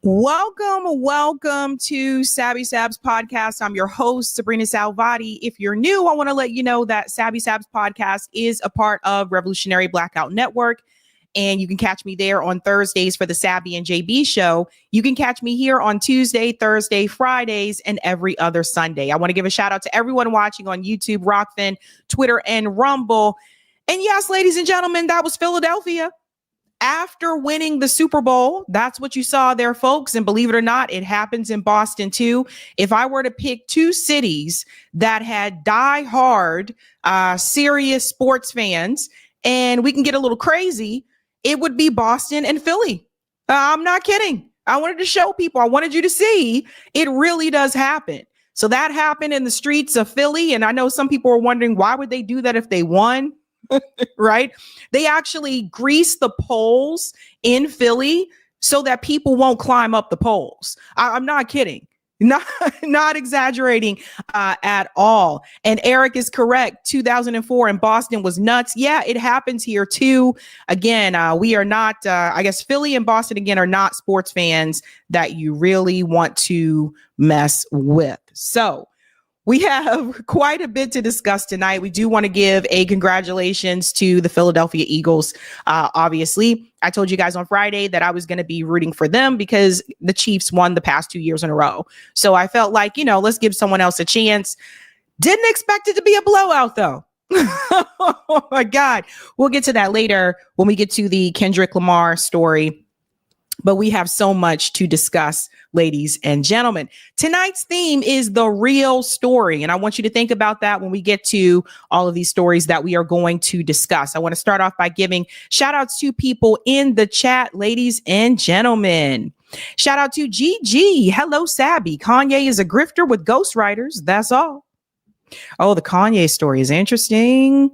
Welcome to Sabs podcast. I'm your host, sabrinasalvati. If you're new, I want to let you know that Sabs podcast is a part of Revolutionary Blackout Network. And you can catch me there on Thursdays for the Sabby and JB show. You can catch me here on Tuesday, Thursday, Fridays, and every other Sunday. I want to give a shout out to everyone watching on YouTube, Rockfin, Twitter, and Rumble. And yes, ladies and gentlemen, that was Philadelphia. After winning the Super Bowl, that's what you saw there, folks. And believe it or not, it happens in Boston too. If I were to pick two cities that had die-hard, serious sports fans, and we can get a little crazy, it would be Boston and Philly. I'm not kidding. I wanted to show people. I wanted you to see it really does happen. So that happened in the streets of Philly. And I know some people are wondering, why would they do that if they won? Right? They actually grease the poles in Philly so that people won't climb up the poles. I'm not kidding. Not exaggerating at all. And Eric is correct. 2004 in Boston was nuts. Yeah, it happens here too. Again, we are not, I guess Philly and Boston again are not sports fans that you really want to mess with. So we have quite a bit to discuss tonight. We do want to give a congratulations to the Philadelphia Eagles. Obviously, I told you guys on Friday that I was going to be rooting for them because the Chiefs won the past 2 years in a row. So I felt like, let's give someone else a chance. Didn't expect it to be a blowout, though. Oh, my God. We'll get to that later when we get to the Kendrick Lamar story. But we have so much to discuss, ladies and gentlemen. Tonight's theme is the real story. And I want you to think about that when we get to all of these stories that we are going to discuss. I want to start off by giving shout outs to people in the chat, ladies and gentlemen. Shout out to GG. Hello, Sabby. Kanye is a grifter with ghostwriters. That's all. Oh, the Kanye story is interesting.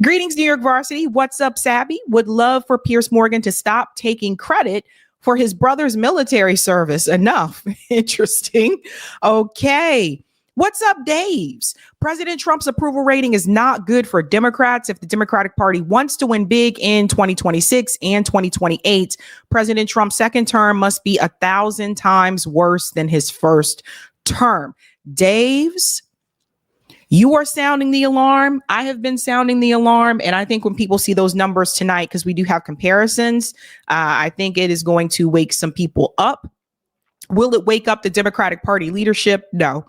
Greetings, New York Varsity. What's up, Sabby? Would love for Piers Morgan to stop taking credit for his brother's military service. Enough. Interesting. Okay. What's up, Daves? President Trump's approval rating is not good for Democrats. If the Democratic Party wants to win big in 2026 and 2028, President Trump's second term must be 1,000 times worse than his first term. Daves, you are sounding the alarm. I have been sounding the alarm. And I think when people see those numbers tonight, because we do have comparisons, I think it is going to wake some people up. Will it wake up the Democratic Party leadership? No,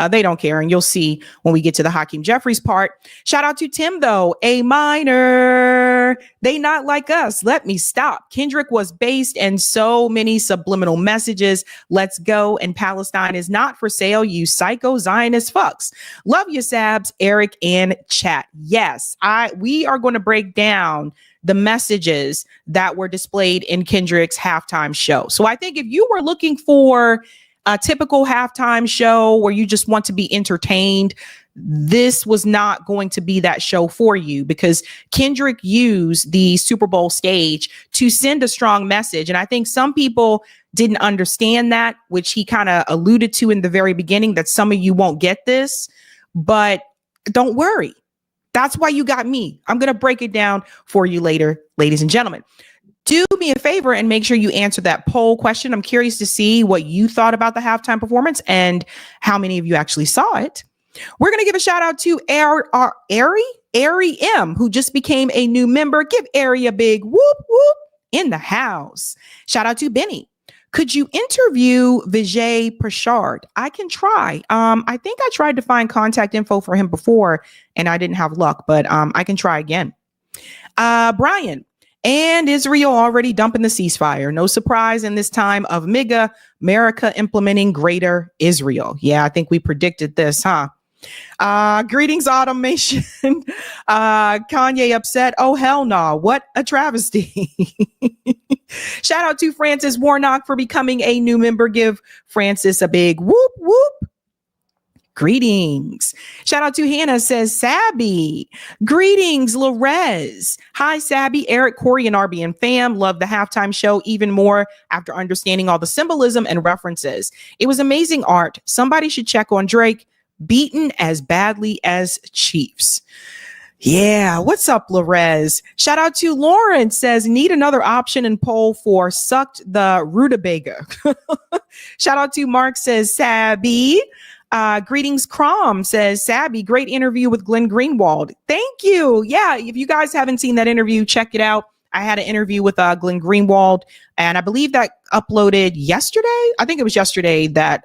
they don't care. And you'll see when we get to the Hakeem Jeffries part. Shout out to Tim, though. A minor. They not like us. Let me stop. Kendrick was based and so many subliminal messages. Let's go. And Palestine is not for sale. You psycho Zionist fucks. Love you, Sabs, Eric, and chat. Yes, we are going to break down the messages that were displayed in Kendrick's halftime show. So I think if you were looking for a typical halftime show where you just want to be entertained, this was not going to be that show for you, because Kendrick used the Super Bowl stage to send a strong message. And I think some people didn't understand that, which he kind of alluded to in the very beginning, that some of you won't get this, but don't worry. That's why you got me. I'm going to break it down for you later, ladies and gentlemen. Do me a favor and make sure you answer that poll question. I'm curious to see what you thought about the halftime performance and how many of you actually saw it. We're going to give a shout out to Ari M, who just became a new member. Give Ari a big whoop whoop in the house. Shout out to Benny. Could you interview Vijay Prashad? I can try. I think I tried to find contact info for him before and I didn't have luck, but I can try again. Brian, and Israel already dumping the ceasefire. No surprise in this time of America implementing greater Israel. Yeah, I think we predicted this, huh? Greetings, automation. Kanye upset. Oh, hell no. What a travesty. Shout out to Francis Warnock for becoming a new member. Give Francis a big whoop whoop. Greetings. Shout out to Hannah, says Sabby. Greetings, Lorez. Hi, Sabby, Eric, Corey, and RBN fam. Love the halftime show even more after understanding all the symbolism and references. It was amazing art. Somebody should check on Drake. Beaten as badly as Chiefs. Yeah. What's up, Larez? Shout out to Lauren, says, need another option in poll for sucked the rutabaga. Shout out to Mark, says, Sabby. Greetings, Crom, says, Sabby, great interview with Glenn Greenwald. Thank you. Yeah. If you guys haven't seen that interview, check it out. I had an interview with Glenn Greenwald, and I believe that uploaded yesterday. I think it was yesterday that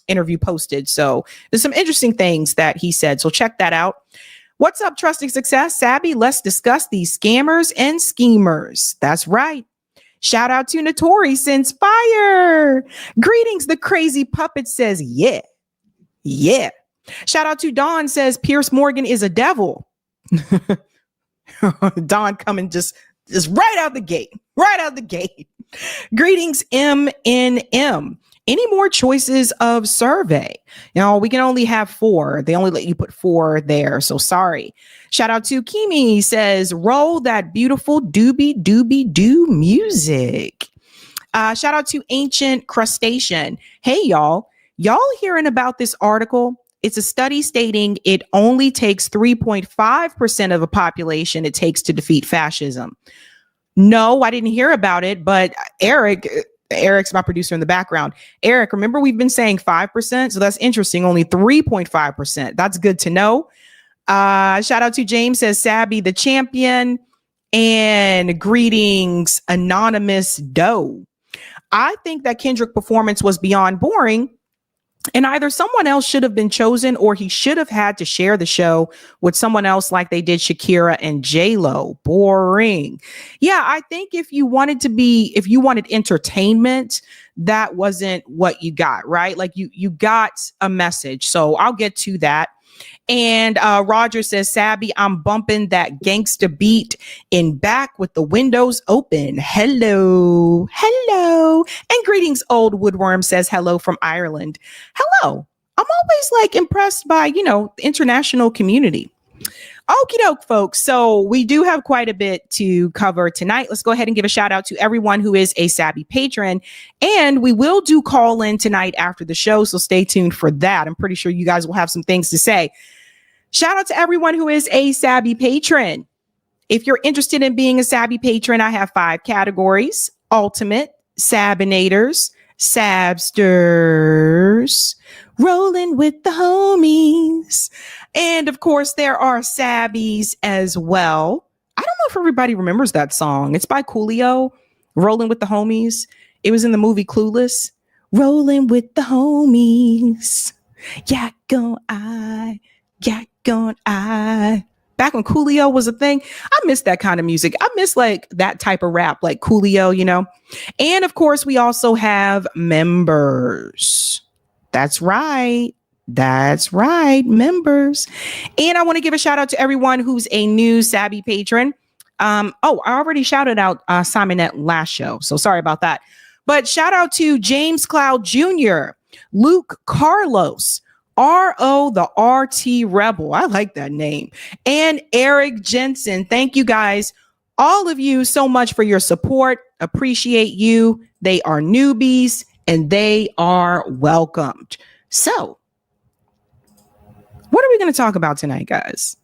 interview posted. So there's some interesting things that he said. So check that out. What's up, Trusting Success? Sabby, let's discuss these scammers and schemers. That's right. Shout out to Notori Since Fire. Greetings, the crazy puppet says, yeah. Yeah. Shout out to Dawn, says Piers Morgan is a devil. Dawn coming just right out the gate. Right out the gate. Greetings, MNM. Any more choices of survey? We can only have 4. They only let you put 4 there. So sorry. Shout out to Kimi, says, roll that beautiful doobie doobie doo music. Shout out to Ancient Crustacean. Hey, y'all hearing about this article? It's a study stating it only takes 3.5% of the population it takes to defeat fascism. No, I didn't hear about it, but Eric's my producer in the background. Eric, remember we've been saying 5%? So that's interesting. Only 3.5%. That's good to know. Shout out to James, says Sabby, the champion. And greetings, Anonymous Doe. I think that Kendrick performance was beyond boring. And either someone else should have been chosen or he should have had to share the show with someone else like they did Shakira and J-Lo. Boring. Yeah, I think if you wanted entertainment, that wasn't what you got, right? Like you got a message. So I'll get to that. And Roger says, Sabby, I'm bumping that gangsta beat in back with the windows open. Hello. And greetings, Old Woodworm, says hello from Ireland. Hello. I'm always impressed by, the international community. Okie doke, folks. So we do have quite a bit to cover tonight. Let's go ahead and give a shout out to everyone who is a Sabby patron. And we will do call in tonight after the show. So stay tuned for that. I'm pretty sure you guys will have some things to say. Shout out to everyone who is a Sabby patron. If you're interested in being a Sabby patron, I have 5 categories: Ultimate, Sabinators, Sabsters, Rolling with the Homies. And of course, there are Sabbies as well. I don't know if everybody remembers that song. It's by Coolio, Rolling with the Homies. It was in the movie Clueless. Rolling with the Homies. Yak on I. Back when Coolio was a thing, I miss that kind of music. I miss that type of rap, like Coolio, And of course, we also have members. That's right, members. And I want to give a shout out to everyone who's a new Sabby patron. I already shouted out Simonette last show, so sorry about that. But shout out to James Cloud Jr., Luke Carlos, R.O. the RT Rebel. I like that name. And Eric Jensen. Thank you guys, all of you, so much for your support. Appreciate you. They are newbies and they are welcomed. So, what are we going to talk about tonight, guys?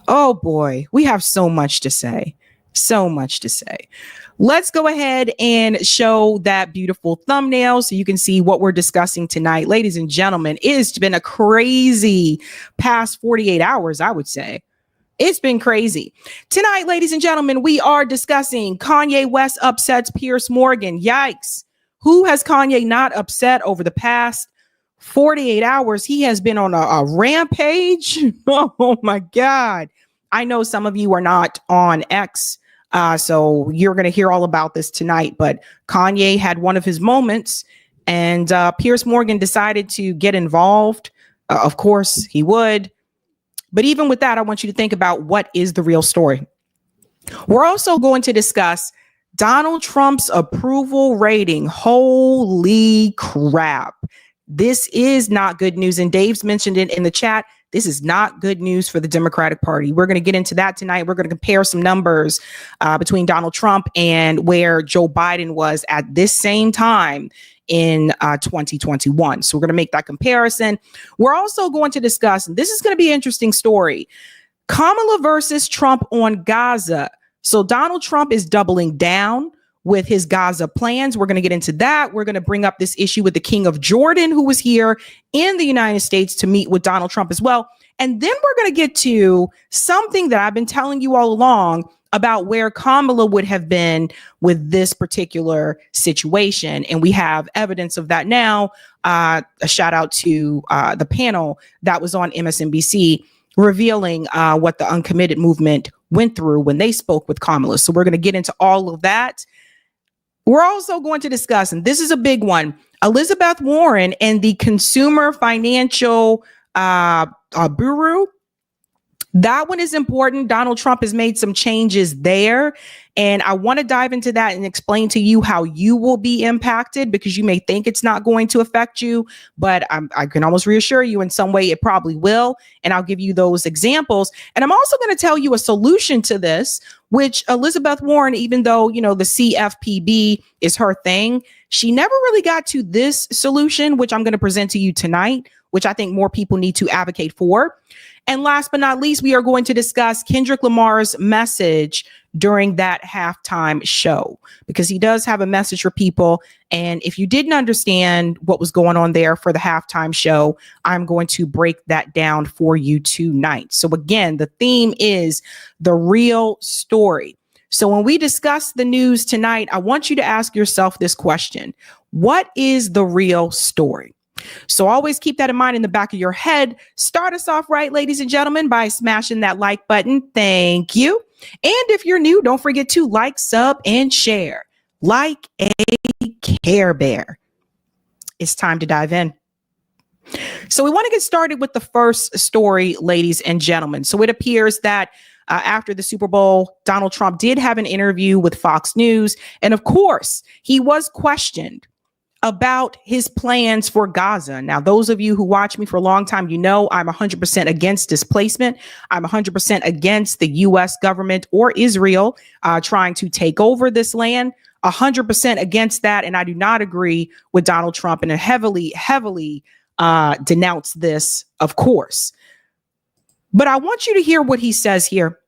Oh boy, we have so much to say. Let's go ahead and show that beautiful thumbnail so you can see what we're discussing tonight. Ladies and gentlemen, it's been a crazy past 48 hours, I would say. It's been crazy. Tonight, ladies and gentlemen, we are discussing Kanye West upsets Piers Morgan. Yikes. Who has Kanye not upset over the past 48 hours? He has been on a rampage. Oh my God. I know some of you are not on X. So you're going to hear all about this tonight, but Kanye had one of his moments and Piers Morgan decided to get involved. Of course he would. But even with that, I want you to think about what is the real story. We're also going to discuss Donald Trump's approval rating. Holy crap. This is not good news. And Dave's mentioned it in the chat. This is not good news for the Democratic Party. We're going to get into that tonight. We're going to compare some numbers between Donald Trump and where Joe Biden was at this same time in 2021. So we're going to make that comparison. We're also going to discuss, and this is going to be an interesting story, Kamala versus Trump on Gaza. So Donald Trump is doubling down with his Gaza plans. We're going to get into that. We're going to bring up this issue with the King of Jordan, who was here in the United States to meet with Donald Trump as well. And then we're going to get to something that I've been telling you all along about where Kamala would have been with this particular situation. And we have evidence of that now. A shout out to the panel that was on MSNBC revealing what the uncommitted movement went through when they spoke with Kamala. So we're going to get into all of that. We're also going to discuss, and this is a big one, Elizabeth Warren and the Consumer Financial Bureau. That one is important. Donald Trump has made some changes there. And I want to dive into that and explain to you how you will be impacted, because you may think it's not going to affect you, but I can almost reassure you in some way it probably will. And I'll give you those examples. And I'm also going to tell you a solution to this, which Elizabeth Warren, even though, you know, the CFPB is her thing, she never really got to this solution, which I'm going to present to you tonight, which I think more people need to advocate for. And last but not least, we are going to discuss Kendrick Lamar's message during that halftime show, because he does have a message for people. And if you didn't understand what was going on there for the halftime show, I'm going to break that down for you tonight. So again, the theme is the real story. So when we discuss the news tonight, I want you to ask yourself this question: what is the real story? So always keep that in mind in the back of your head. Start us off right, ladies and gentlemen, by smashing that like button. Thank you. And if you're new, don't forget to like, sub, and share like a Care Bear. It's time to dive in. So we want to get started with the first story, ladies and gentlemen. So it appears that after the Super Bowl, Donald Trump did have an interview with Fox News. And of course, he was questioned about his plans for Gaza. Now, those of you who watch me for a long time, you know I'm 100% against displacement. I'm 100% against the U.S. government or Israel trying to take over this land. 100% against that. And I do not agree with Donald Trump and heavily denounce this, of course. But I want you to hear what he says here,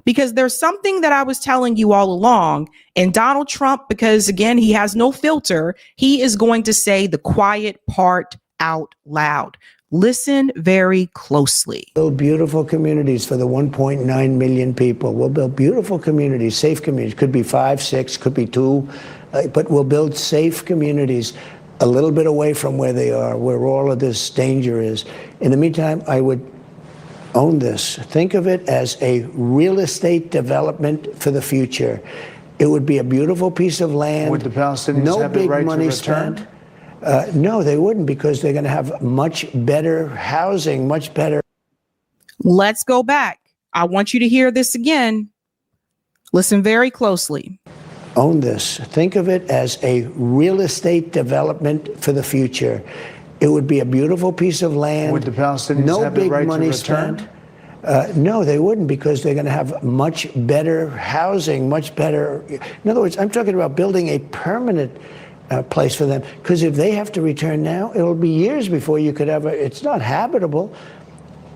because there's something that I was telling you all along, and Donald Trump, because again, he has no filter, he is going to say the quiet part out loud. Listen very closely. Build beautiful communities for the 1.9 million people. We'll build beautiful communities, safe communities. Could be 5, 6, could be 2, but we'll build safe communities a little bit away from where they are, where all of this danger is. In the meantime, I would own this. Think of it as a real estate development for the future. It would be a beautiful piece of land. Would the Palestinians have the right to return? No, they wouldn't, because they're going to have much better housing, much better. Let's go back. I want you to hear this again. Listen very closely. Own this. Think of it as a real estate development for the future. It would be a beautiful piece of land. Would the Palestinians have the right to return? No, they wouldn't, because they're going to have much better housing, much better. In other words, I'm talking about building a permanent place for them, because if they have to return now, it'll be years before you could ever. It's not habitable.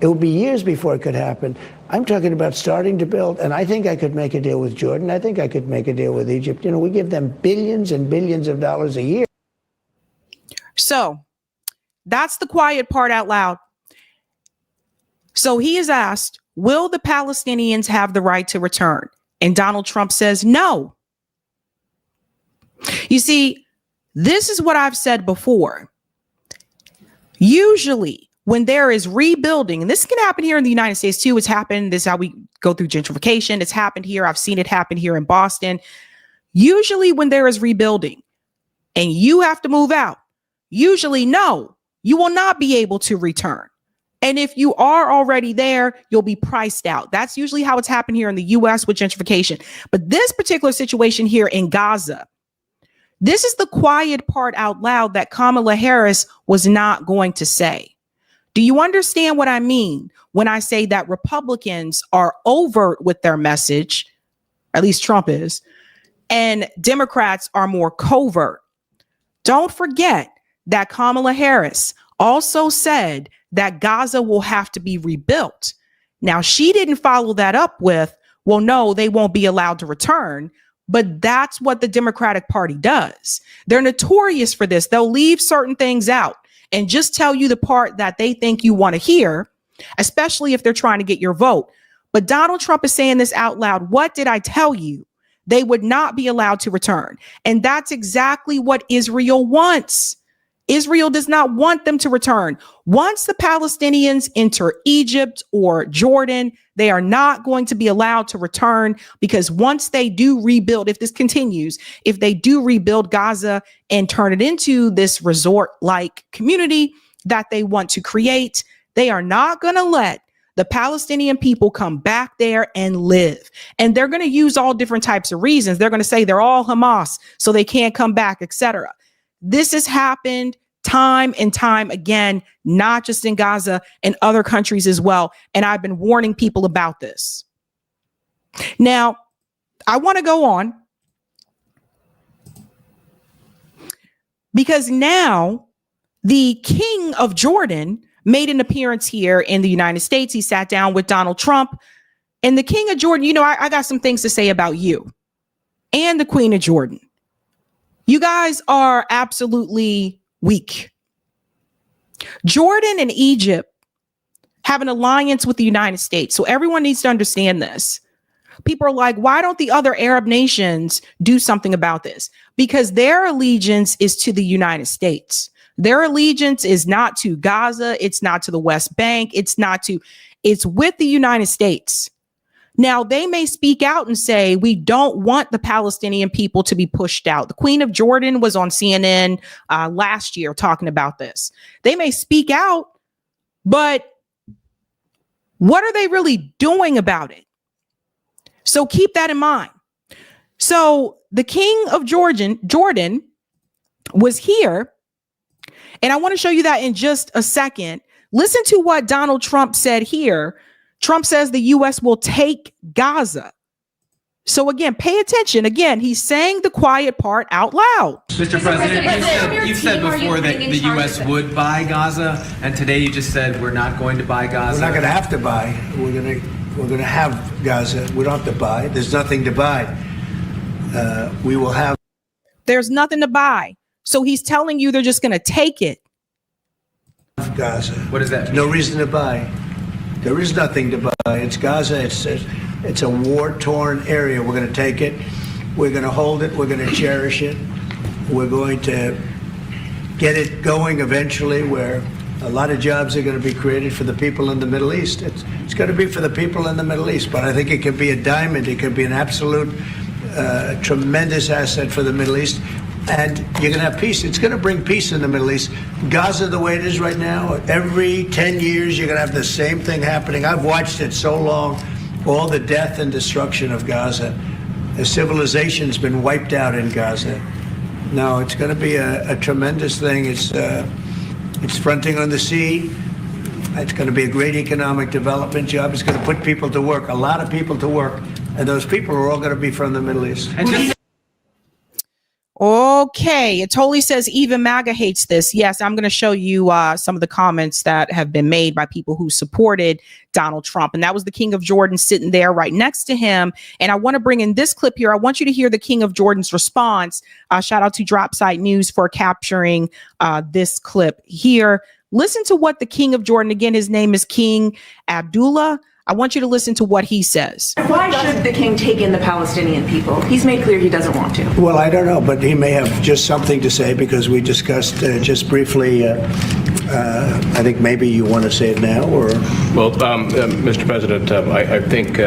It will be years before it could happen. I'm talking about starting to build, and I think I could make a deal with Jordan. I think I could make a deal with Egypt. You know, we give them billions and billions of dollars a year. So that's the quiet part out loud. So he is asked, will the Palestinians have the right to return? And Donald Trump says no. You see, this is what I've said before. Usually when there is rebuilding, and this can happen here in the United States too, it's happened. This is how we go through gentrification. It's happened here. I've seen it happen here in Boston. Usually when there is rebuilding and you have to move out, usually no, you will not be able to return. And if you are already there, you'll be priced out. That's usually how it's happened here in the US with gentrification. But this particular situation here in Gaza, this is the quiet part out loud that Kamala Harris was not going to say. Do you understand what I mean when I say that Republicans are overt with their message, at least Trump is, and Democrats are more covert? Don't forget that Kamala Harris also said that Gaza will have to be rebuilt. Now, she didn't follow that up with, well, no, they won't be allowed to return. But that's what the Democratic Party does. They're notorious for this. They'll leave certain things out and just tell you the part that they think you want to hear, especially if they're trying to get your vote. But Donald Trump is saying this out loud. What did I tell you? They would not be allowed to return. And that's exactly what Israel wants. Israel does not want them to return. Once the Palestinians enter Egypt or Jordan, they are not going to be allowed to return, because once they do rebuild, if this continues, if they do rebuild Gaza and turn it into this resort-like community that they want to create, they are not going to let the Palestinian people come back there and live. And they're going to use all different types of reasons. They're going to say they're all Hamas, so they can't come back, etc. This has happened time and time again, not just in Gaza and other countries as well. And I've been warning people about this. Now, I want to go on because now the king of Jordan made an appearance here in the United States. He sat down with Donald Trump, and the king of Jordan, you know, I got some things to say about you and the queen of Jordan. You guys are absolutely weak. Jordan and Egypt have an alliance with the United States. So everyone needs to understand this. People are like, why don't the other Arab nations do something about this? Because their allegiance is to the United States. Their allegiance is not to Gaza. It's not to the West Bank. It's with the United States. Now, they may speak out and say, we don't want the Palestinian people to be pushed out. The Queen of Jordan was on CNN last year talking about this. They may speak out, but what are they really doing about it? So keep that in mind. So the king of Jordan was here, and I want to show you that in just a second. Listen to what Donald Trump said here. Trump says the U.S. will take Gaza. So again, pay attention. Again, he's saying the quiet part out loud. Mr. President, you've said before that the U.S. would buy Gaza, and today you just said we're not going to buy Gaza. We're not going to have to buy. We're going to have Gaza. We don't have to buy. There's nothing to buy. We will have. There's nothing to buy. So he's telling you they're just going to take it. Gaza. What does that mean? No reason to buy. There is nothing to buy. It's Gaza. It's a war-torn area. We're going to take it. We're going to hold it. We're going to cherish it. We're going to get it going eventually, where a lot of jobs are going to be created for the people in the Middle East. It's going to be for the people in the Middle East, but I think it can be a diamond. It can be an absolute tremendous asset for the Middle East. And you're going to have peace. It's going to bring peace in the Middle East. Gaza, the way it is right now, every 10 years, you're going to have the same thing happening. I've watched it so long, all the death and destruction of Gaza. The civilization's been wiped out in Gaza. No, it's going to be a tremendous thing. It's fronting on the sea. It's going to be a great economic development job. It's going to put people to work, a lot of people to work. And those people are all going to be from the Middle East. Okay, it totally says even MAGA hates this. Yes, I'm going to show you some of the comments that have been made by people who supported Donald Trump. And that was the king of Jordan sitting there right next to him. And I want to bring in this clip here. I want you to hear the king of Jordan's response. Shout out to Dropsite News for capturing this clip here. Listen to what the king of Jordan, again, his name is King Abdullah. I want you to listen to what he says. Why should the king take in the Palestinian people? He's made clear he doesn't want to. Well, I don't know, but he may have just something to say, because we discussed just briefly. I think maybe you want to say it now, or? Well, Mr. President, I think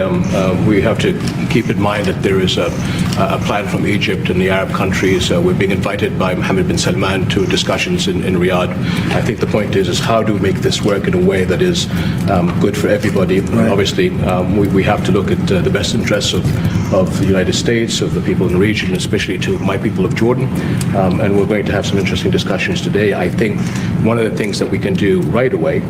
we have to keep in mind that there is a plan from Egypt and the Arab countries. We're being invited by Mohammed bin Salman to discussions in Riyadh. I think the point is how do we make this work in a way that is good for everybody? Right. Obviously, we have to look at the best interests of the United States, of the people in the region, especially to my people of Jordan. And we're going to have some interesting discussions today. I think one of the things that we can do right away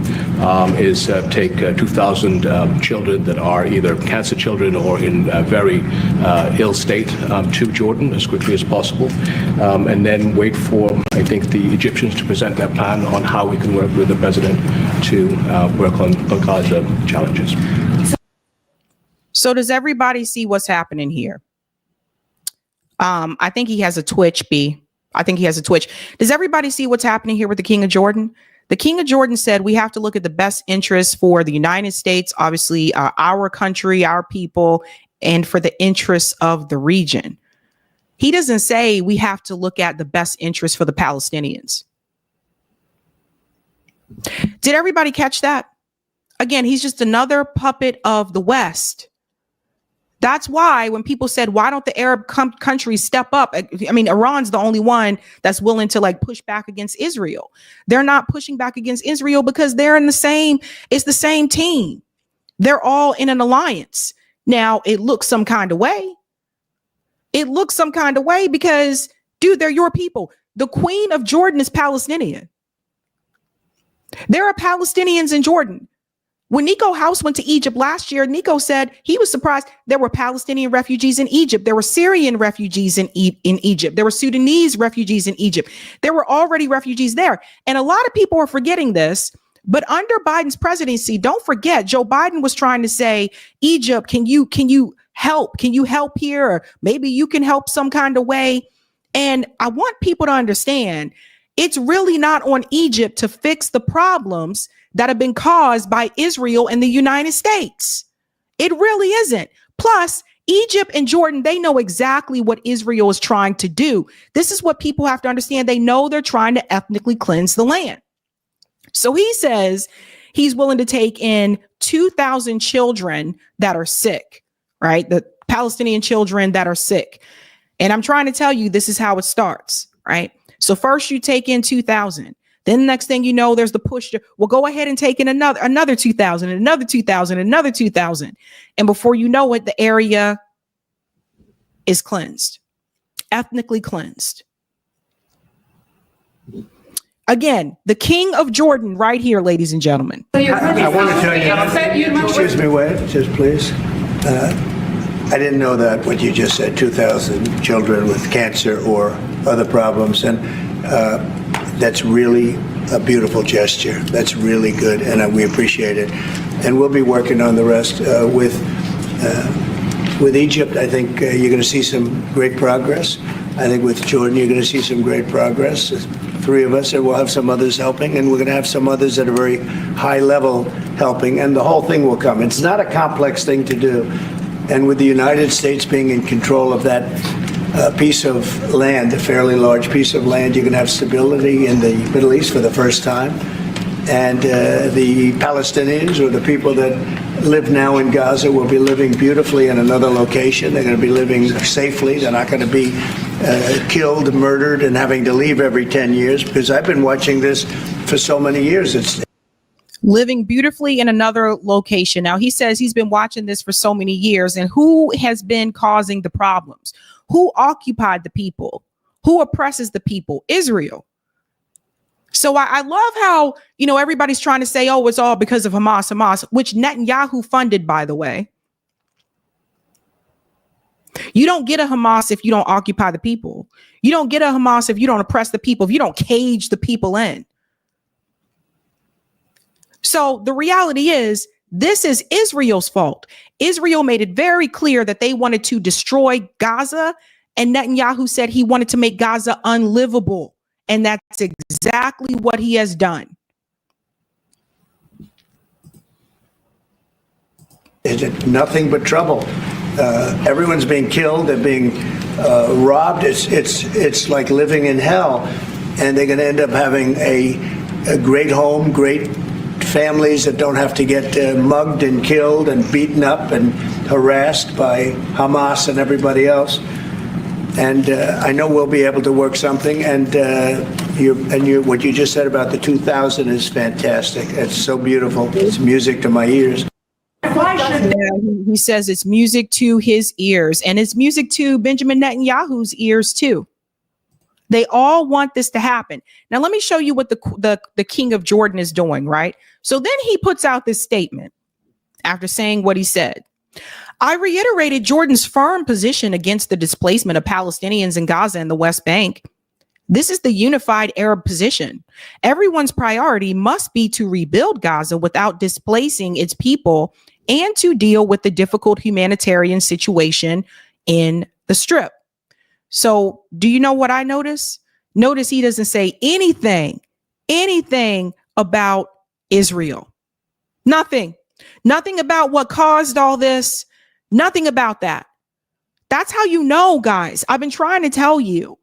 is take 2,000 children that are either cancer children or in a very ill state to Jordan as quickly as possible, and then wait for, I think, the Egyptians to present their plan on how we can work with the president to work on Gaza challenges. So does everybody see what's happening here? I think he has a twitch, B. I think he has a twitch. Does everybody see what's happening here with the King of Jordan? The King of Jordan said we have to look at the best interests for the United States, obviously our country, our people, and for the interests of the region. He doesn't say we have to look at the best interests for the Palestinians. Did everybody catch that? Again, he's just another puppet of the West. That's why when people said, why don't the Arab countries step up? I mean, Iran's the only one that's willing to like push back against Israel. They're not pushing back against Israel because they're in it's the same team. They're all in an alliance. Now, it looks some kind of way. It looks some kind of way because, dude, they're your people. The Queen of Jordan is Palestinian. There are Palestinians in Jordan. When Nico House went to Egypt last year, Nico said he was surprised there were Palestinian refugees in Egypt. There were Syrian refugees in Egypt. There were Sudanese refugees in Egypt. There were already refugees there. And a lot of people are forgetting this. But under Biden's presidency, don't forget, Joe Biden was trying to say, Egypt, can you help? Can you help here? Or maybe you can help some kind of way. And I want people to understand it's really not on Egypt to fix the problems that have been caused by Israel and the United States. It really isn't. Plus, Egypt and Jordan, they know exactly what Israel is trying to do. This is what people have to understand. They know they're trying to ethnically cleanse the land. So he says he's willing to take in 2,000 children that are sick, right? The Palestinian children that are sick. And I'm trying to tell you, this is how it starts, right? So first you take in 2,000. Then the next thing you know, there's the push to, well, go ahead and take in another 2,000, another 2,000, another 2,000. And before you know it, the area is cleansed, ethnically cleansed. Again, the King of Jordan right here, ladies and gentlemen. I want to tell you, excuse me, wait, just please. I didn't know that what you just said, 2,000 children with cancer or other problems. And that's really a beautiful gesture. That's really good, and we appreciate it. And we'll be working on the rest with Egypt. I think you're going to see some great progress. I think with Jordan, you're going to see some great progress. Three of us, and we'll have some others helping, and we're going to have some others at a very high level helping, and the whole thing will come. It's not a complex thing to do. And with the United States being in control of that piece of land, a fairly large piece of land, you're going to have stability in the Middle East for the first time. And the Palestinians, or the people that live now in Gaza, will be living beautifully in another location. They're going to be living safely. They're not going to be killed, murdered, and having to leave every 10 years, because I've been watching this for so many years. It's living beautifully in another location. Now, he says he's been watching this for so many years. And who has been causing the problems? Who occupied the people? Who oppresses the people? Israel. So I love how, everybody's trying to say, oh, it's all because of Hamas, which Netanyahu funded, by the way. You don't get a Hamas if you don't occupy the people. You don't get a Hamas if you don't oppress the people, if you don't cage the people in. So the reality is, this is Israel's fault. Israel made it very clear that they wanted to destroy Gaza, and Netanyahu said he wanted to make Gaza unlivable. And that's exactly what he has done. It's nothing but trouble. Everyone's being killed. They're being robbed. It's like living in hell. And they're going to end up having a great home, great families that don't have to get mugged and killed and beaten up and harassed by Hamas and everybody else. And I know we'll be able to work something. And what you just said about the 2,000 is fantastic. It's so beautiful. It's music to my ears. He says it's music to his ears, and it's music to Benjamin Netanyahu's ears too. They all want this to happen. Now, let me show you what the King of Jordan is doing, right? So then he puts out this statement after saying what he said. I reiterated Jordan's firm position against the displacement of Palestinians in Gaza and the West Bank. This is the unified Arab position. Everyone's priority must be to rebuild Gaza without displacing its people and to deal with the difficult humanitarian situation in the Strip. So do you know what I notice? Notice he doesn't say anything about Israel. Nothing about what caused all this. Nothing about that. That's how you know, guys. I've been trying to tell you.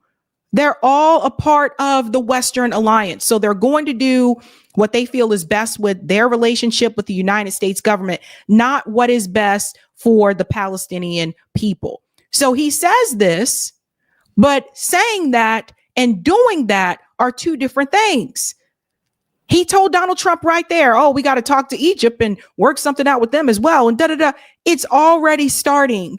They're all a part of the Western alliance. So they're going to do what they feel is best with their relationship with the United States government, not what is best for the Palestinian people. So he says this, but saying that and doing that are two different things. He told Donald Trump right there, oh, we got to talk to Egypt and work something out with them as well. And It's already starting.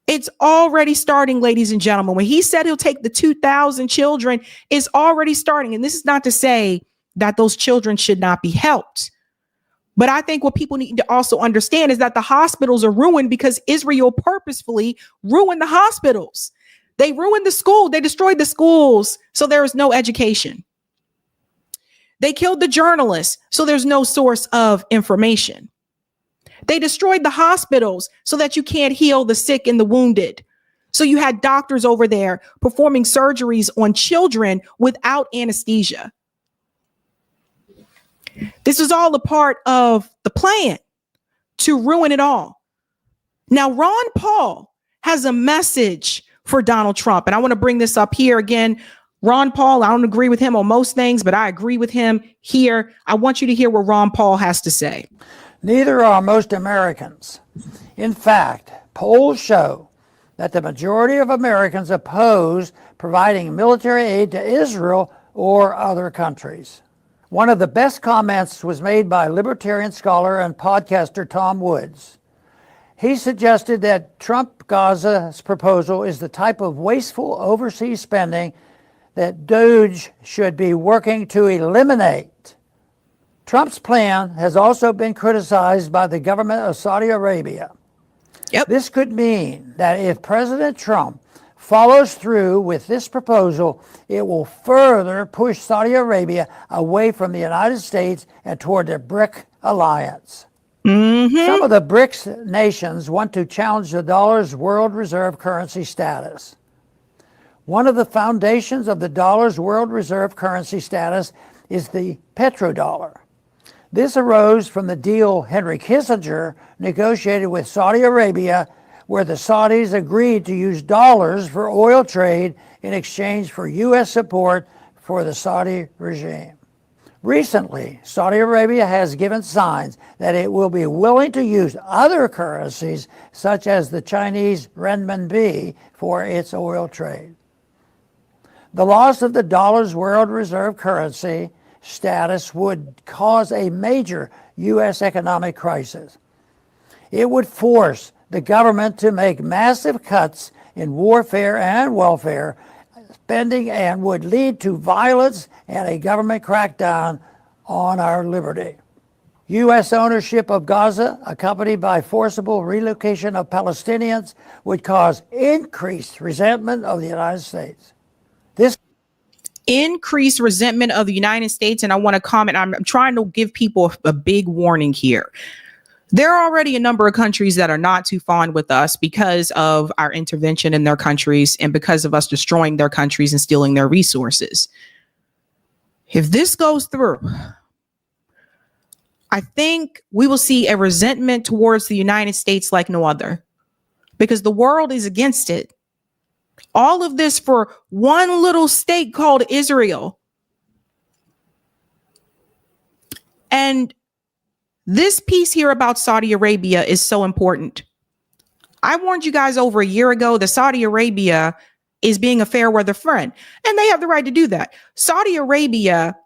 It's already starting, ladies and gentlemen. When he said he'll take the 2,000 children, it's already starting. And this is not to say that those children should not be helped. But I think what people need to also understand is that the hospitals are ruined because Israel purposefully ruined the hospitals. They ruined the school. They destroyed the schools. So there is no education. They killed the journalists. So there's no source of information. They destroyed the hospitals so that you can't heal the sick and the wounded. So you had doctors over there performing surgeries on children without anesthesia. This is all a part of the plan to ruin it all. Now, Ron Paul has a message for Donald Trump. And I want to bring this up here again. Ron Paul, I don't agree with him on most things, but I agree with him here. I want you to hear what Ron Paul has to say. Neither are most Americans. In fact, polls show that the majority of Americans oppose providing military aid to Israel or other countries. One of the best comments was made by libertarian scholar and podcaster Tom Woods. He suggested that Trump-Gaza's proposal is the type of wasteful overseas spending that DOGE should be working to eliminate. Trump's plan has also been criticized by the government of Saudi Arabia. Yep. This could mean that if President Trump follows through with this proposal, it will further push Saudi Arabia away from the United States and toward the BRIC alliance. Some of the BRICS nations want to challenge the dollar's world reserve currency status. One of the foundations of the dollar's world reserve currency status is the petrodollar. This arose from the deal Henry Kissinger negotiated with Saudi Arabia, where the Saudis agreed to use dollars for oil trade in exchange for U.S. support for the Saudi regime. Recently, Saudi Arabia has given signs that it will be willing to use other currencies, such as the Chinese renminbi, for its oil trade. The loss of the dollar's world reserve currency status would cause a major U.S. economic crisis. It would force the government to make massive cuts in warfare and welfare spending and would lead to violence and a government crackdown on our liberty. U.S. ownership of Gaza, accompanied by forcible relocation of Palestinians, would cause increased resentment of the United States. This increased resentment of the United States. And I want to comment, I'm trying to give people a big warning here. There are already a number of countries that are not too fond with us because of our intervention in their countries and because of us destroying their countries and stealing their resources. If this goes through, I think we will see a resentment towards the United States like no other, because the world is against it. All of this for one little state called Israel. And this piece here about Saudi Arabia is so important. I warned you guys over a year ago that Saudi Arabia is being a fair weather friend, and they have the right to do that. Saudi Arabia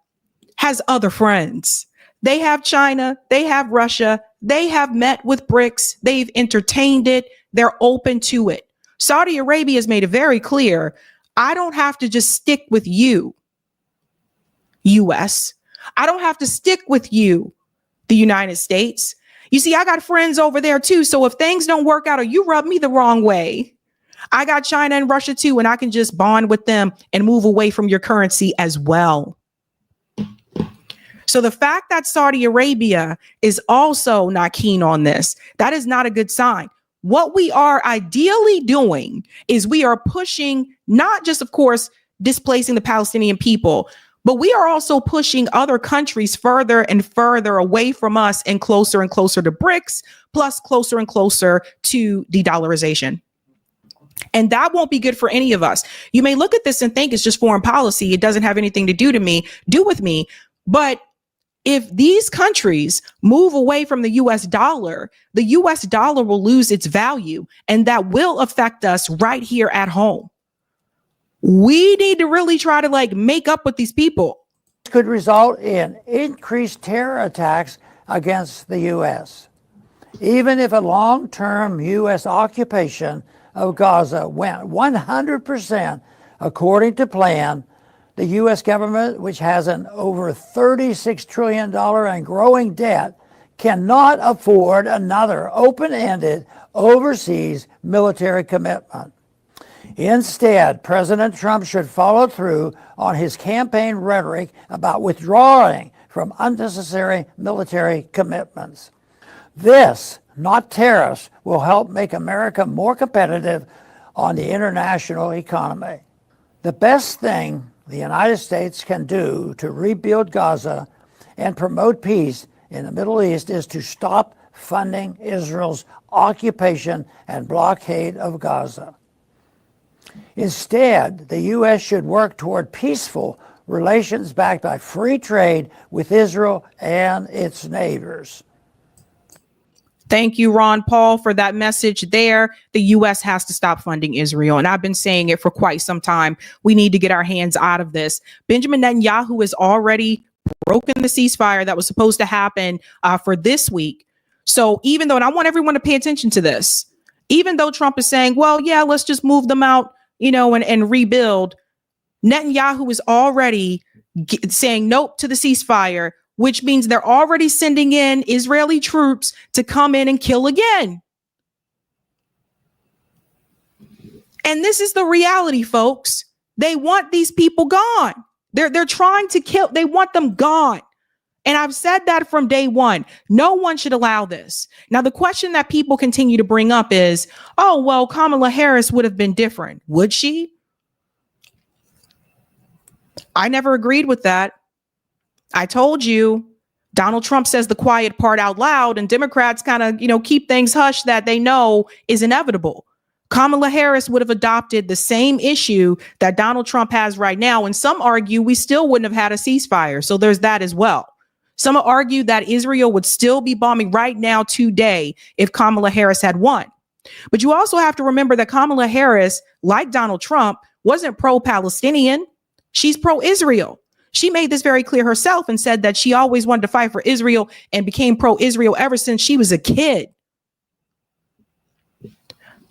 has other friends. They have China, they have Russia, they have met with BRICS, they've entertained it, they're open to it. Saudi Arabia has made it very clear, I don't have to just stick with you, US. I don't have to stick with you, the United States. You see, I got friends over there too. So if things don't work out or you rub me the wrong way, I got China and Russia too, and I can just bond with them and move away from your currency as well. So the fact that Saudi Arabia is also not keen on this, that is not a good sign. What we are ideally doing is we are pushing, not just, of course, displacing the Palestinian people, but we are also pushing other countries further and further away from us and closer to BRICS, plus closer and closer to de-dollarization. And that won't be good for any of us. You may look at this and think it's just foreign policy. It doesn't have anything to do with me. But if these countries move away from the US dollar will lose its value, and that will affect us right here at home. We need to really try to make up with these people. This could result in increased terror attacks against the U.S. Even if a long-term U.S. occupation of Gaza went 100% according to plan, the U.S. government, which has an over $36 trillion and growing debt, cannot afford another open-ended overseas military commitment. Instead, President Trump should follow through on his campaign rhetoric about withdrawing from unnecessary military commitments. This, not tariffs, will help make America more competitive on the international economy. The best thing the United States can do to rebuild Gaza and promote peace in the Middle East is to stop funding Israel's occupation and blockade of Gaza. Instead, the U.S. should work toward peaceful relations backed by free trade with Israel and its neighbors. Thank you, Ron Paul, for that message there. The U.S. has to stop funding Israel. And I've been saying it for quite some time. We need to get our hands out of this. Benjamin Netanyahu has already broken the ceasefire that was supposed to happen for this week. So even though, and I want everyone to pay attention to this, even though Trump is saying, well, yeah, let's just move them out, and rebuild, Netanyahu is already saying nope to the ceasefire, which means they're already sending in Israeli troops to come in and kill again. And this is the reality, folks. They want these people gone. They're trying to kill. They want them gone. And I've said that from day one. No one should allow this. Now, the question that people continue to bring up is, oh, well, Kamala Harris would have been different. Would she? I never agreed with that. I told you, Donald Trump says the quiet part out loud, and Democrats kind of, keep things hush that they know is inevitable. Kamala Harris would have adopted the same issue that Donald Trump has right now. And some argue we still wouldn't have had a ceasefire. So there's that as well. Some argue that Israel would still be bombing right now today if Kamala Harris had won. But you also have to remember that Kamala Harris, like Donald Trump, wasn't pro-Palestinian. She's pro-Israel. She made this very clear herself and said that she always wanted to fight for Israel and became pro-Israel ever since she was a kid.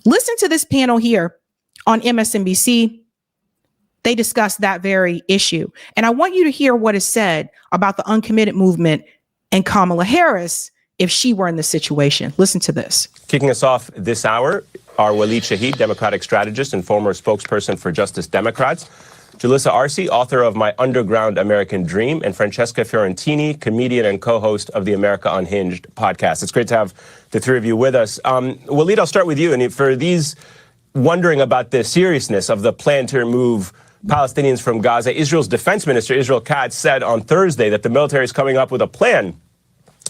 Listen to this panel here on MSNBC. They discussed that very issue. And I want you to hear what is said about the uncommitted movement and Kamala Harris if she were in this situation. Listen to this. Kicking us off this hour, are Waleed Shahid, Democratic strategist and former spokesperson for Justice Democrats, Julissa Arce, author of My Underground American Dream, and Francesca Fiorentini, comedian and co-host of the America Unhinged podcast. It's great to have the three of you with us. Waleed, I'll start with you. And for these wondering about the seriousness of the plan to remove Palestinians from Gaza, Israel's defense minister, Israel Katz, said on Thursday that the military is coming up with a plan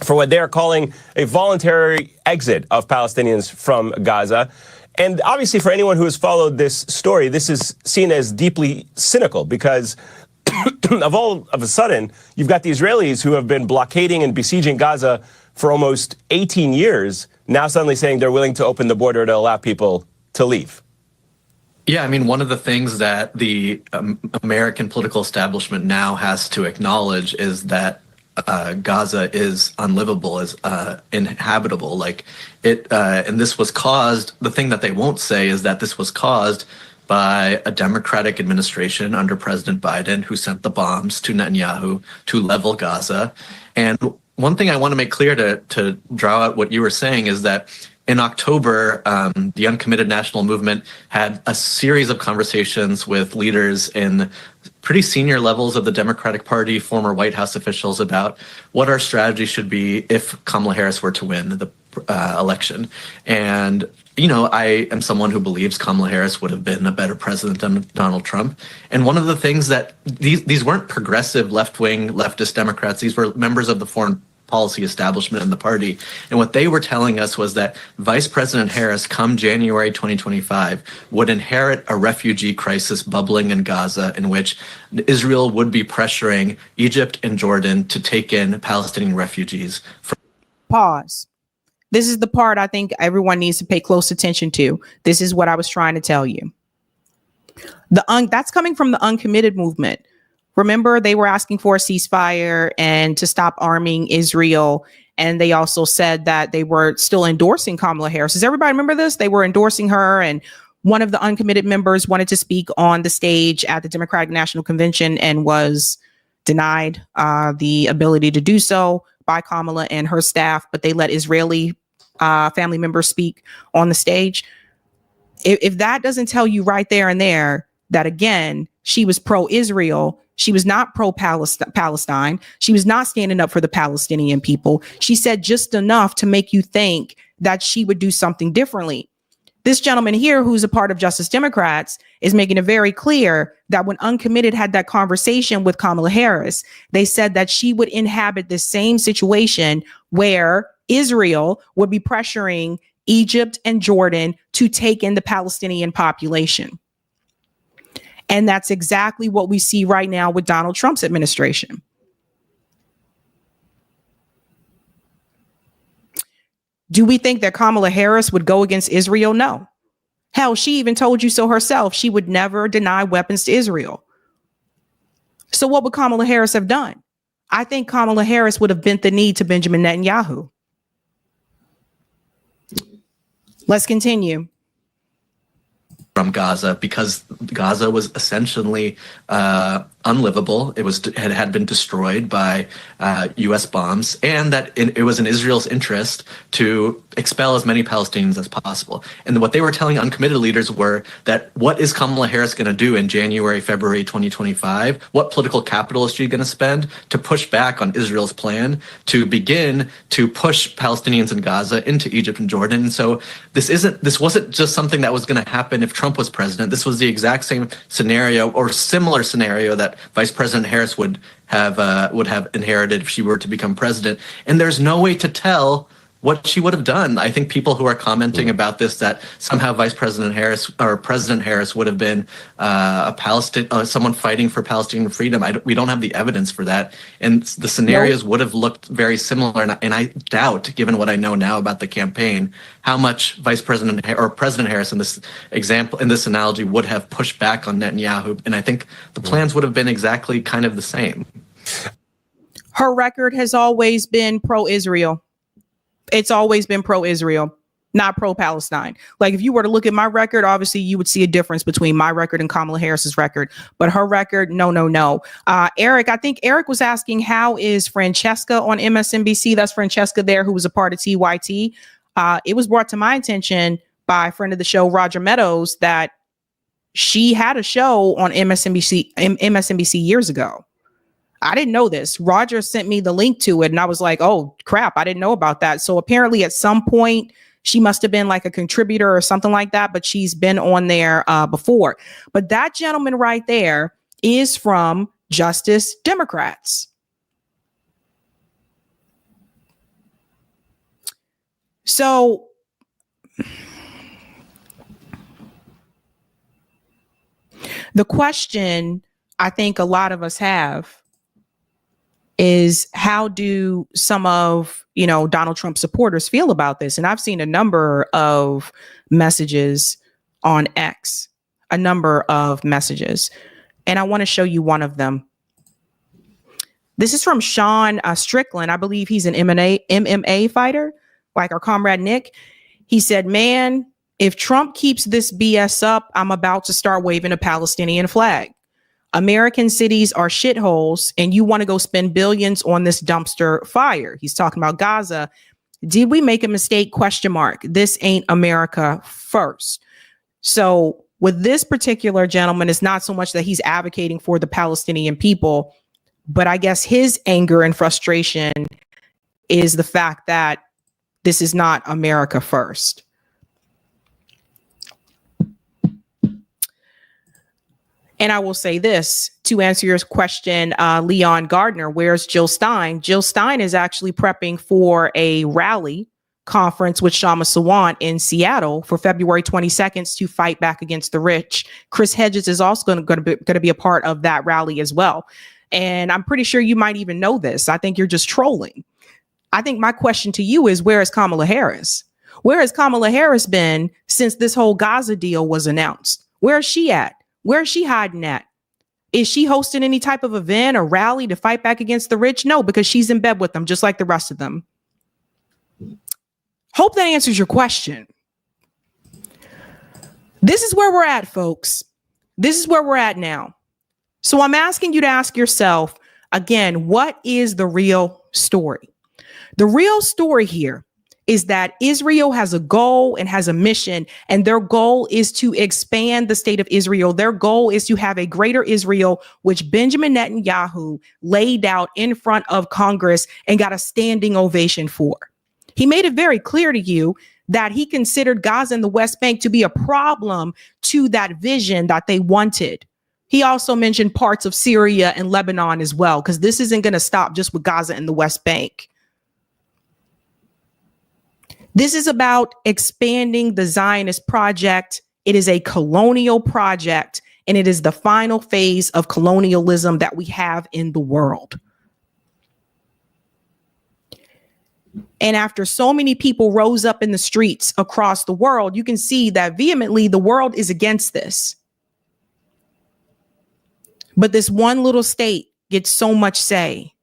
for what they're calling a voluntary exit of Palestinians from Gaza. And obviously, for anyone who has followed this story, this is seen as deeply cynical because of a sudden, you've got the Israelis who have been blockading and besieging Gaza for almost 18 years, now suddenly saying they're willing to open the border to allow people to leave. Yeah, I mean, one of the things that the American political establishment now has to acknowledge is that Gaza is unlivable, is inhabitable. And this was caused, the thing that they won't say is that this was caused by a Democratic administration under President Biden who sent the bombs to Netanyahu to level Gaza. And one thing I want to make clear to draw out what you were saying is that in October, the Uncommitted National Movement had a series of conversations with leaders in pretty senior levels of the Democratic Party, former White House officials, about what our strategy should be if Kamala Harris were to win the election. And, you know, I am someone who believes Kamala Harris would have been a better president than Donald Trump. And one of the things that these weren't progressive left-wing leftist Democrats, these were members of the foreign policy establishment in the party. And what they were telling us was that Vice President Harris, come January 2025, would inherit a refugee crisis bubbling in Gaza, in which Israel would be pressuring Egypt and Jordan to take in Palestinian refugees. Pause. This is the part I think everyone needs to pay close attention to. This is what I was trying to tell you. That's coming from the uncommitted movement. Remember, they were asking for a ceasefire and to stop arming Israel. And they also said that they were still endorsing Kamala Harris. Does everybody remember this? They were endorsing her. And one of the uncommitted members wanted to speak on the stage at the Democratic National Convention and was denied the ability to do so by Kamala and her staff. But they let Israeli family members speak on the stage. If that doesn't tell you right there and there that, again, she was pro-Israel, she was not pro-Palestine. She was not standing up for the Palestinian people. She said just enough to make you think that she would do something differently. This gentleman here, who's a part of Justice Democrats, is making it very clear that when Uncommitted had that conversation with Kamala Harris, they said that she would inhabit the same situation where Israel would be pressuring Egypt and Jordan to take in the Palestinian population. And that's exactly what we see right now with Donald Trump's administration. Do we think that Kamala Harris would go against Israel? No. Hell, she even told you so herself. She would never deny weapons to Israel. So what would Kamala Harris have done? I think Kamala Harris would have bent the knee to Benjamin Netanyahu. Let's continue. From Gaza, because Gaza was essentially unlivable. It had been destroyed by U.S. bombs, and that it was in Israel's interest to expel as many Palestinians as possible. And what they were telling uncommitted leaders were that what is Kamala Harris going to do in January, February 2025? What political capital is she going to spend to push back on Israel's plan to begin to push Palestinians in Gaza into Egypt and Jordan? And so this wasn't just something that was going to happen if Trump was president. This was the exact same scenario or similar scenario that Vice President Harris would have inherited if she were to become president. And there's no way to tell what she would have done. I think people who are commenting about this, that somehow Vice President Harris or President Harris would have been someone fighting for Palestinian freedom. We don't have the evidence for that. And the scenarios would have looked very similar. And I doubt, given what I know now about the campaign, how much Vice President or President Harris in this example, in this analogy, would have pushed back on Netanyahu. And I think the plans would have been exactly kind of the same. Her record has always been pro-Israel. It's always been pro-Israel, not pro-Palestine. Like, if you were to look at my record, obviously you would see a difference between my record and Kamala Harris's record. But her record, no. Eric, I think Eric was asking, how is Francesca on MSNBC? That's Francesca there, who was a part of TYT. It was brought to my attention by a friend of the show, Roger Meadows, that she had a show on MSNBC years ago. I didn't know this. Roger sent me the link to it and I was like, oh crap, I didn't know about that. So apparently at some point she must have been like a contributor or something like that, but she's been on there before. But that gentleman right there is from Justice Democrats. So the question I think a lot of us have is, how do some of, Donald Trump supporters feel about this? And I've seen a number of messages on X, and I want to show you one of them. This is from Sean Strickland. I believe he's an MMA fighter, like our comrade Nick. He said, man, if Trump keeps this BS up, I'm about to start waving a Palestinian flag. American cities are shitholes and you want to go spend billions on this dumpster fire. He's talking about Gaza. Did we make a mistake? Question mark. This ain't America first. So with this particular gentleman, it's not so much that he's advocating for the Palestinian people, but I guess his anger and frustration is the fact that this is not America first. And I will say this to answer your question, Leon Gardner, where's Jill Stein? Jill Stein is actually prepping for a rally conference with Shama Sawant in Seattle for February 22nd to fight back against the rich. Chris Hedges is also going to be a part of that rally as well. And I'm pretty sure you might even know this. I think you're just trolling. I think my question to you is, where is Kamala Harris? Where has Kamala Harris been since this whole Gaza deal was announced? Where is she at? Where is she hiding at? Is she hosting any type of event or rally to fight back against the rich? No, because she's in bed with them, just like the rest of them. Hope that answers your question. This is where we're at, folks. This is where we're at now. So I'm asking you to ask yourself, again, what is the real story? The real story here is that Israel has a goal and has a mission, and their goal is to expand the state of Israel. Their goal is to have a greater Israel, which Benjamin Netanyahu laid out in front of Congress and got a standing ovation for. He made it very clear to you that he considered Gaza and the West Bank to be a problem to that vision that they wanted. He also mentioned parts of Syria and Lebanon as well, because this isn't going to stop just with Gaza and the West Bank. This is about expanding the Zionist project. It is a colonial project, and it is the final phase of colonialism that we have in the world. And after so many people rose up in the streets across the world, you can see that vehemently the world is against this. But this one little state gets so much say,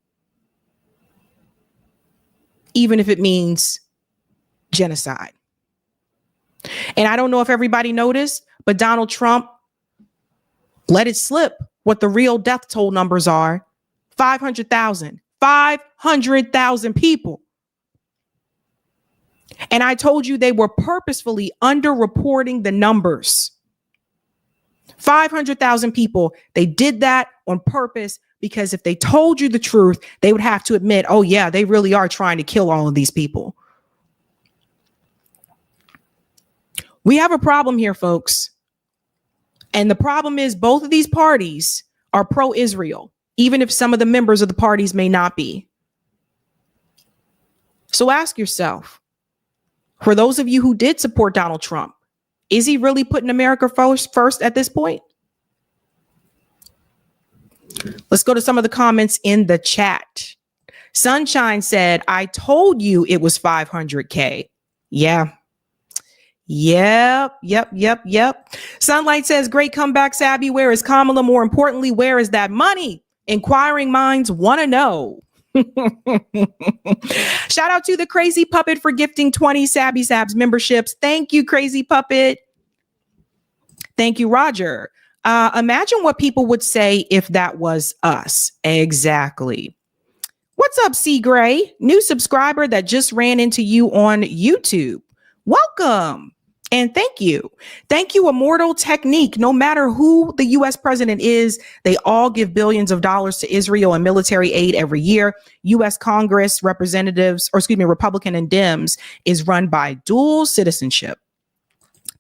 even if it means genocide. And I don't know if everybody noticed, but Donald Trump let it slip what the real death toll numbers are. 500,000. 500,000 people. And I told you they were purposefully underreporting the numbers. 500,000 people. They did that on purpose because if they told you the truth, they would have to admit, oh yeah, they really are trying to kill all of these people. We have a problem here, folks. And the problem is both of these parties are pro-Israel, even if some of the members of the parties may not be. So ask yourself, for those of you who did support Donald Trump, is he really putting America first at this point? Let's go to some of the comments in the chat. Sunshine said, I told you it was 500K. Yeah. Yep. Sunlight says, great comeback, Sabby. Where is Kamala? More importantly, where is that money? Inquiring minds want to know. Shout out to the Crazy Puppet for gifting 20 Sabby Sabs memberships. Thank you, Crazy Puppet. Thank you, Roger. Imagine what people would say if that was us. Exactly. What's up, C. Gray? New subscriber that just ran into you on YouTube. Welcome. And thank you. Thank you, Immortal Technique. No matter who the U.S. president is, they all give billions of dollars to Israel and military aid every year. U.S. Congress representatives, Republican and Dems is run by dual citizenship.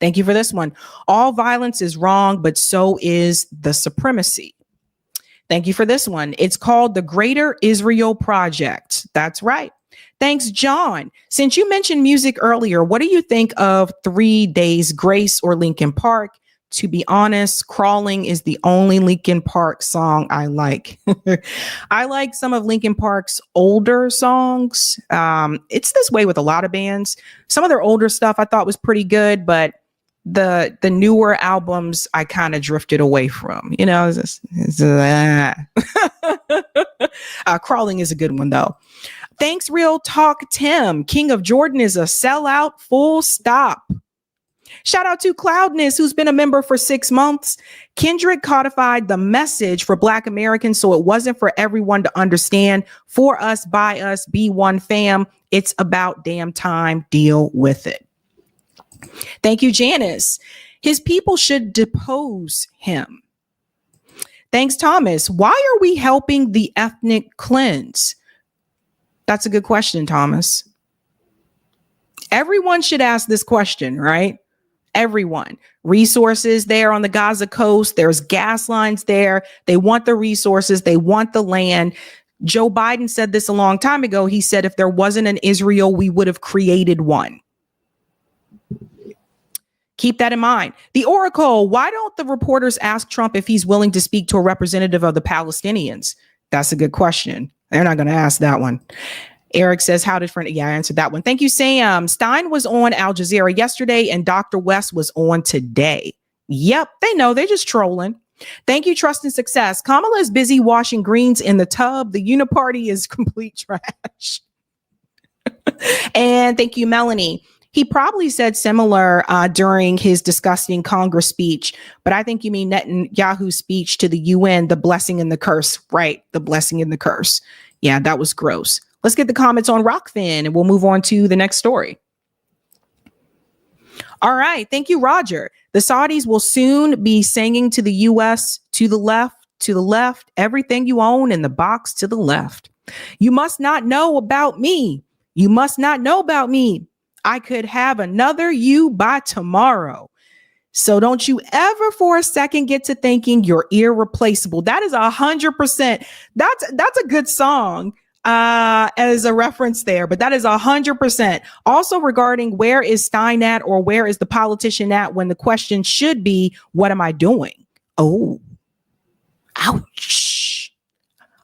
Thank you for this one. All violence is wrong, but so is the supremacy. Thank you for this one. It's called the Greater Israel Project. That's right. Thanks, John. Since you mentioned music earlier, what do you think of 3 Days Grace or Linkin Park? To be honest, Crawling is the only Linkin Park song I like. I like some of Linkin Park's older songs. It's this way with a lot of bands. Some of their older stuff I thought was pretty good, but the newer albums I kind of drifted away from. You know, Crawling is a good one though. Thanks, Real Talk Tim. King of Jordan is a sellout, full stop. Shout out to Cloudness, who's been a member for 6 months. Kendrick codified the message for Black Americans so it wasn't for everyone to understand. For us, by us, be one fam. It's about damn time. Deal with it. Thank you, Janice. His people should depose him. Thanks, Thomas. Why are we helping the ethnic cleanse? That's a good question, Thomas. Everyone should ask this question, right? Everyone. Resources there on the Gaza coast. There's gas lines there. They want the resources. They want the land. Joe Biden said this a long time ago. He said, if there wasn't an Israel, we would have created one. Keep that in mind. The Oracle, why don't the reporters ask Trump if he's willing to speak to a representative of the Palestinians? That's a good question. They're not going to ask that one. Eric says, how different? Yeah, I answered that one. Thank you, Sam. Stein was on Al Jazeera yesterday and Dr. West was on today. Yep, they know. They're just trolling. Thank you, Trust and Success. Kamala is busy washing greens in the tub. The uniparty is complete trash. And thank you, Melanie. He probably said similar during his disgusting Congress speech, but I think you mean Netanyahu's speech to the UN, the blessing and the curse, right? The blessing and the curse. Yeah, that was gross. Let's get the comments on Rockfin and we'll move on to the next story. All right. Thank you, Roger. The Saudis will soon be singing to the U.S. to the left, everything you own in the box to the left. You must not know about me. You must not know about me. I could have another you by tomorrow. So don't you ever for a second get to thinking you're irreplaceable. That is 100%. That's a good song as a reference there, but that is 100%. Also regarding where is Stein at or where is the politician at when the question should be, what am I doing? Oh, ouch.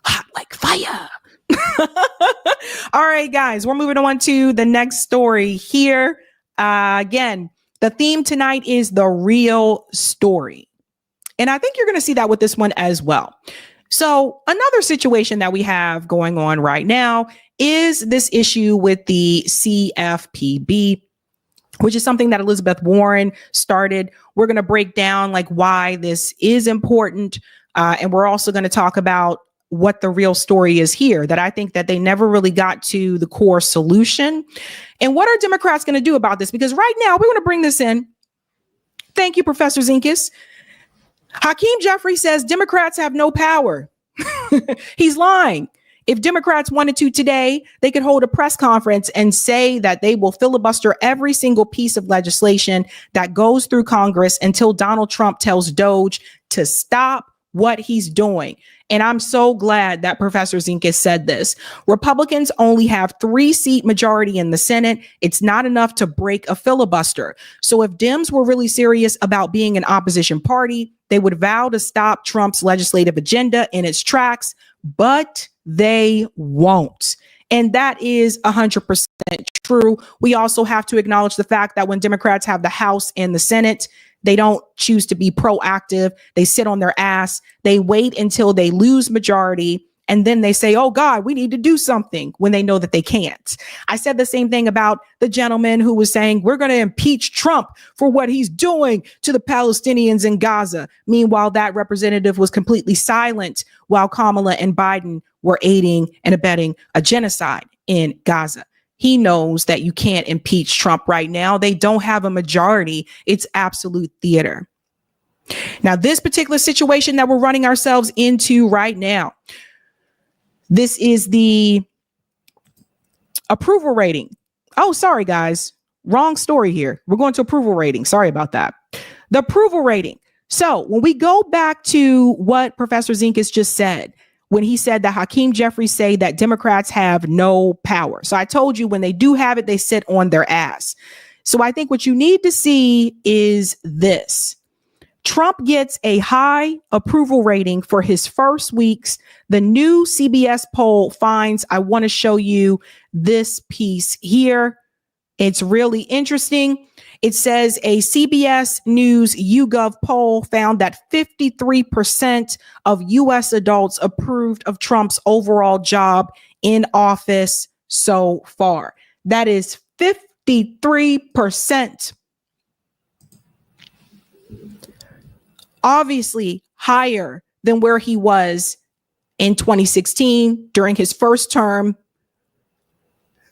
Hot like fire. All right, guys, we're moving on to the next story here. Again, the theme tonight is the real story. And I think you're going to see that with this one as well. So another situation that we have going on right now is this issue with the CFPB, which is something that Elizabeth Warren started. We're going to break down like why this is important. And we're also going to talk about what the real story is here, that I think that they never really got to the core solution. And what are Democrats going to do about this? Because right now we want to bring this in. Thank you, Professor Zinkus. Hakeem Jeffrey says Democrats have no power. He's lying. If Democrats wanted to today, they could hold a press conference and say that they will filibuster every single piece of legislation that goes through Congress until Donald Trump tells Doge to stop what he's doing. And I'm so glad that Professor Zinkus said this. Republicans only have 3-seat majority in the Senate. It's not enough to break a filibuster. So if Dems were really serious about being an opposition party, they would vow to stop Trump's legislative agenda in its tracks, but they won't. And that is 100% true. We also have to acknowledge the fact that when Democrats have the House and the Senate, they don't choose to be proactive. They sit on their ass. They wait until they lose majority. And then they say, oh, God, we need to do something when they know that they can't. I said the same thing about the gentleman who was saying we're going to impeach Trump for what he's doing to the Palestinians in Gaza. Meanwhile, that representative was completely silent while Kamala and Biden were aiding and abetting a genocide in Gaza. He knows that you can't impeach Trump right now. They don't have a majority. It's absolute theater. Now, this particular situation that we're running ourselves into right now, this is the approval rating. Oh, sorry, guys. Wrong story here. We're going to approval rating. Sorry about that. The approval rating. So when we go back to what Professor Zinkus just said, when he said that Hakeem Jeffrey say that Democrats have no power. So I told you when they do have it, they sit on their ass. So I think what you need to see is this. Trump gets a high approval rating for his first weeks. The new CBS poll finds, I want to show you this piece here. It's really interesting. It says a CBS News YouGov poll found that 53% of U.S. adults approved of Trump's overall job in office so far. That is 53%. obviously higher than where he was in 2016 during his first term.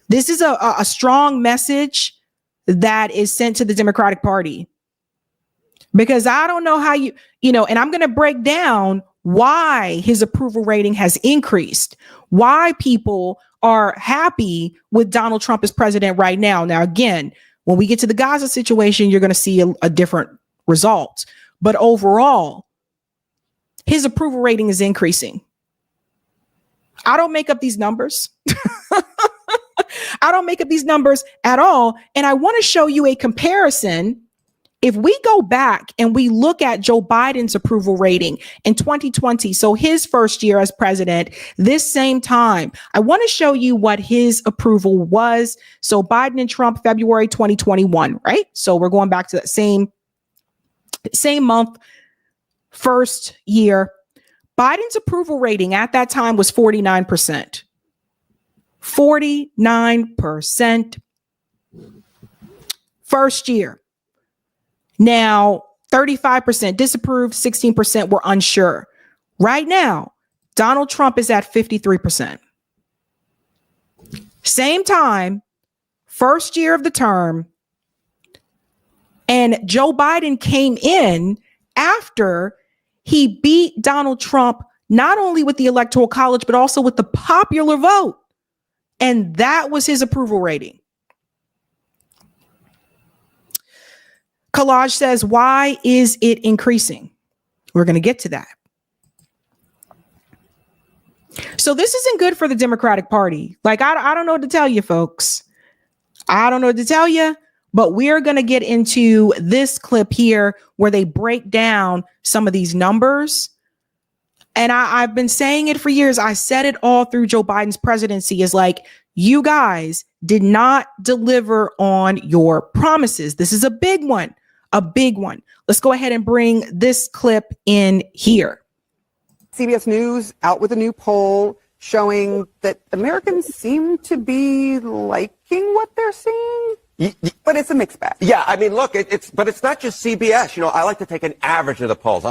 This is a strong message that is sent to the Democratic Party, because I don't know how and I'm going to break down why his approval rating has increased, why people are happy with Donald Trump as president right now. Now, again, when we get to the Gaza situation, you're going to see a different result. But overall, his approval rating is increasing. I don't make up these numbers. I don't make up these numbers at all. And I want to show you a comparison. If we go back and we look at Joe Biden's approval rating in 2020, so his first year as president, this same time, I want to show you what his approval was. So Biden and Trump, February 2021, right? So we're going back to that same month, first year. Biden's approval rating at that time was 49%. 49%. First year. Now, 35% disapproved, 16% were unsure. Right now, Donald Trump is at 53%. Same time, first year of the term, and Joe Biden came in after he beat Donald Trump, not only with the Electoral College, but also with the popular vote. And that was his approval rating. Collage says, why is it increasing? We're going to get to that. So this isn't good for the Democratic Party. Like, I don't know what to tell you, folks. I don't know what to tell you, but we're going to get into this clip here where they break down some of these numbers. And I've been saying it for years. I said it all through Joe Biden's presidency, is like, you guys did not deliver on your promises. This is a big one. A big one. Let's go ahead and bring this clip in here. CBS News out with a new poll showing that Americans seem to be liking what they're seeing, but it's a mixed bag. Yeah, I mean, look, it's not just CBS. I like to take an average of the polls.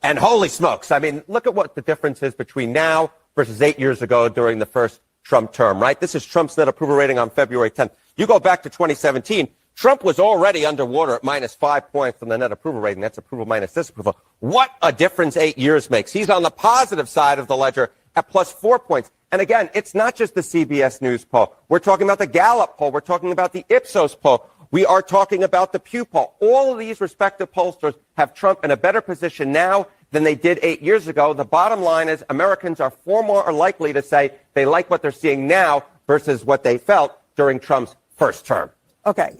And holy smokes, I mean, look at what the difference is between now versus 8 years ago during the first Trump term, right? This is Trump's net approval rating on February 10th. You go back to 2017, Trump was already underwater at -5 points on the net approval rating. That's approval minus disapproval. What a difference 8 years makes. He's on the positive side of the ledger at +4 points. And again, it's not just the CBS News poll. We're talking about the Gallup poll. We're talking about the Ipsos poll. We are talking about the Pew poll. All of these respective pollsters have Trump in a better position now than they did 8 years ago. The bottom line is Americans are far more likely to say they like what they're seeing now versus what they felt during Trump's first term. Okay.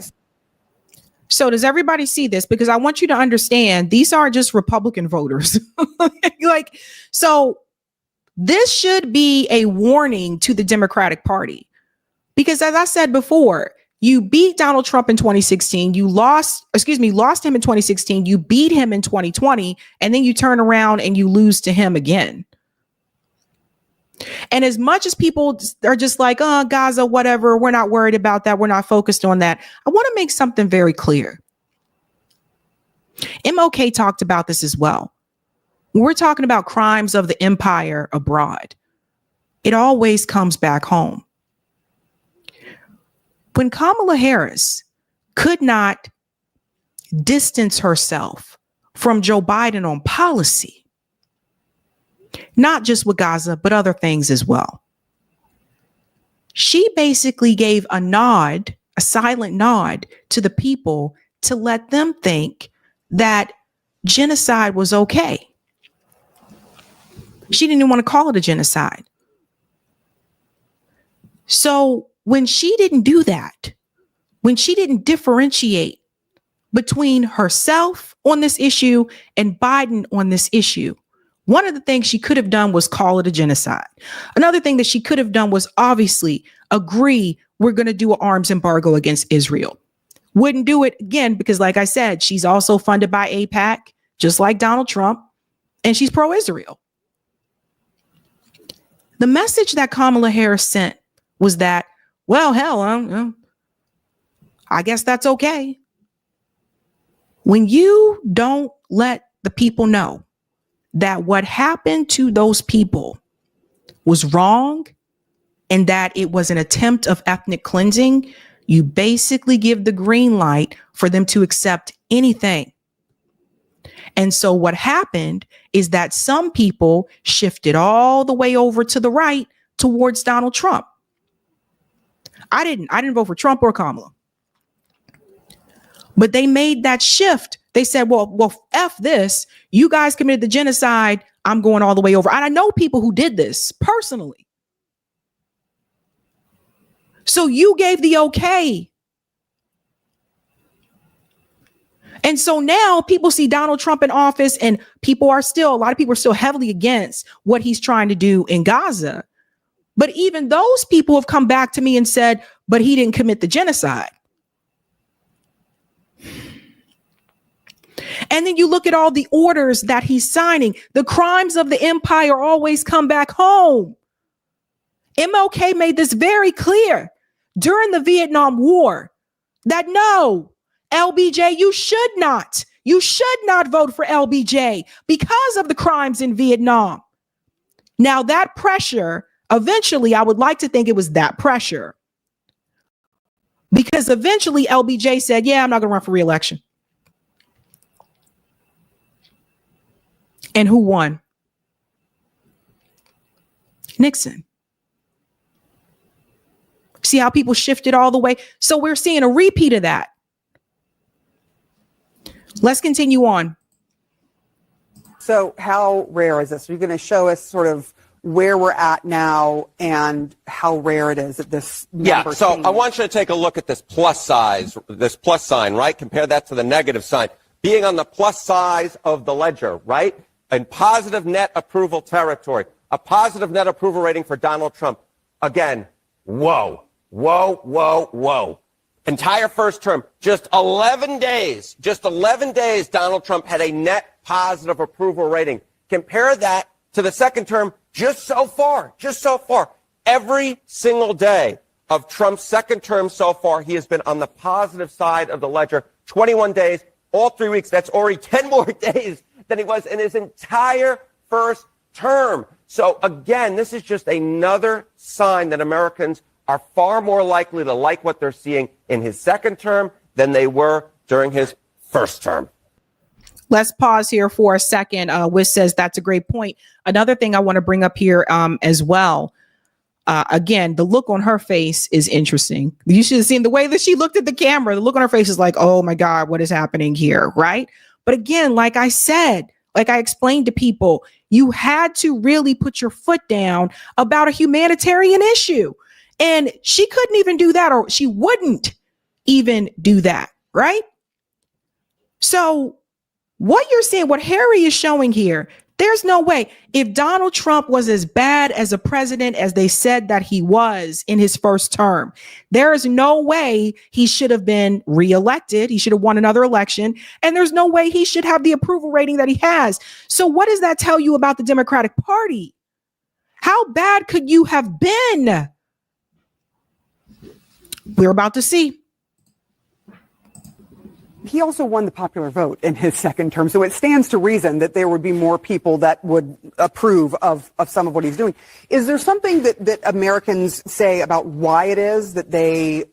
So does everybody see this? Because I want you to understand, these aren't just Republican voters. So this should be a warning to the Democratic Party. Because as I said before, you beat Donald Trump in 2016. You lost him in 2016. You beat him in 2020. And then you turn around and you lose to him again. And as much as people are just like, oh, Gaza, whatever, we're not worried about that. We're not focused on that. I want to make something very clear. MLK talked about this as well. We're talking about crimes of the empire abroad. It always comes back home. When Kamala Harris could not distance herself from Joe Biden on policy, not just with Gaza, but other things as well, she basically gave a silent nod to the people to let them think that genocide was okay. She didn't even want to call it a genocide. So when she didn't do that, when she didn't differentiate between herself on this issue and Biden on this issue, one of the things she could have done was call it a genocide. Another thing that she could have done was obviously agree we're going to do an arms embargo against Israel. Wouldn't do it again because, like I said, she's also funded by AIPAC, just like Donald Trump, and she's pro-Israel. The message that Kamala Harris sent was that, well, hell, I guess that's okay. When you don't let the people know that what happened to those people was wrong and that it was an attempt of ethnic cleansing, you basically give the green light for them to accept anything. And so what happened is that some people shifted all the way over to the right towards Donald Trump. I didn't vote for Trump or Kamala. But they made that shift. They said, well, F this. You guys committed the genocide. I'm going all the way over. And I know people who did this personally. So you gave the okay. And so now people see Donald Trump in office, and a lot of people are still heavily against what he's trying to do in Gaza. But even those people have come back to me and said, but he didn't commit the genocide. And then you look at all the orders that he's signing. The crimes of the empire always come back home. MLK made this very clear during the Vietnam War that no, LBJ, you should not vote for LBJ because of the crimes in Vietnam. Now that pressure, eventually, I would like to think it was that pressure, because eventually LBJ said, yeah, I'm not going to run for re-election. And who won? Nixon. See how people shifted all the way? So we're seeing a repeat of that. Let's continue on. So how rare is this? Are you going to show us sort of where we're at now and how rare it is at this number? Yeah, so I want you to take a look at this plus sign, right? Compare that to the negative sign. Being on the plus side of the ledger, right? In positive net approval territory, a positive net approval rating for Donald Trump. Again, whoa. Entire first term, just 11 days, Donald Trump had a net positive approval rating. Compare that to the second term, just so far, every single day of Trump's second term so far, he has been on the positive side of the ledger. 21 days, all 3 weeks. That's already 10 more days than he was in his entire first term. So again, this is just another sign that Americans are far more likely to like what they're seeing in his second term than they were during his first term. Let's pause here for a second. Wiz says that's a great point. Another thing I want to bring up here as well. Again, the look on her face is interesting. You should have seen the way that she looked at the camera. The look on her face is like, oh my God, what is happening here? Right. But again, like I said, like I explained to people, you had to really put your foot down about a humanitarian issue. And she couldn't even do that, or she wouldn't even do that. Right. So what you're seeing, what Harry is showing here, there's no way. If Donald Trump was as bad as a president as they said that he was in his first term, there is no way he should have been reelected. He should have won another election. And there's no way he should have the approval rating that he has. So what does that tell you about the Democratic Party? How bad could you have been? We're about to see. He also won the popular vote in his second term, so it stands to reason that there would be more people that would approve of some of what he's doing. Is there something that Americans say about why it is that they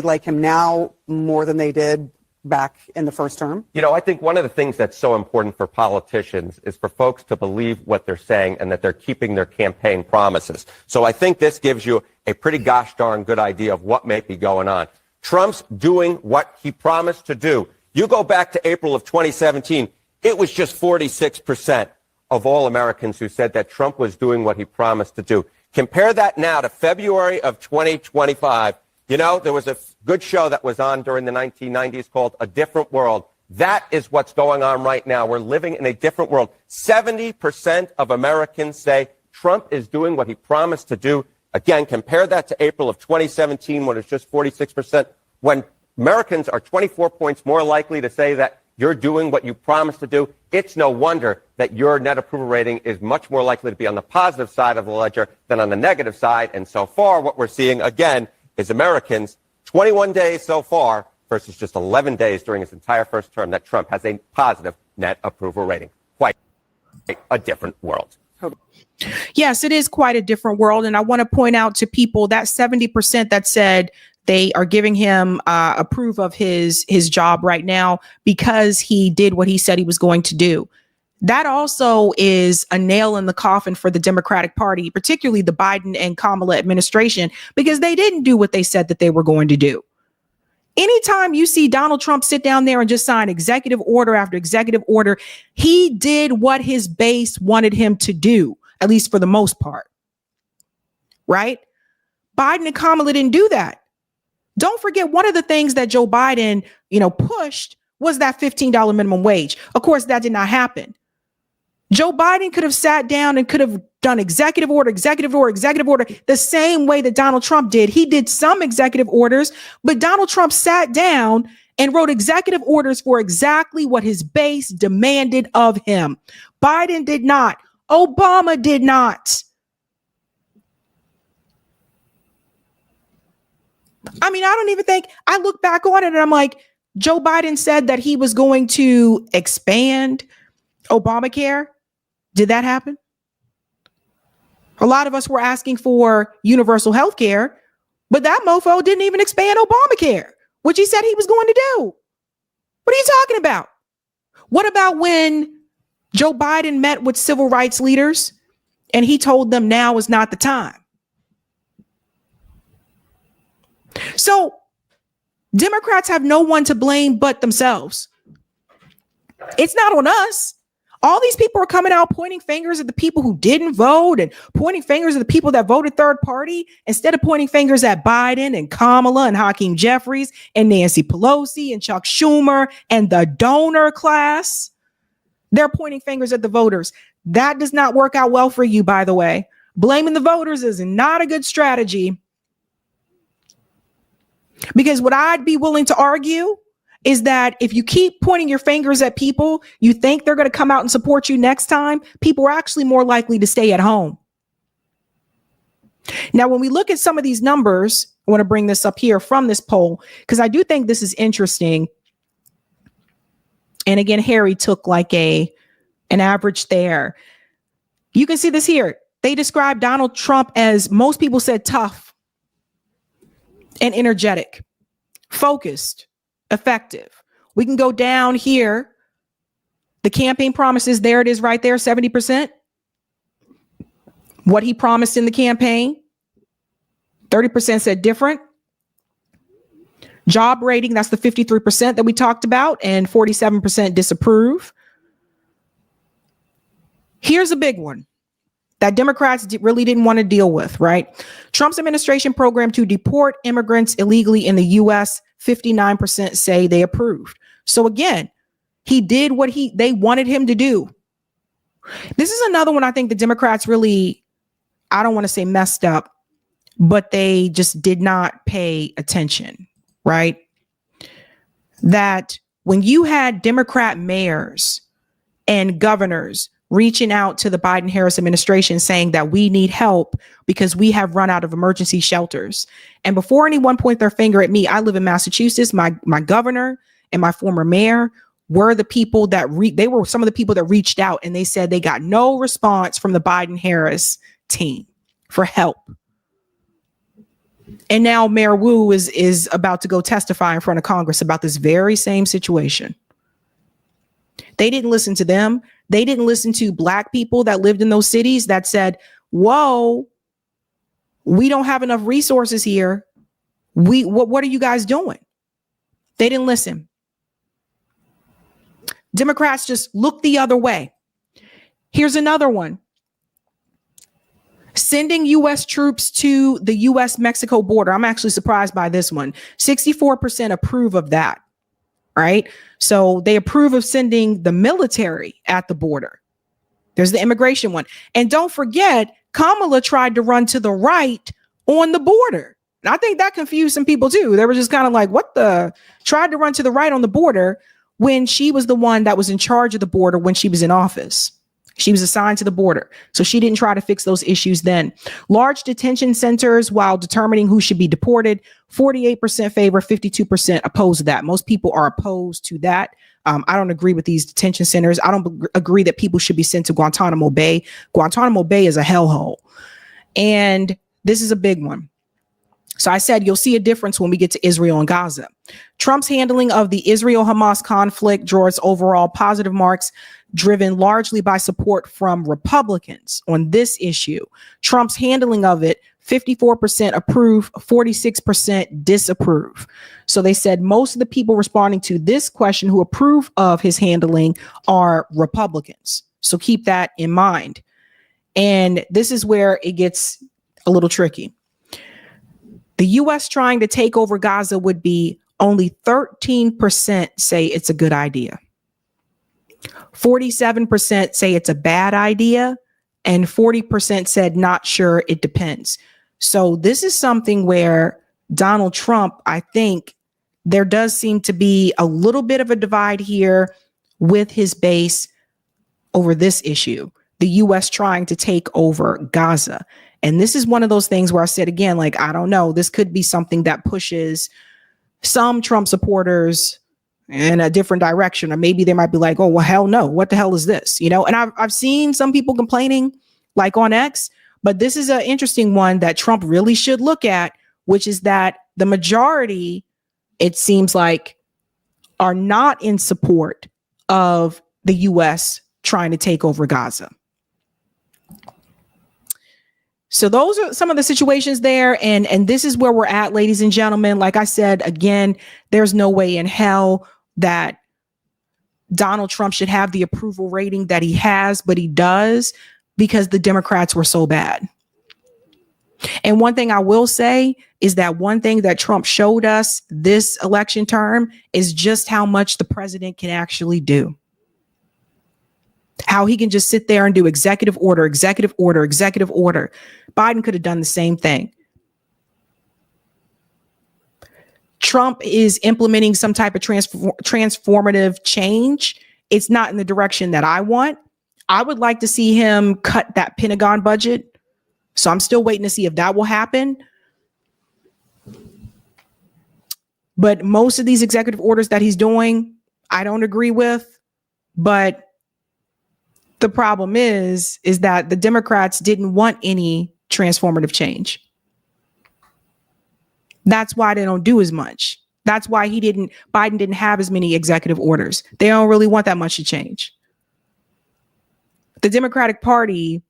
like him now more than they did back in the first term? You know, I think one of the things that's so important for politicians is for folks to believe what they're saying and that they're keeping their campaign promises. So I think this gives you a pretty gosh darn good idea of what may be going on. Trump's doing what he promised to do. You go back to April of 2017, it was just 46% of all Americans who said that Trump was doing what he promised to do. Compare that now to February of 2025. You know, there was a good show that was on during the 1990s called A Different World. That is what's going on right now. We're living in a different world. 70% of Americans say Trump is doing what he promised to do. Again, compare that to April of 2017 when it's just 46%. When Americans are 24 points more likely to say that you're doing what you promised to do, it's no wonder that your net approval rating is much more likely to be on the positive side of the ledger than on the negative side. And so far, what we're seeing, again, is Americans, 21 days so far, versus just 11 days during his entire first term that Trump has a positive net approval rating. Quite a different world. Yes, it is quite a different world. And I want to point out to people that 70% that said they are giving him approve of his job right now because he did what he said he was going to do. That also is a nail in the coffin for the Democratic Party, particularly the Biden and Kamala administration, because they didn't do what they said that they were going to do. Anytime you see Donald Trump sit down there and just sign executive order after executive order, he did what his base wanted him to do, at least for the most part. Right? Biden and Kamala didn't do that. Don't forget, one of the things that Joe Biden, pushed was that $15 minimum wage. Of course, that did not happen. Joe Biden could have sat down and could have done executive order, the same way that Donald Trump did. He did some executive orders, but Donald Trump sat down and wrote executive orders for exactly what his base demanded of him. Biden did not. Obama did not. I mean, I don't even think, I look back on it and I'm like, Joe Biden said that he was going to expand Obamacare. Did that happen? A lot of us were asking for universal health care, but that mofo didn't even expand Obamacare, which he said he was going to do. What are you talking about? What about when Joe Biden met with civil rights leaders and he told them now is not the time? So Democrats have no one to blame but themselves. It's not on us. All these people are coming out pointing fingers at the people who didn't vote and pointing fingers at the people that voted third party instead of pointing fingers at Biden and Kamala and Hakeem Jeffries and Nancy Pelosi and Chuck Schumer and the donor class. They're pointing fingers at the voters. That does not work out well for you, by the way. Blaming the voters is not a good strategy. Because what I'd be willing to argue is that if you keep pointing your fingers at people, you think they're going to come out and support you next time, people are actually more likely to stay at home. Now, when we look at some of these numbers, I want to bring this up here from this poll, because I do think this is interesting. And again, Harry took like an average there. You can see this here. They described Donald Trump as, most people said, tough and energetic, focused, effective. We can go down here. The campaign promises, there it is right there, 70%. What he promised in the campaign, 30% said different. Job rating, that's the 53% that we talked about, and 47% disapprove. Here's a big one that Democrats really didn't want to deal with, right? Trump's administration program to deport immigrants illegally in the U.S., 59% say they approved. So again, he did what they wanted him to do. This is another one I think the Democrats really, I don't want to say messed up, but they just did not pay attention, right? That when you had Democrat mayors and governors reaching out to the Biden-Harris administration saying that we need help because we have run out of emergency shelters. And before anyone point their finger at me, I live in Massachusetts. My governor and my former mayor were the people that they were some of the people that reached out, and they said they got no response from the Biden-Harris team for help. And now Mayor Wu is about to go testify in front of Congress about this very same situation. They didn't listen to them. They didn't listen to Black people that lived in those cities that said, whoa, we don't have enough resources here. What are you guys doing? They didn't listen. Democrats just look the other way. Here's another one. Sending U.S. troops to the U.S.-Mexico border. I'm actually surprised by this one. 64% approve of that. Right? So they approve of sending the military at the border. There's the immigration one. And don't forget, Kamala tried to run to the right on the border. And I think that confused some people too. They were just kind of like, tried to run to the right on the border when she was the one that was in charge of the border when she was in office. She was assigned to the border. So she didn't try to fix those issues then. Large detention centers while determining who should be deported. 48% favor, 52% opposed to that. Most people are opposed to that. I don't agree with these detention centers. I don't agree that people should be sent to Guantanamo Bay. Guantanamo Bay is a hellhole. And this is a big one. So I said, you'll see a difference when we get to Israel and Gaza. Trump's handling of the Israel-Hamas conflict draws overall positive marks, driven largely by support from Republicans on this issue. Trump's handling of it, 54% approve, 46% disapprove. So they said most of the people responding to this question who approve of his handling are Republicans. So keep that in mind. And this is where it gets a little tricky. The U.S. trying to take over Gaza would be only 13% say it's a good idea. 47% say it's a bad idea. And 40% said not sure, it depends. So this is something where Donald Trump, I think there does seem to be a little bit of a divide here with his base over this issue. The U.S. trying to take over Gaza. And this is one of those things where I said, again, like, I don't know, this could be something that pushes some Trump supporters in a different direction. Or maybe they might be like, oh, well, hell no. What the hell is this? You know, and I've seen some people complaining like on X, but this is an interesting one that Trump really should look at, which is that the majority, it seems like, are not in support of the U.S. trying to take over Gaza. So those are some of the situations there. And this is where we're at, ladies and gentlemen. Like I said, again, there's no way in hell that Donald Trump should have the approval rating that he has, but he does because the Democrats were so bad. And one thing I will say is that one thing that Trump showed us this election term is just how much the president can actually do. How he can just sit there and do executive order, executive order, executive order. Biden could have done the same thing. Trump is implementing some type of transformative change. It's not in the direction that I want. I would like to see him cut that Pentagon budget. So I'm still waiting to see if that will happen. But most of these executive orders that he's doing, I don't agree with. But the problem is that the Democrats didn't want any transformative change. That's why they don't do as much. That's why Biden didn't have as many executive orders. They don't really want that much to change. The Democratic Party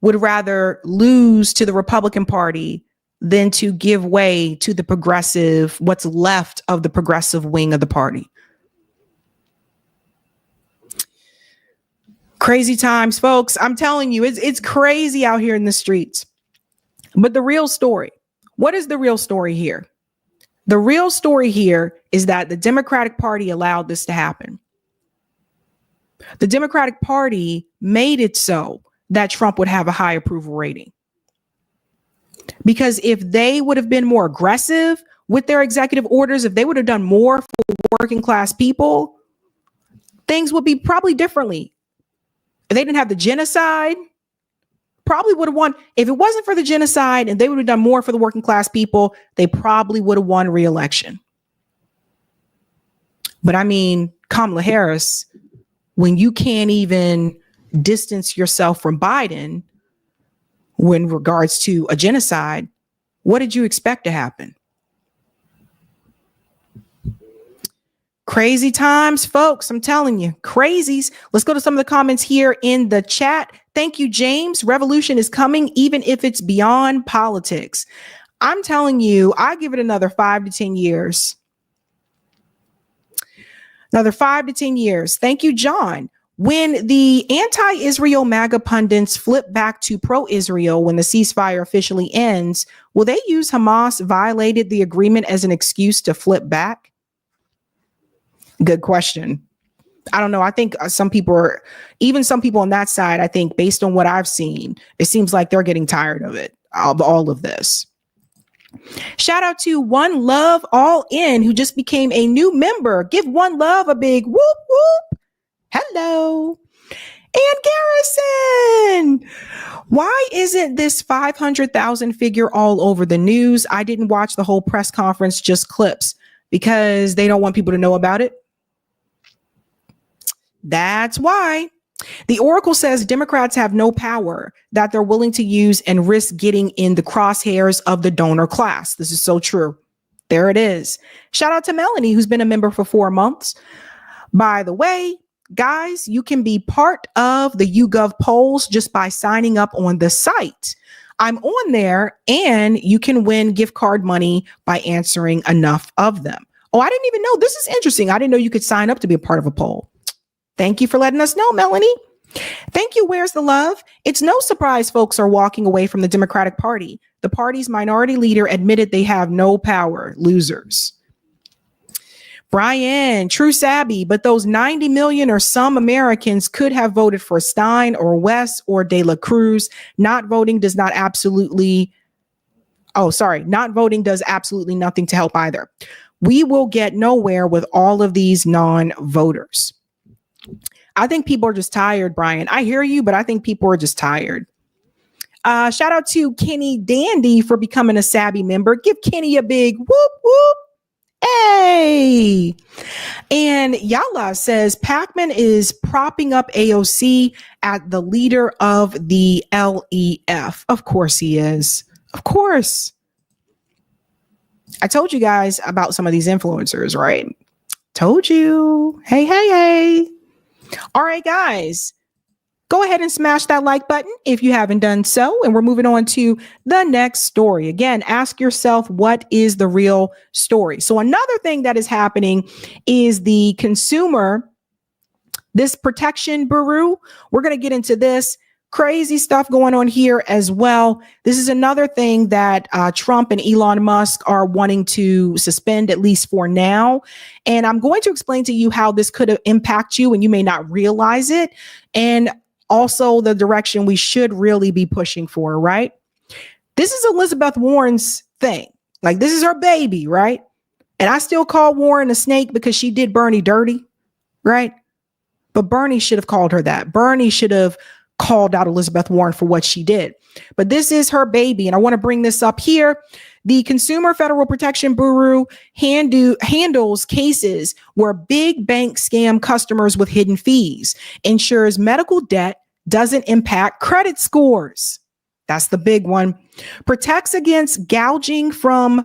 would rather lose to the Republican Party than to give way to the progressive, what's left of the progressive wing of the party. Crazy times, folks. I'm telling you, it's crazy out here in the streets. But the real story, what is the real story here? The real story here is that the Democratic Party allowed this to happen. The Democratic Party made it so that Trump would have a high approval rating. Because if they would have been more aggressive with their executive orders, if they would have done more for working class people, things would be probably differently. If they didn't have the genocide, probably would have won. If it wasn't for the genocide and they would have done more for the working class people, they probably would have won re-election. But I mean, Kamala Harris, when you can't even distance yourself from Biden when regards to a genocide, what did you expect to happen? Crazy times, folks. I'm telling you, crazies. Let's go to some of the comments here in the chat. Thank you, James. Revolution is coming, even if it's beyond politics. I'm telling you, I give it another 5 to 10 years. Another 5 to 10 years. Thank you, John. When the anti-Israel MAGA pundits flip back to pro-Israel when the ceasefire officially ends, will they use Hamas violated the agreement as an excuse to flip back? Good question. I don't know. I think some people on that side, I think based on what I've seen, it seems like they're getting tired of it, of all of this. Shout out to One Love All In, who just became a new member. Give One Love a big whoop whoop. Hello. And Garrison, why isn't this 500,000 figure all over the news? I didn't watch the whole press conference, just clips, because they don't want people to know about it. That's why. The Oracle says Democrats have no power that they're willing to use and risk getting in the crosshairs of the donor class. This is so true. There it is. Shout out to Melanie, who's been a member for 4 months. By the way, guys, you can be part of the YouGov polls just by signing up on the site. I'm on there, and you can win gift card money by answering enough of them. Oh, I didn't even know. This is interesting. I didn't know you could sign up to be a part of a poll. Thank you for letting us know, Melanie. Thank you. Where's the love? It's no surprise folks are walking away from the Democratic Party. The party's minority leader admitted they have no power. Losers. Brian, true Sabby, but those 90 million or some Americans could have voted for Stein or West or De La Cruz. Not voting does absolutely nothing to help either. We will get nowhere with all of these non-voters. I think people are just tired, Brian. I hear you, but I think people are just tired. Shout out to Kenny Dandy for becoming a Sabby member. Give Kenny a big whoop, whoop. Hey. And Yala says Pacman is propping up AOC at the leader of the LEF. Of course he is. Of course. I told you guys about some of these influencers, right? Told you. Hey. All right, guys, go ahead and smash that like button if you haven't done so. And we're moving on to the next story. Again, ask yourself, what is the real story? So another thing that is happening is the consumer, this protection bureau. We're going to get into this crazy stuff going on here as well. This is another thing that Trump and Elon Musk are wanting to suspend, at least for now. And I'm going to explain to you how this could impact you and you may not realize it. And also the direction we should really be pushing for, right? This is Elizabeth Warren's thing. Like, this is her baby, right? And I still call Warren a snake because she did Bernie dirty, right? But Bernie should have called her that. Bernie should have called out Elizabeth Warren for what she did. But this is her baby. And I want to bring this up here. The Consumer Federal Protection Bureau handles cases where big banks scam customers with hidden fees, ensures medical debt doesn't impact credit scores. That's the big one. Protects against gouging from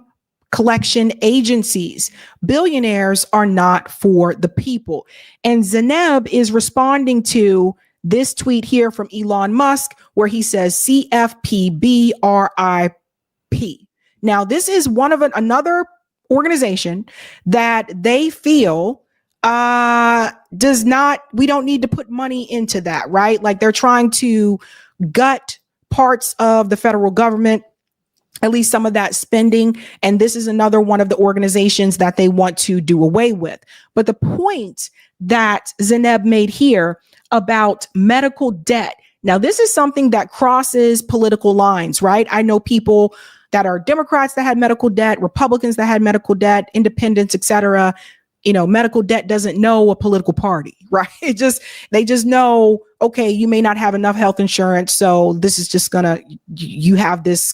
collection agencies. Billionaires are not for the people. And Zeneb is responding to this tweet here from Elon Musk, where he says CFPB RIP. Now, this is one of another organization that they feel we don't need to put money into that, right? Like, they're trying to gut parts of the federal government, at least some of that spending. And this is another one of the organizations that they want to do away with. But the point that Zeneb made here about medical debt. Now, this is something that crosses political lines, right? I know people that are Democrats that had medical debt, Republicans that had medical debt, independents, etc. You know, medical debt doesn't know a political party, right? They just know, okay, you may not have enough health insurance, so this is just you have this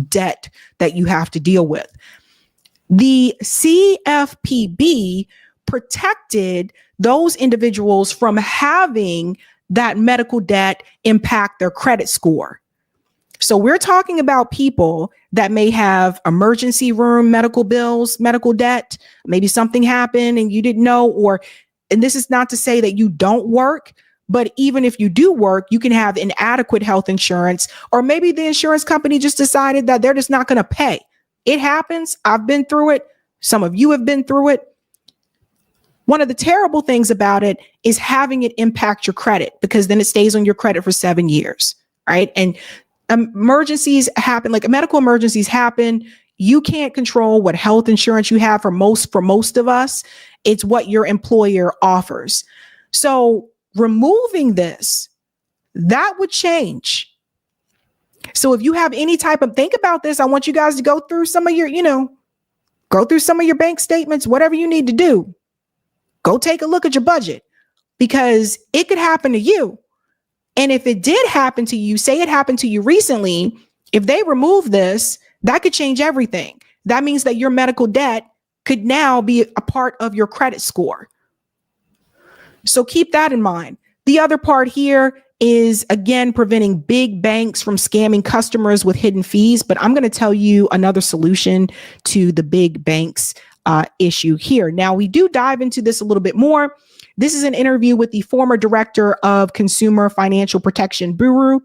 debt that you have to deal with. The CFPB protected those individuals from having that medical debt impact their credit score. So we're talking about people that may have emergency room medical bills, medical debt, maybe something happened and you didn't know, and this is not to say that you don't work, but even if you do work, you can have inadequate health insurance, or maybe the insurance company just decided that they're just not going to pay. It happens. I've been through it. Some of you have been through it. One of the terrible things about it is having it impact your credit, because then it stays on your credit for 7 years, right? And emergencies happen, like medical emergencies happen. You can't control what health insurance you have for most of us. It's what your employer offers. So removing this, that would change. So if you have any type of, think about this. I want you guys to go through some of your, go through some of your bank statements, whatever you need to do. Go take a look at your budget, because it could happen to you. And if it did happen to you, say it happened to you recently, if they remove this, that could change everything. That means that your medical debt could now be a part of your credit score. So keep that in mind. The other part here is, again, preventing big banks from scamming customers with hidden fees. But I'm going to tell you another solution to the big banks issue here. Now, we do dive into this a little bit more. This is an interview with the former director of Consumer Financial Protection Bureau.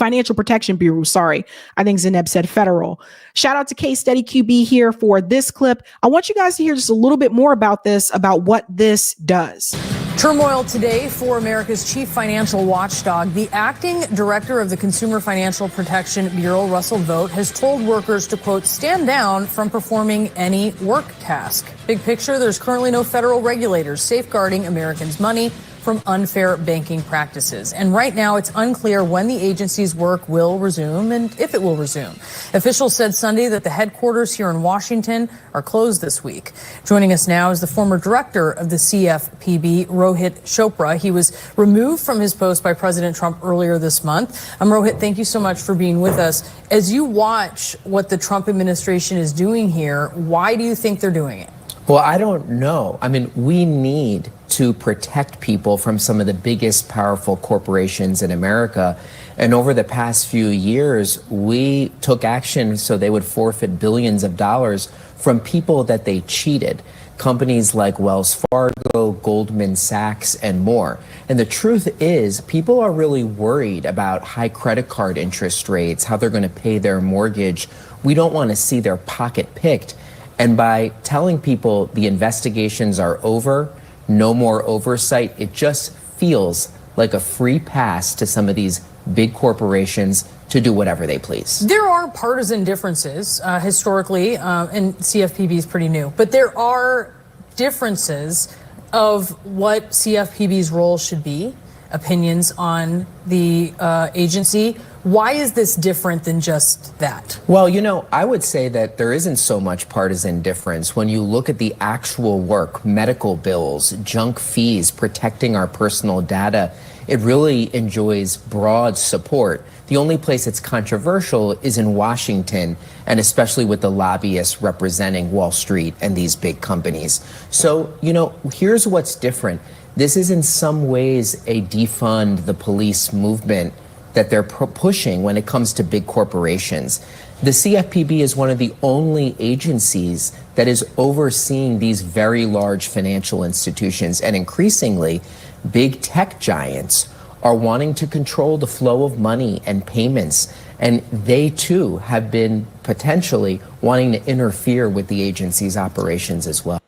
I think Zeneb said federal. Shout out to Case Study QB here for this clip. I want you guys to hear just a little bit more about this, about what this does. Turmoil today for America's chief financial watchdog. The acting director of the Consumer Financial Protection Bureau, Russell Vogt, has told workers to, quote, stand down from performing any work task. Big picture, there's currently no federal regulators safeguarding Americans' money from unfair banking practices. And right now, it's unclear when the agency's work will resume and if it will resume. Officials said Sunday that the headquarters here in Washington are closed this week. Joining us now is the former director of the CFPB, Rohit Chopra. He was removed from his post by President Trump earlier this month. Rohit, thank you so much for being with us. As you watch what the Trump administration is doing here, why do you think they're doing it? Well, I don't know. I mean, we need to protect people from some of the biggest powerful corporations in America. And over the past few years, we took action so they would forfeit billions of dollars from people that they cheated. Companies like Wells Fargo, Goldman Sachs, and more. And the truth is, people are really worried about high credit card interest rates, how they're going to pay their mortgage. We don't want to see their pocket picked. And by telling people the investigations are over, no more oversight, it just feels like a free pass to some of these big corporations to do whatever they please. There are partisan differences historically, and CFPB is pretty new, but there are differences of what CFPB's role should be, opinions on the agency. Why is this different than just that? Well, you know, I would say that there isn't so much partisan difference when you look at the actual work, medical bills, junk fees, protecting our personal data. It really enjoys broad support. The only place it's controversial is in Washington, and especially with the lobbyists representing Wall Street and these big companies. So, you know, here's what's different. This is in some ways a defund the police movement that they're pushing when it comes to big corporations. The CFPB is one of the only agencies that is overseeing these very large financial institutions, and increasingly, big tech giants are wanting to control the flow of money and payments, and they too have been potentially wanting to interfere with the agency's operations as well.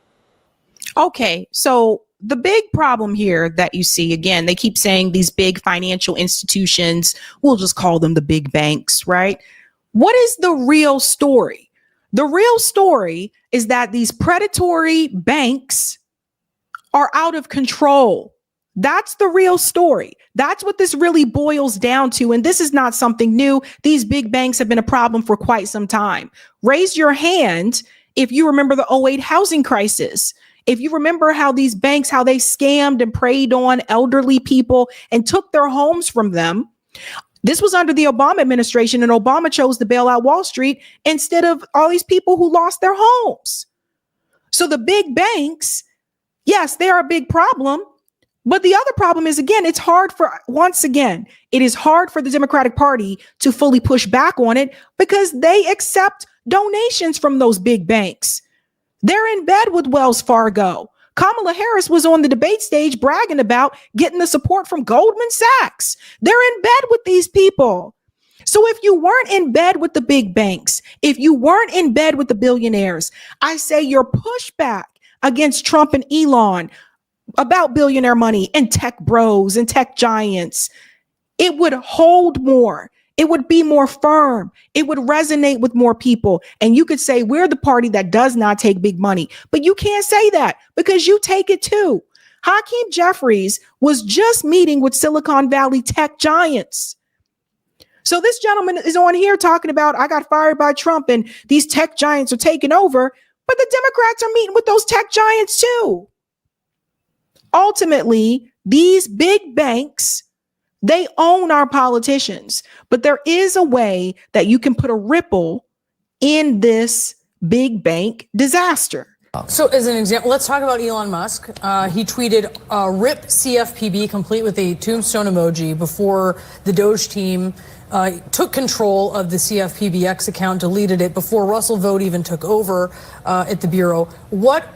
Okay, so the big problem here that you see, again, they keep saying these big financial institutions, we'll just call them the big banks, right? What is the real story? The real story is that these predatory banks are out of control. That's the real story. That's what this really boils down to. And this is not something new. These big banks have been a problem for quite some time. Raise your hand if you remember the 2008 housing crisis. If you remember how these banks, how they scammed and preyed on elderly people and took their homes from them. This was under the Obama administration, and Obama chose to bail out Wall Street instead of all these people who lost their homes. So the big banks, yes, they are a big problem. But the other problem is, again, it is hard for the Democratic Party to fully push back on it because they accept donations from those big banks. They're in bed with Wells Fargo. Kamala Harris was on the debate stage bragging about getting the support from Goldman Sachs. They're in bed with these people. So if you weren't in bed with the big banks, if you weren't in bed with the billionaires, I say your pushback against Trump and Elon about billionaire money and tech bros and tech giants, it would hold more. It would be more firm. It would resonate with more people. And you could say, we're the party that does not take big money. But you can't say that because you take it too. Hakeem Jeffries was just meeting with Silicon Valley tech giants. So this gentleman is on here talking about, I got fired by Trump and these tech giants are taking over. But the Democrats are meeting with those tech giants too. Ultimately, these big banks, They own our politicians. But there is a way that you can put a ripple in this big bank disaster. So as an example, let's talk about Elon Musk. He tweeted, RIP CFPB, complete with a tombstone emoji, before the Doge team took control of the CFPB account, deleted it, before Russell Vought even took over at the Bureau. What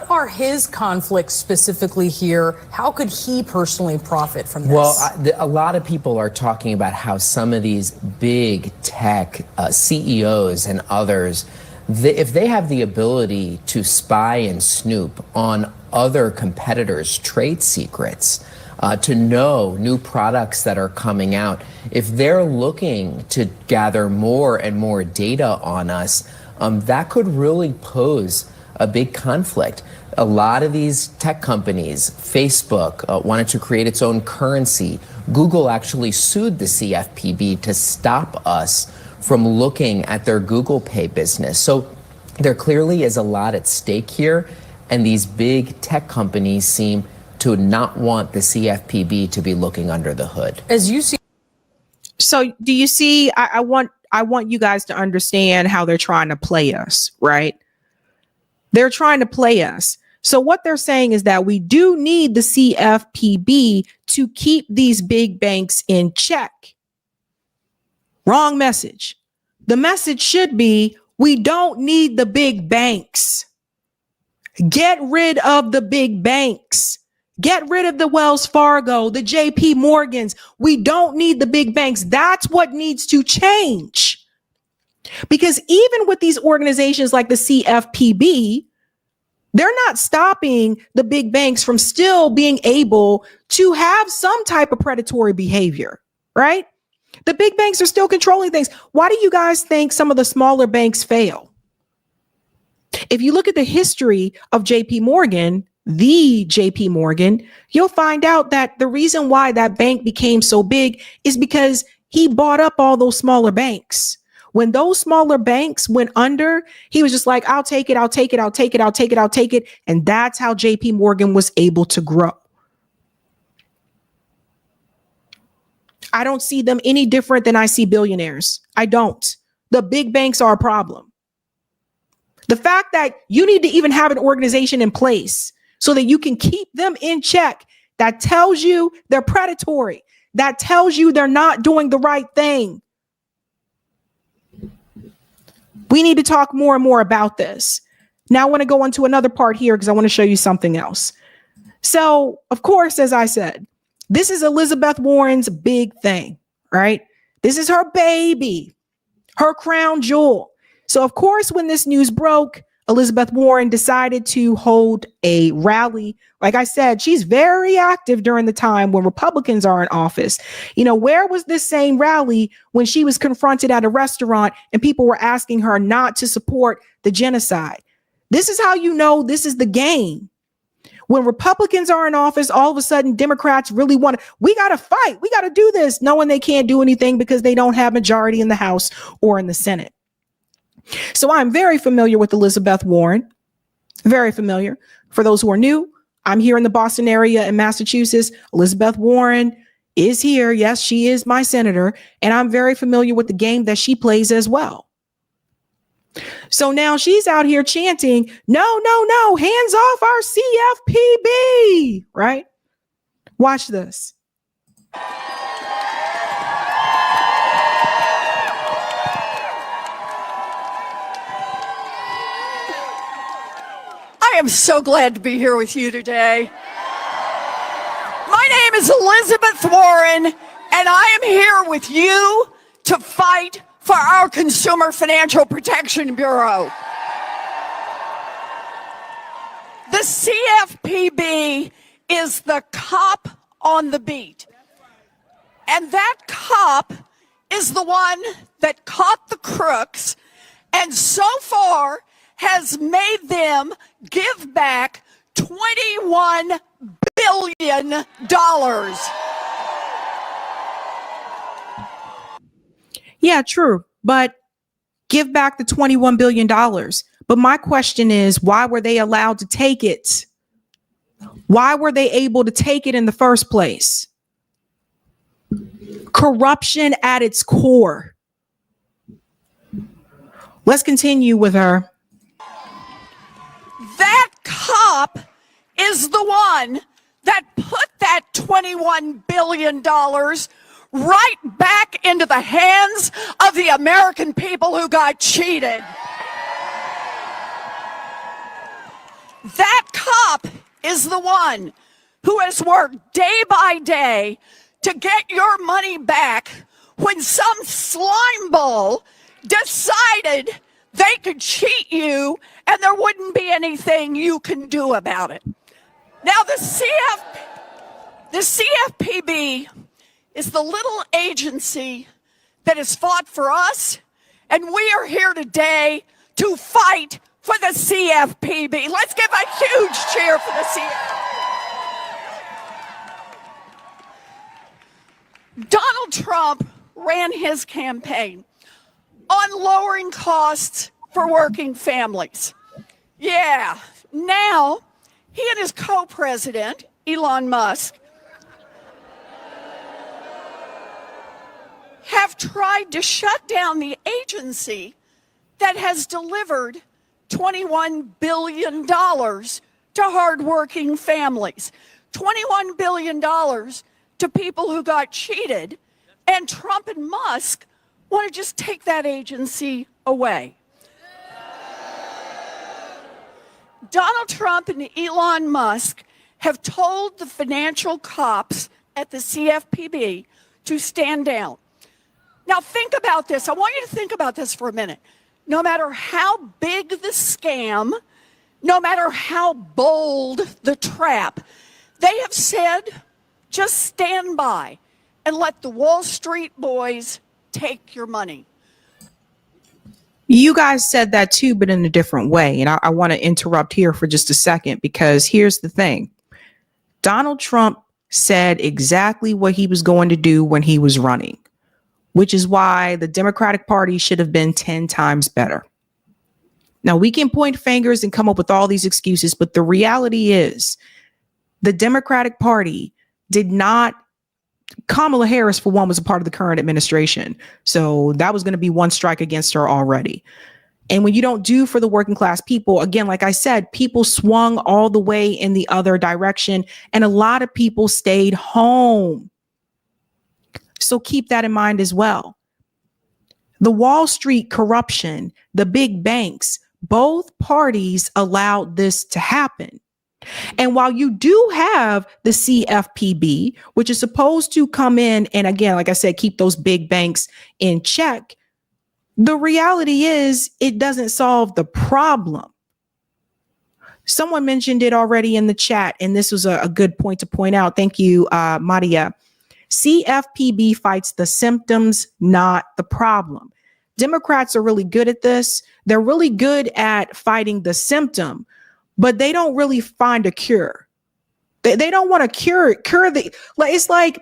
are his conflicts specifically here? How could he personally profit from this? Well, a lot of people are talking about how some of these big tech CEOs and others, if they have the ability to spy and snoop on other competitors' trade secrets, to know new products that are coming out, if they're looking to gather more and more data on us, that could really pose a big conflict. A lot of these tech companies, Facebook wanted to create its own currency. Google actually sued the CFPB to stop us from looking at their Google Pay business. So there clearly is a lot at stake here, and these big tech companies seem to not want the CFPB to be looking under the hood. As you see. So do you see, I want you guys to understand how they're trying to play us, right? They're trying to play us. So what they're saying is that we do need the CFPB to keep these big banks in check. Wrong message. The message should be, we don't need the big banks. Get rid of the big banks. Get rid of the Wells Fargo, the JP Morgans. We don't need the big banks. That's what needs to change. Because even with these organizations like the CFPB, they're not stopping the big banks from still being able to have some type of predatory behavior, right? The big banks are still controlling things. Why do you guys think some of the smaller banks fail? If you look at the history of JP Morgan, the JP Morgan, you'll find out that the reason why that bank became so big is because he bought up all those smaller banks. When those smaller banks went under, he was just like, I'll take it, I'll take it, I'll take it, I'll take it, I'll take it. And that's how JP Morgan was able to grow. I don't see them any different than I see billionaires. I don't. The big banks are a problem. The fact that you need to even have an organization in place so that you can keep them in check, that tells you they're predatory. That tells you they're not doing the right thing. We need to talk more and more about this. Now I want to go on to another part here because I want to show you something else. So, of course, as I said, this is Elizabeth Warren's big thing, right? This is her baby, her crown jewel. So, of course, when this news broke, Elizabeth Warren decided to hold a rally. Like I said, she's very active during the time when Republicans are in office. You know, where was this same rally when she was confronted at a restaurant and people were asking her not to support the genocide? This is how you know this is the game. When Republicans are in office, all of a sudden Democrats really want to, we got to fight. We got to do this, knowing they can't do anything because they don't have majority in the House or in the Senate. So I'm very familiar with Elizabeth Warren, very familiar. For those who are new, I'm here in the Boston area in Massachusetts. Elizabeth Warren is here. Yes, she is my senator, and I'm very familiar with the game that she plays as well. So now she's out here chanting, no, no, no, hands off our CFPB, right? Watch this. I am so glad to be here with you today. My name is Elizabeth Warren, and I am here with you to fight for our Consumer Financial Protection Bureau. The CFPB is the cop on the beat. And that cop is the one that caught the crooks and so far has made them give back $21 billion. Yeah, true. But give back the $21 billion. But my question is, why were they allowed to take it? Why were they able to take it in the first place? Corruption at its core. Let's continue with her. That cop is the one that put that $21 billion right back into the hands of the American people who got cheated. That cop is the one who has worked day by day to get your money back when some slime ball decided they could cheat you and there wouldn't be anything you can do about it. Now, the CFPB is the little agency that has fought for us, and we are here today to fight for the CFPB. Let's give a huge cheer for the CFPB. Donald Trump ran his campaign on lowering costs for working families. Yeah, now he and his co-president, Elon Musk, have tried to shut down the agency that has delivered $21 billion to hardworking families, $21 billion to people who got cheated, and Trump and Musk want to just take that agency away. Donald Trump and Elon Musk have told the financial cops at the CFPB to stand down. Now think about this. I want you to think about this for a minute. No matter how big the scam, no matter how bold the trap, they have said, just stand by and let the Wall Street boys take your money. You guys said that too, but in a different way. And I want to interrupt here for just a second, because here's the thing. Donald Trump said exactly what he was going to do when he was running, which is why the Democratic Party should have been 10 times better. Now, we can point fingers and come up with all these excuses, but the reality is the Democratic Party did not. Kamala Harris, for one, was a part of the current administration. So that was going to be one strike against her already. And when you don't do for the working class people, again, like I said, people swung all the way in the other direction, and a lot of people stayed home. So keep that in mind as well. The Wall Street corruption, the big banks, both parties allowed this to happen. And while you do have the CFPB, which is supposed to come in and, again, like I said, keep those big banks in check, the reality is it doesn't solve the problem. Someone mentioned it already in the chat, and this was a good point to point out. Thank you, Maria. CFPB fights the symptoms, not the problem. Democrats are really good at this. They're really good at fighting the symptom, but they don't really find a cure. They don't want to cure the, like, it's like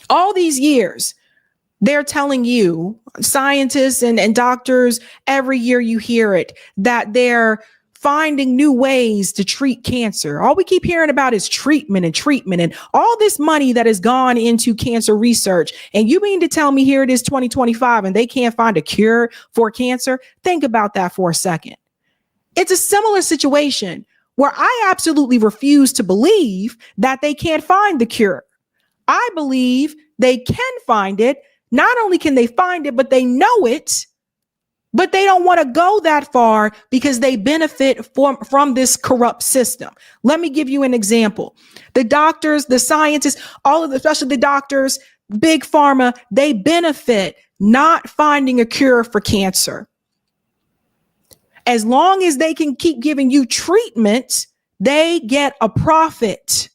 all these years, they're telling you, scientists and doctors, every year you hear it, that they're finding new ways to treat cancer. All we keep hearing about is treatment and all this money that has gone into cancer research. And you mean to tell me here it is 2025 and they can't find a cure for cancer? Think about that for a second. It's a similar situation where I absolutely refuse to believe that they can't find the cure. I believe they can find it. Not only can they find it, but they know it, but they don't want to go that far because they benefit from this corrupt system. Let me give you an example. The doctors, the scientists, all of the, especially the doctors, big pharma, they benefit not finding a cure for cancer. As long as they can keep giving you treatment, they get a profit.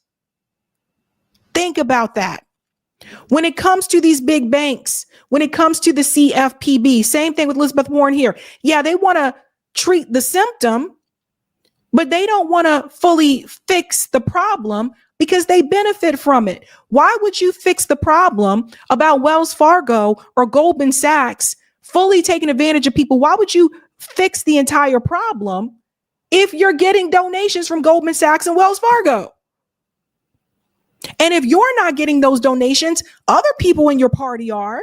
Think about that. When it comes to these big banks, when it comes to the CFPB, same thing with Elizabeth Warren here. Yeah, they want to treat the symptom, but they don't want to fully fix the problem because they benefit from it. Why would you fix the problem about Wells Fargo or Goldman Sachs fully taking advantage of people? Why would you fix the entire problem if you're getting donations from Goldman Sachs and Wells Fargo? And if you're not getting those donations, other people in your party are.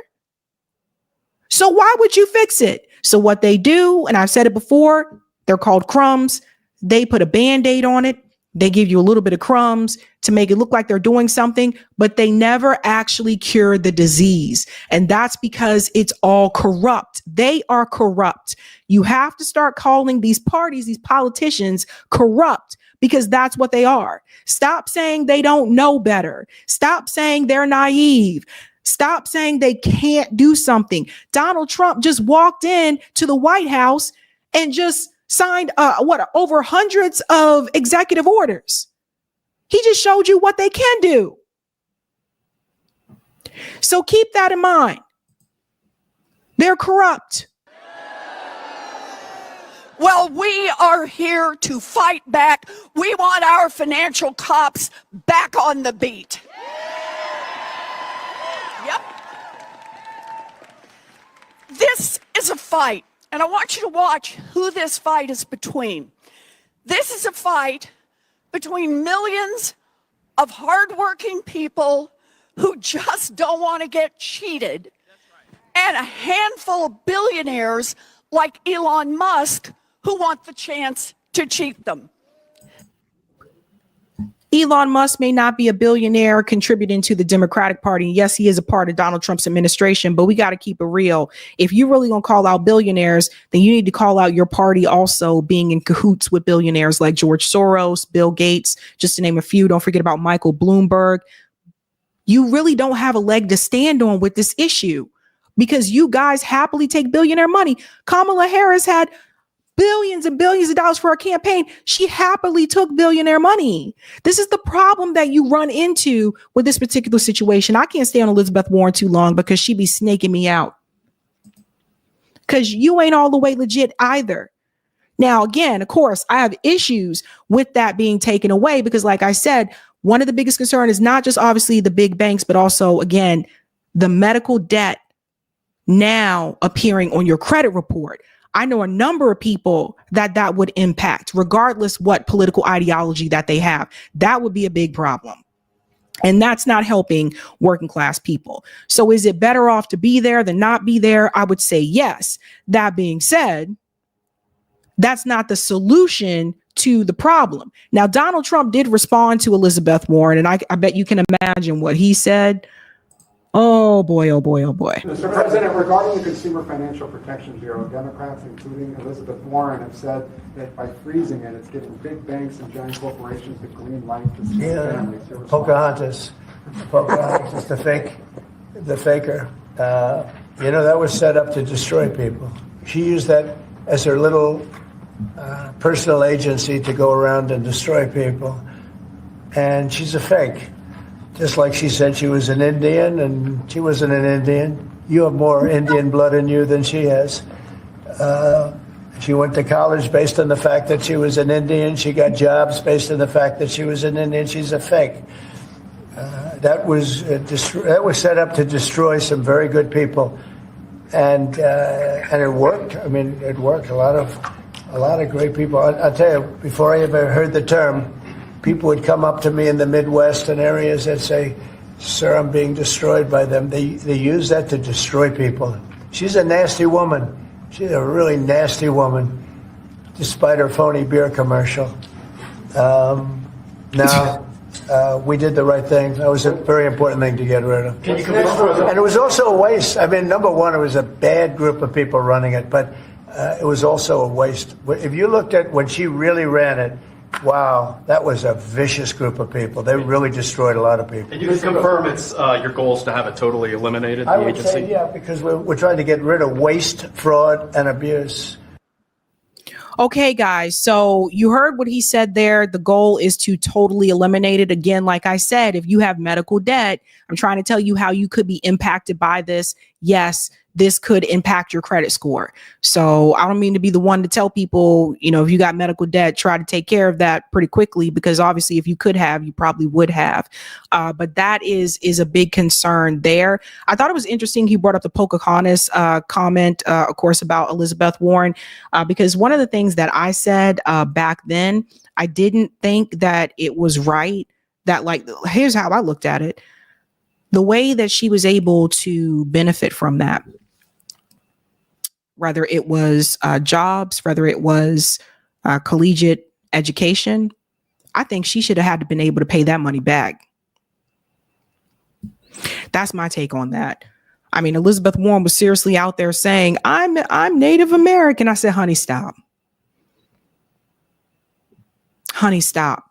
So why would you fix it? So what they do, and I've said it before, they're called crumbs. They put a Band-Aid on it. They give you a little bit of crumbs to make it look like they're doing something, but they never actually cure the disease. And that's because it's all corrupt. They are corrupt. You have to start calling these parties, these politicians, corrupt, because that's what they are. Stop saying they don't know better. Stop saying they're naive. Stop saying they can't do something. Donald Trump just walked in to the White House and just signed over hundreds of executive orders. He just showed you what they can do. So keep that in mind. They're corrupt. Well, we are here to fight back. We want our financial cops back on the beat. Yep. This is a fight, and I want you to watch who this fight is between. This is a fight between millions of hardworking people who just don't want to get cheated, and a handful of billionaires like Elon Musk who want the chance to cheat them. Elon Musk may not be a billionaire contributing to the Democratic Party. Yes, he is a part of Donald Trump's administration, but we got to keep it real. If you really gonna call out billionaires, then you need to call out your party also being in cahoots with billionaires like George Soros, Bill Gates, just to name a few. Don't forget about Michael Bloomberg. You really don't have a leg to stand on with this issue because you guys happily take billionaire money. Kamala Harris had billions and billions of dollars for her campaign. She happily took billionaire money. This is the problem that you run into with this particular situation. I can't stay on Elizabeth Warren too long because she be snaking me out. Because you ain't all the way legit either. Now, again, of course, I have issues with that being taken away because, like I said, one of the biggest concern is not just obviously the big banks, but also, again, the medical debt now appearing on your credit report. I know a number of people that would impact, regardless what political ideology that they have. That would be a big problem. And that's not helping working class people. So is it better off to be there than not be there? I would say yes. That being said, that's not the solution to the problem. Now, Donald Trump did respond to Elizabeth Warren, and I bet you can imagine what he said. Oh boy, oh boy, oh boy. Mr. President, regarding the Consumer Financial Protection Bureau, Democrats, including Elizabeth Warren, have said that by freezing it, it's giving big banks and giant corporations the green light to sue families. Pocahontas, the faker. That was set up to destroy people. She used that as her little personal agency to go around and destroy people. And she's a fake. Just like she said she was an Indian, and she wasn't an Indian. You have more Indian blood in you than she has. She went to college based on the fact that she was an Indian. She got jobs based on the fact that she was an Indian. She's a fake. That was set up to destroy some very good people, and it worked. I mean, it worked. A lot of great people. I'll tell you, before I ever heard the term, people would come up to me in the Midwest and areas that say, "Sir, I'm being destroyed by them." They use that to destroy people. She's a nasty woman. She's a really nasty woman, despite her phony beer commercial. We did the right thing. That was a very important thing to get rid of. And it was also a waste. I mean, number one, it was a bad group of people running it, but it was also a waste. If you looked at when she really ran it, wow, that was a vicious group of people. They really destroyed a lot of people. And you can confirm it's your goal is to have it totally eliminated, the I would agency? say, yeah, because we're trying to get rid of waste, fraud, and abuse. Okay, guys, so you heard what he said there. The goal is to totally eliminate it. Again, like I said, if you have medical debt, I'm trying to tell you how you could be impacted by this. Yes, this could impact your credit score. So I don't mean to be the one to tell people, if you got medical debt, try to take care of that pretty quickly, because obviously if you could have, you probably would have. But that is a big concern there. I thought it was interesting. He brought up the Pocahontas comment, of course, about Elizabeth Warren, because one of the things that I said back then, I didn't think that it was right that, like, here's how I looked at it. The way that she was able to benefit from that, whether it was jobs, whether it was collegiate education, I think she should have had to been able to pay that money back. That's my take on that. I mean, Elizabeth Warren was seriously out there saying, I'm Native American. I said, honey, stop. Honey, stop.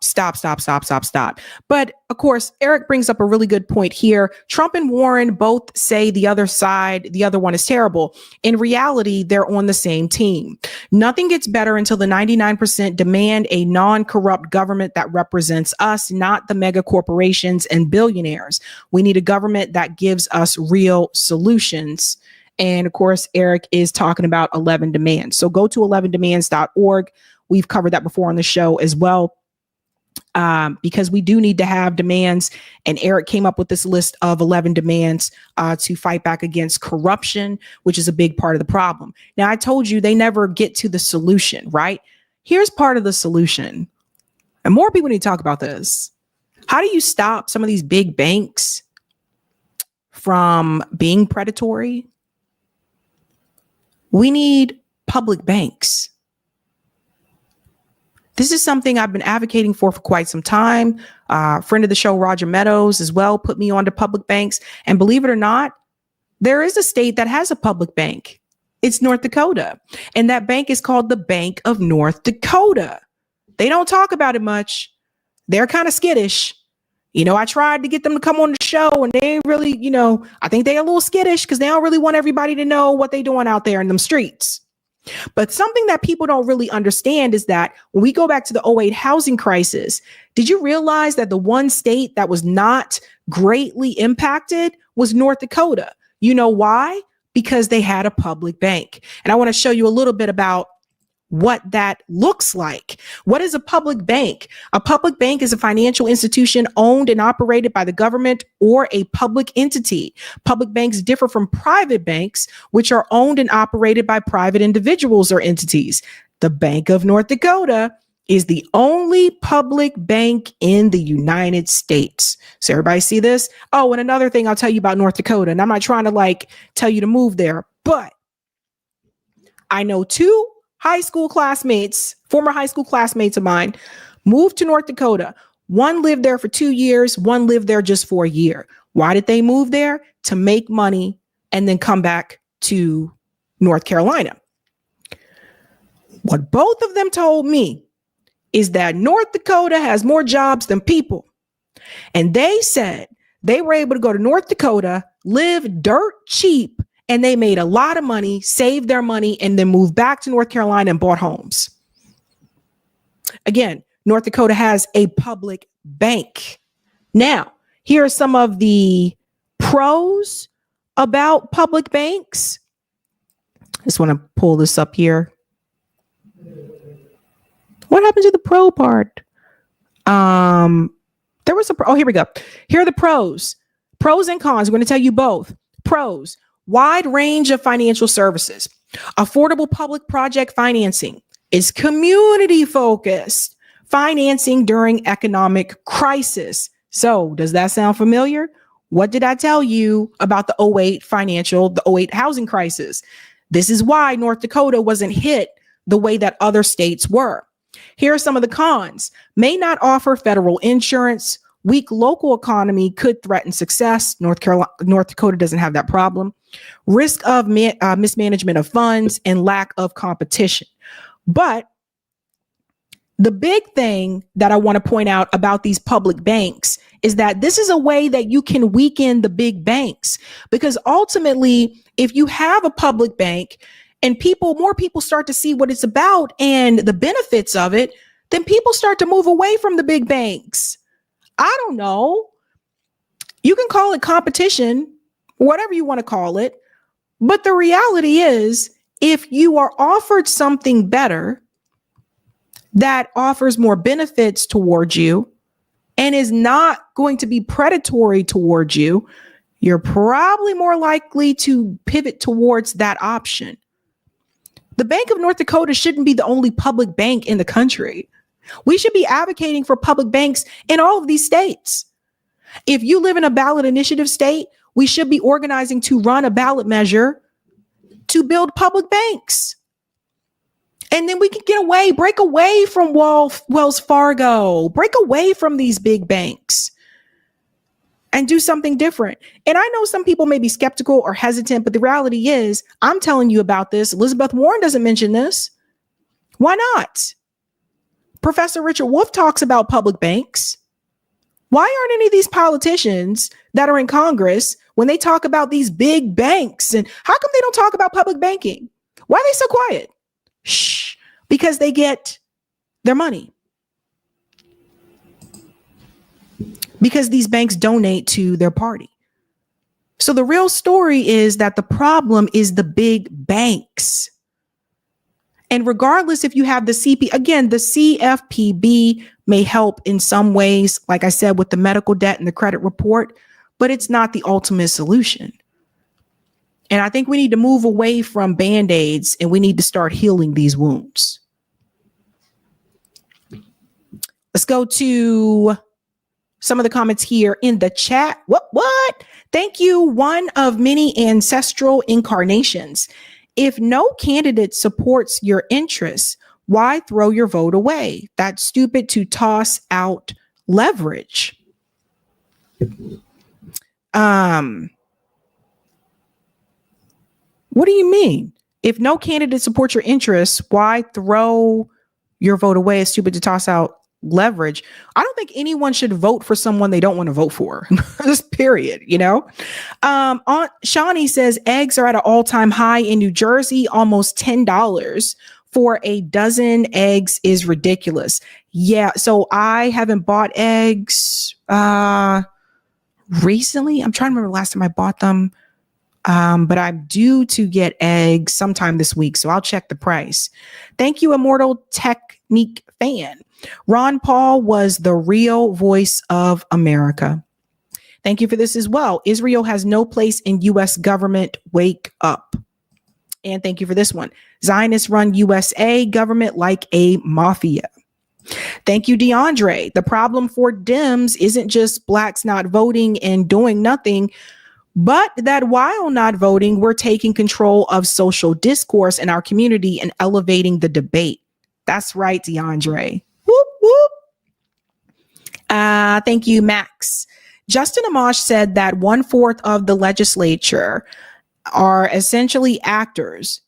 But of course, Eric brings up a really good point here. Trump and Warren both say the other one is terrible. In reality, they're on the same team. Nothing gets better until the 99% demand a non-corrupt government that represents us, not the mega corporations and billionaires. We need a government that gives us real solutions. And of course, Eric is talking about 11 demands. So go to 11demands.org. We've covered that before on the show as well, because we do need to have demands. And Eric came up with this list of 11 demands to fight back against corruption, which is a big part of the problem. Now, I told you they never get to the solution, right? Here's part of the solution. And more people need to talk about this. How do you stop some of these big banks from being predatory? We need public banks. This is something I've been advocating for quite some time. Friend of the show, Roger Meadows, as well, put me on to public banks. And believe it or not, there is a state that has a public bank. It's North Dakota. And that bank is called the Bank of North Dakota. They don't talk about it much. They're kind of skittish. You know, I tried to get them to come on the show and they really, I think they're a little skittish because they don't really want everybody to know what they're doing out there in them streets. But something that people don't really understand is that when we go back to the 2008 housing crisis, did you realize that the one state that was not greatly impacted was North Dakota? You know why? Because they had a public bank. And I want to show you a little bit about what that looks like. What is a public bank? A public bank is a financial institution owned and operated by the government or a public entity. Public banks differ from private banks, which are owned and operated by private individuals or entities. The Bank of North Dakota is the only public bank in the United States. So everybody see this? Oh, and another thing I'll tell you about North Dakota, and I'm not trying to tell you to move there, but I know two former high school classmates of mine, moved to North Dakota. One lived there for 2 years. One lived there just for a year. Why did they move there? To make money and then come back to North Carolina. What both of them told me is that North Dakota has more jobs than people. And they said they were able to go to North Dakota, live dirt cheap, and they made a lot of money, saved their money, and then moved back to North Carolina and bought homes. Again, North Dakota has a public bank. Now, here are some of the pros about public banks. Just want to pull this up here. What happened to the pro part? There was here we go. Here are the pros. Pros and cons. I'm going to tell you both. Pros. Wide range of financial services. Affordable public project financing is community focused financing during economic crisis. So does that sound familiar? What did I tell you about the 2008 housing crisis? This is why North Dakota wasn't hit the way that other states were. Here are some of the cons. May not offer federal insurance. Weak local economy could threaten success. North Dakota doesn't have that problem. Risk of mismanagement of funds and lack of competition. But the big thing that I want to point out about these public banks is that this is a way that you can weaken the big banks, because ultimately, if you have a public bank and more people start to see what it's about and the benefits of it, then people start to move away from the big banks. I don't know. You can call it competition, whatever you want to call it. But the reality is, if you are offered something better that offers more benefits towards you and is not going to be predatory towards you, you're probably more likely to pivot towards that option. The Bank of North Dakota shouldn't be the only public bank in the country. We should be advocating for public banks in all of these states. If you live in a ballot initiative state, we should be organizing to run a ballot measure to build public banks. And then we can break away from Wells Fargo, break away from these big banks and do something different. And I know some people may be skeptical or hesitant, but the reality is I'm telling you about this. Elizabeth Warren doesn't mention this. Why not? Professor Richard Wolff talks about public banks. Why aren't any of these politicians that are in Congress, when they talk about these big banks, and how come they don't talk about public banking? Why are they so quiet? Shh, because they get their money. Because these banks donate to their party. So the real story is that the problem is the big banks. And regardless if you have the CFPB may help in some ways, like I said, with the medical debt and the credit report, but it's not the ultimate solution. And I think we need to move away from Band-Aids and we need to start healing these wounds. Let's go to some of the comments here in the chat. What? Thank you, one of many ancestral incarnations. If no candidate supports your interests, why throw your vote away? That's stupid to toss out leverage. What do you mean? If no candidate supports your interests, why throw your vote away? It's stupid to toss out leverage. I don't think anyone should vote for someone they don't want to vote for. Just period, you know? Aunt Shawnee says eggs are at an all-time high in New Jersey, almost $10 for a dozen eggs is ridiculous. Yeah, so I haven't bought eggs recently. I'm trying to remember the last time I bought them. But I'm due to get eggs sometime this week, so I'll check the price. Thank you, Immortal Technique fan. Ron Paul was the real voice of America. Thank you for this as well. Israel has no place in U.S. government. Wake up. And thank you for this one. Zionists run USA government like a mafia. Thank you, DeAndre. The problem for Dems isn't just blacks not voting and doing nothing, but that while not voting, we're taking control of social discourse in our community and elevating the debate. That's right, DeAndre. Whoop, whoop. Thank you, Max. Justin Amash said that 1/4 of the legislature are essentially actors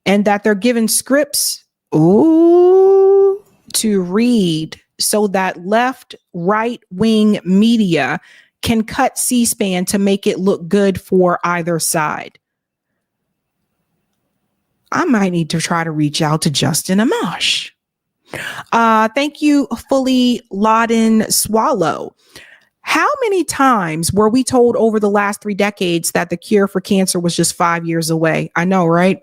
and that they're given scripts to read so that left, right-wing media can cut C-SPAN to make it look good for either side. I might need to try to reach out to Justin Amash. Thank you, Fully Laden Swallow. How many times were we told over the last 3 decades that the cure for cancer was just 5 years away? I know, right?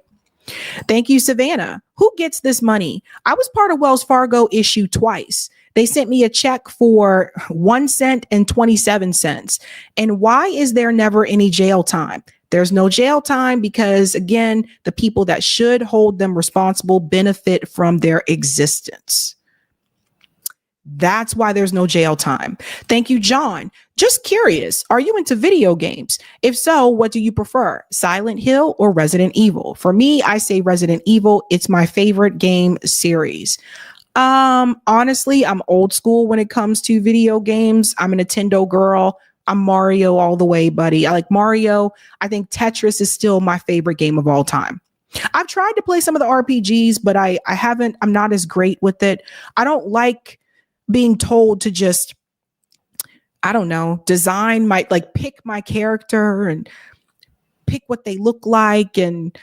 Thank you, Savannah. Who gets this money? I was part of Wells Fargo issue twice. They sent me a check for 1 cent and 27 cents. And why is there never any jail time? There's no jail time because, again, the people that should hold them responsible benefit from their existence. That's why there's no jail time. Thank you, John. Just curious, are you into video games? If so, what do you prefer, Silent Hill or Resident Evil? For me, I say Resident Evil. It's my favorite game series. Honestly, I'm old school when it comes to video games. I'm a Nintendo girl. I'm Mario all the way, buddy. I like Mario. I think Tetris is still my favorite game of all time. I've tried to play some of the RPGs, but I haven't. I'm not as great with it. I don't like being told to just, I don't know, design my, like, pick my character and pick what they look like and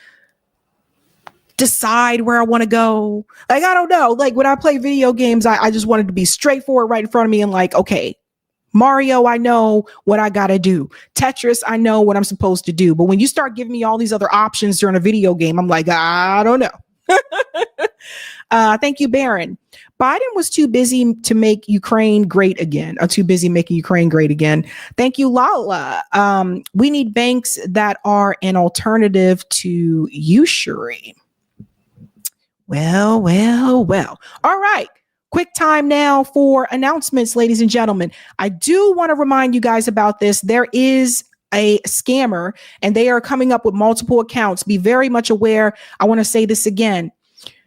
decide where I want to go. Like, I don't know. Like, when I play video games, I just wanted to be straightforward right in front of me and like, okay, Mario, I know what I got to do. Tetris, I know what I'm supposed to do. But when you start giving me all these other options during a video game, I'm like, I don't know. Thank you, Baron. Biden was too busy to make Ukraine great again, or too busy making Ukraine great again. Thank you, Lala. We need banks that are an alternative to usury. Well. All right. quick time now for announcements, ladies and gentlemen. I do want to remind you guys about this. There is a scammer and they are coming up with multiple accounts. Be very much aware. I want to say this again.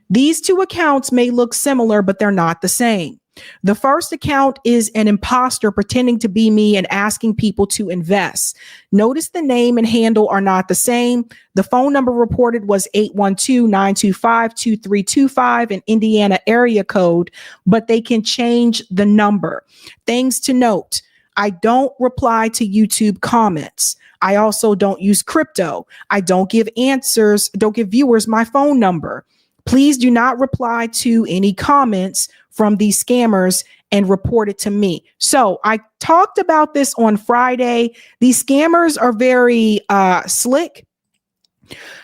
These two accounts may look similar, but they're not the same. The first account is an imposter pretending to be me and asking people to invest. Notice the name and handle are not the same. The phone number reported was 812-925-2325, an Indiana area code, but they can change the number. Things to note. I don't reply to YouTube comments. I also don't use crypto. I don't give viewers my phone number. Please do not reply to any comments from these scammers and report it to me. So I talked about this on Friday. These scammers are very slick.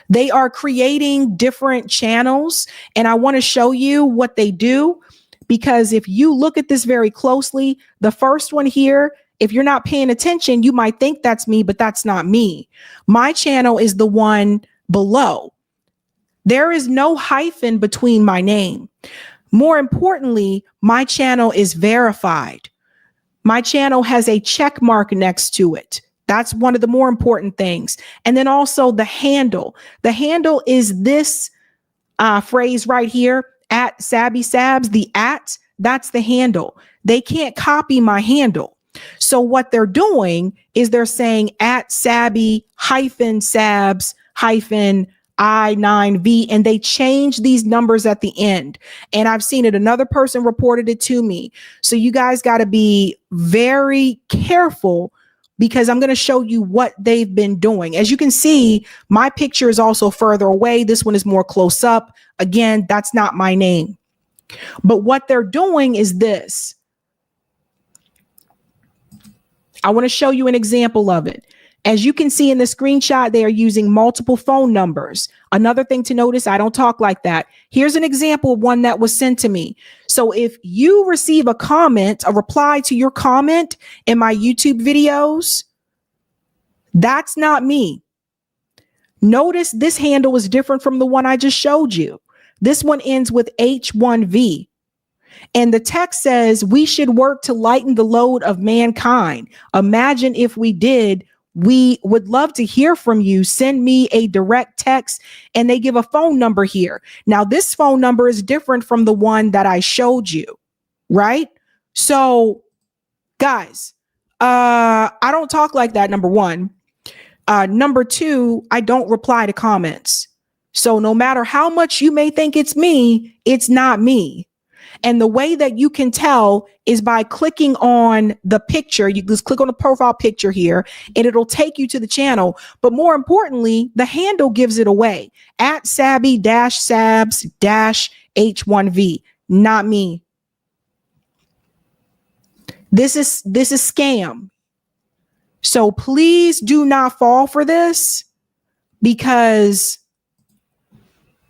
They are creating different channels, and I want to show you what they do, because if you look at this very closely, the first one here, if you're not paying attention, you might think that's me, but that's not me. My channel is the one below. There is no hyphen between my name. More importantly, my channel is verified. My channel has a check mark next to it. That's one of the more important things. And then also the handle. The handle is this phrase right here, at Sabby Sabs, the at, that's the handle. They can't copy my handle. So what they're doing is they're saying at Sabby -Sabs I9V, and they change these numbers at the end. And I've seen it. Another person reported it to me. So you guys got to be very careful, because I'm going to show you what they've been doing. As you can see, my picture is also further away. This one is more close up. Again, that's not my name. But what they're doing is this. I want to show you an example of it. As you can see in the screenshot, they are using multiple phone numbers. Another thing to notice, I don't talk like that. Here's an example of one that was sent to me. So if you receive a comment, a reply to your comment in my YouTube videos, that's not me. Notice this handle is different from the one I just showed you. This one ends with H1V. And the text says, we should work to lighten the load of mankind. Imagine if we did. We would love to hear from you. Send me a direct text. And they give a phone number here. Now, this phone number is different from the one that I showed you, right? So, guys, I don't talk like that, number one. Number two, I don't reply to comments. So no matter how much you may think it's me, it's not me. And the way that you can tell is by clicking on the picture. You just click on the profile picture here and it'll take you to the channel. But more importantly, the handle gives it away. At Sabby-Sabs-H1V. Not me. This is scam. So please do not fall for this, because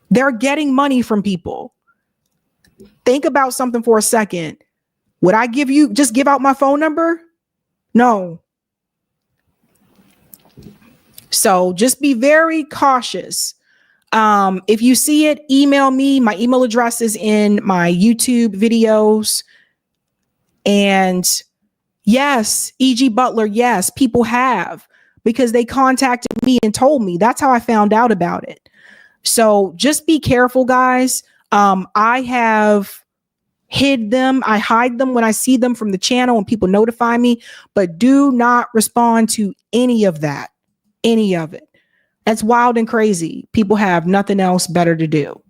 they're getting money from people. Think about something for a second. Would I just give out my phone number? No. So just be very cautious. If you see it, email me. My email address is in my YouTube videos. And yes, E.G. Butler, yes, people have, because they contacted me and told me. That's how I found out about it. So just be careful, guys. I have hid them. I hide them when I see them from the channel and people notify me, but do not respond to any of that, any of it. That's wild and crazy. People have nothing else better to do.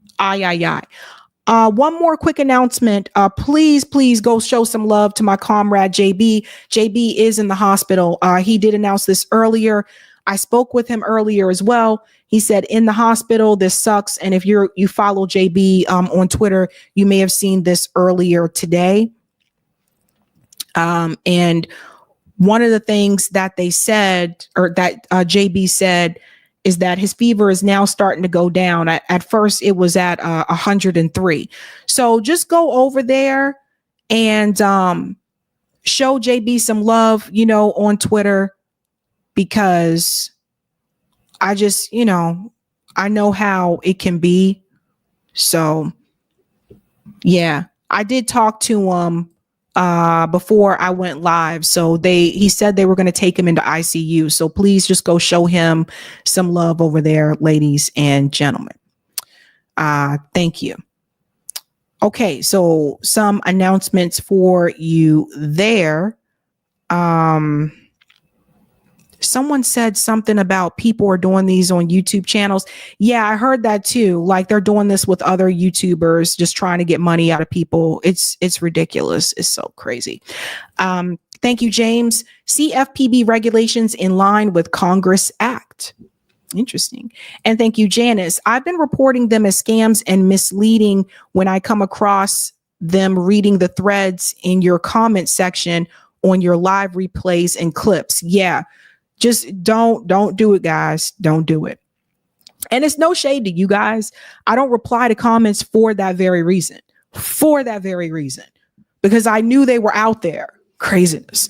One more quick announcement. Please go show some love to my comrade, JB. JB is in the hospital. He did announce this earlier. I spoke with him earlier as well. He said, in the hospital, this sucks. And if you follow JB on Twitter, you may have seen this earlier today. And one of the things that they said, or that JB said, is that his fever is now starting to go down. At first, it was at 103. So just go over there and show JB some love, on Twitter, because I just, I know how it can be. So, yeah, I did talk to him before I went live. So he said they were going to take him into ICU. So please just go show him some love over there, ladies and gentlemen. Thank you. Okay, so some announcements for you there. Someone said something about people are doing these on YouTube channels. Yeah, I heard that too. Like they're doing this with other YouTubers, just trying to get money out of people. It's ridiculous. It's so crazy. Thank you, James. CFPB regulations in line with Congress Act. Interesting. And thank you, Janice. I've been reporting them as scams and misleading when I come across them reading the threads in your comment section on your live replays and clips. Yeah, just don't do it, guys. Don't do it. And it's no shade to you guys. I don't reply to comments for that very reason. Because I knew they were out there. Craziness.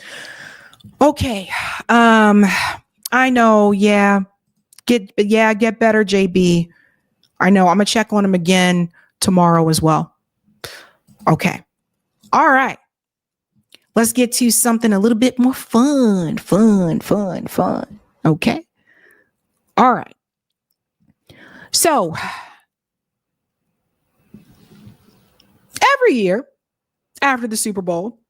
Okay. I know. Yeah. Get better, JB. I know. I'm gonna check on him again tomorrow as well. Okay. All right. Let's get to something a little bit more fun. Okay. All right. So every year after the Super Bowl,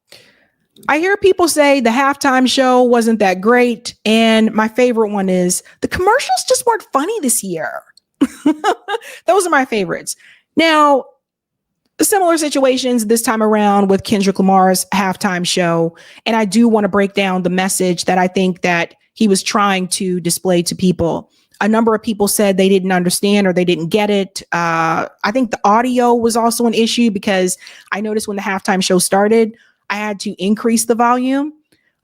I hear people say the halftime show wasn't that great. And my favorite one is the commercials just weren't funny this year. Those are my favorites. Now, similar situations this time around with Kendrick Lamar's halftime show. And I do want to break down the message that I think that he was trying to display to people. A number of people said they didn't understand or they didn't get it. I think the audio was also an issue because I noticed when the halftime show started, I had to increase the volume,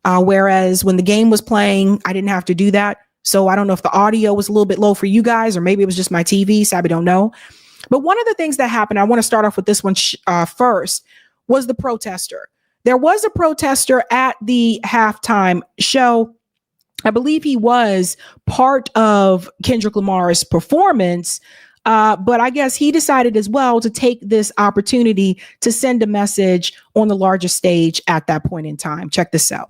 whereas when the game was playing, I didn't have to do that. So I don't know if the audio was a little bit low for you guys, or maybe it was just my TV. Sabby don't know. But one of the things that happened, I want to start off with this one first, was the protester. There was a protester at the halftime show. I believe he was part of Kendrick Lamar's performance. But I guess he decided as well to take this opportunity to send a message on the largest stage at that point in time. Check this out.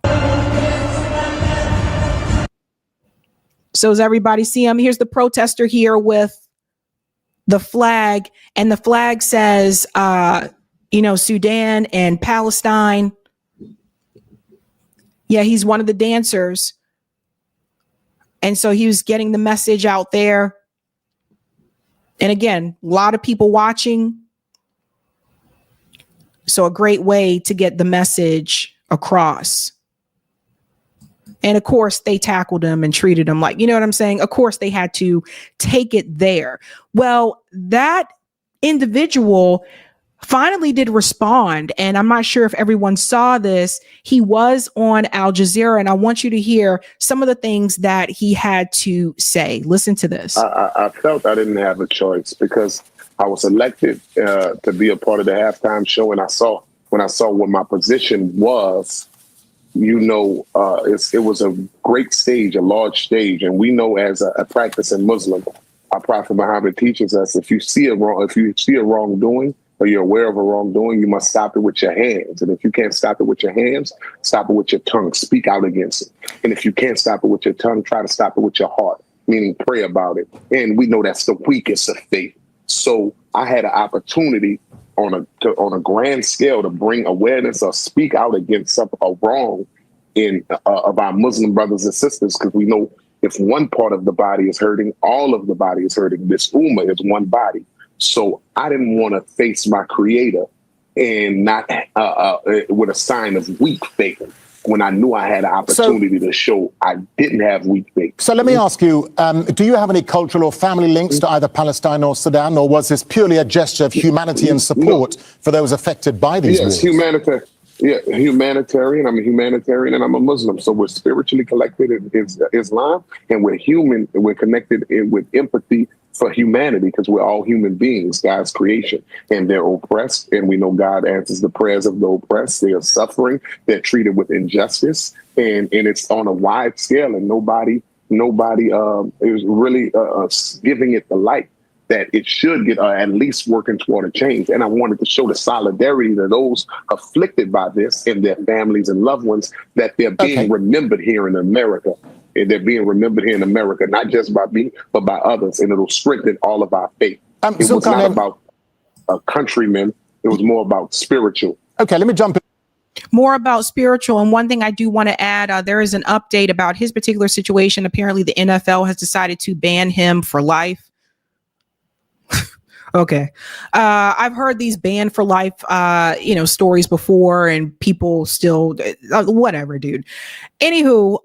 So does everybody see him? Here's the protester here with the flag, and the flag says, Sudan and Palestine. Yeah, he's one of the dancers. And so he was getting the message out there. And again, a lot of people watching. So a great way to get the message across. And of course, they tackled him and treated him like, you know what I'm saying? Of course, they had to take it there. Well, that individual finally did respond. And I'm not sure if everyone saw this. He was on Al Jazeera, and I want you to hear some of the things that he had to say. Listen to this. I felt I didn't have a choice because I was elected to be a part of the halftime show. And when I saw what my position was, it was a great stage, a large stage. And we know as a practicing Muslim, our Prophet Muhammad teaches us, if you see a wrongdoing, or you're aware of a wrongdoing, you must stop it with your hands. And if you can't stop it with your hands, stop it with your tongue. Speak out against it. And if you can't stop it with your tongue, try to stop it with your heart, meaning pray about it. And we know that's the weakest of faith. So I had an opportunity on a grand scale to bring awareness or speak out against a wrong of our Muslim brothers and sisters, because we know if one part of the body is hurting, all of the body is hurting. This ummah is one body. So I didn't want to face my creator and not with a sign of weak faith when I knew I had an opportunity to show I didn't have weak faith. So let me ask you, do you have any cultural or family links to either Palestine or Sudan, or was this purely a gesture of humanity and support for those affected by these wars? Yes, humanitarian. I'm a humanitarian and I'm a Muslim. So we're spiritually connected in Islam, and we're connected with empathy for humanity, because we're all human beings, God's creation, and they're oppressed. And we know God answers the prayers of the oppressed. They are suffering. They're treated with injustice, and it's on a wide scale, and nobody is really giving it the light. that it should get at least working toward a change. And I wanted to show the solidarity to those afflicted by this and their families and loved ones, that they're being remembered here in America. And they're being remembered here in America, not just by me, but by others. And it'll strengthen all of our faith. It was not about countrymen. It was more about spiritual. Okay, let me jump in. More about spiritual. And one thing I do want to add, there is an update about his particular situation. Apparently, the NFL has decided to ban him for life. Okay. I've heard these ban for life, stories before, and people still, whatever, dude. Anywho,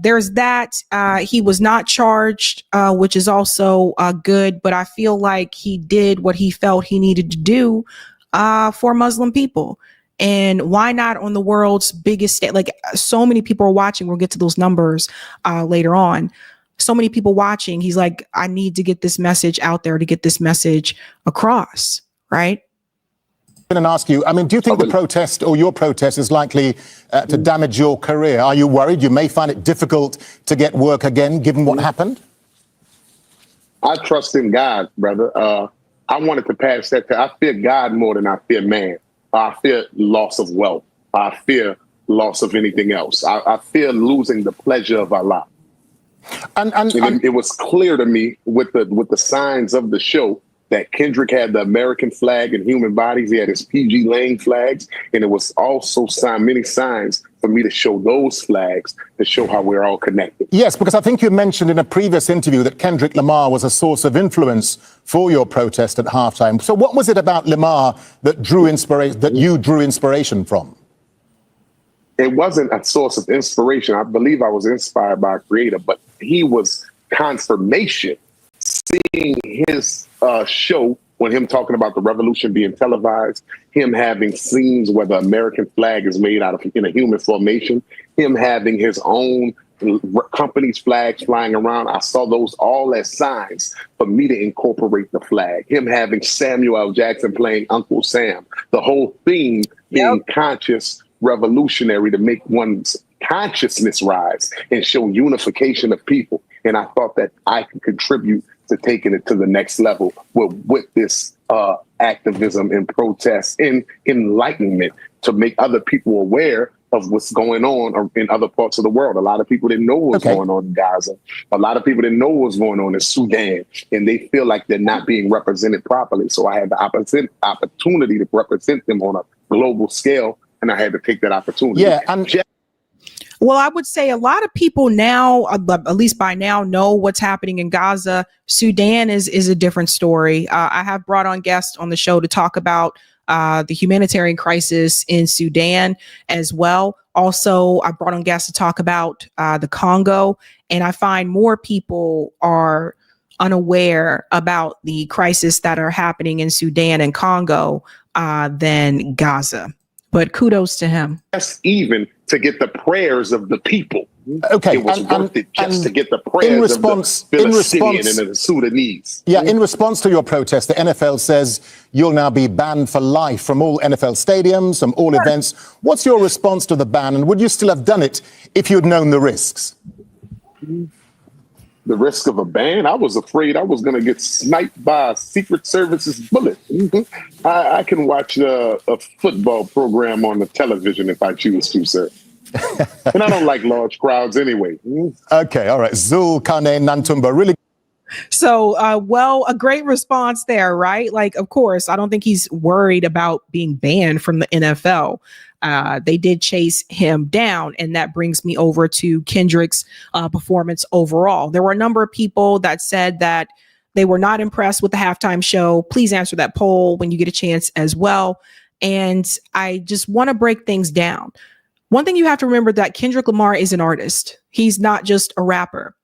there's that. He was not charged, which is also good, but I feel like he did what he felt he needed to do for Muslim people. And why not on the world's biggest stage? Like, so many people are watching. We'll get to those numbers later on. So many people watching. He's like, I need to get this message out there, to get this message across, right? I'm going to ask you, I mean, do you think the protest or your protest is likely to damage your career? Are you worried you may find it difficult to get work again, given what happened? I trust in God, brother. I wanted to pass that. I fear God more than I fear man. I fear loss of wealth. I fear loss of anything else. I fear losing the pleasure of Allah. And it was clear to me with the signs of the show that Kendrick had the American flag and human bodies. He had his PG Lane flags. And it was also many signs for me to show those flags to show how we're all connected. Yes, because I think you mentioned in a previous interview that Kendrick Lamar was a source of influence for your protest at halftime. So what was it about Lamar that you drew inspiration from? It wasn't a source of inspiration. I believe I was inspired by a creator, but he was confirmation. Seeing his show, when him talking about the revolution being televised, him having scenes where the American flag is made out of in a human formation, him having his own company's flags flying around. I saw those all as signs for me to incorporate the flag. Him having Samuel L. Jackson playing Uncle Sam, the whole theme being conscious, revolutionary, to make one's consciousness rise and show unification of people. And I thought that I could contribute to taking it to the next level with this activism and protest and enlightenment, to make other people aware of what's going on in other parts of the world. A lot of people didn't know what was going on in Gaza. A lot of people didn't know what was going on in Sudan, and they feel like they're not being represented properly. So I had the opportunity to represent them on a global scale, and I had to take that opportunity. Yeah, well, I would say a lot of people now, at least by now, know what's happening in Gaza. Sudan is a different story. I have brought on guests on the show to talk about the humanitarian crisis in Sudan as well. Also, I brought on guests to talk about the Congo, and I find more people are unaware about the crisis that are happening in Sudan and Congo than Gaza. But kudos to him. Yes, even to get the prayers of the people. Okay, it was worth it just to get the prayers of the Palestinian and the Sudanese. Yeah, in response to your protest, the NFL says you'll now be banned for life from all NFL stadiums, from all events. What's your response to the ban, and would you still have done it if you'd known the risks? The risk of a ban? I was afraid I was going to get sniped by a Secret Service's bullet. I can watch a football program on the television if I choose to, sir. And I don't like large crowds anyway. Okay, all right. Zul Kane Nantumba, really. So, a great response there, right? Like, of course, I don't think he's worried about being banned from the NFL. They did chase him down, and that brings me over to Kendrick's performance overall. There were a number of people that said that they were not impressed with the halftime show. Please answer that poll when you get a chance as well. And I just want to break things down. One thing you have to remember that Kendrick Lamar is an artist. He's not just a rapper.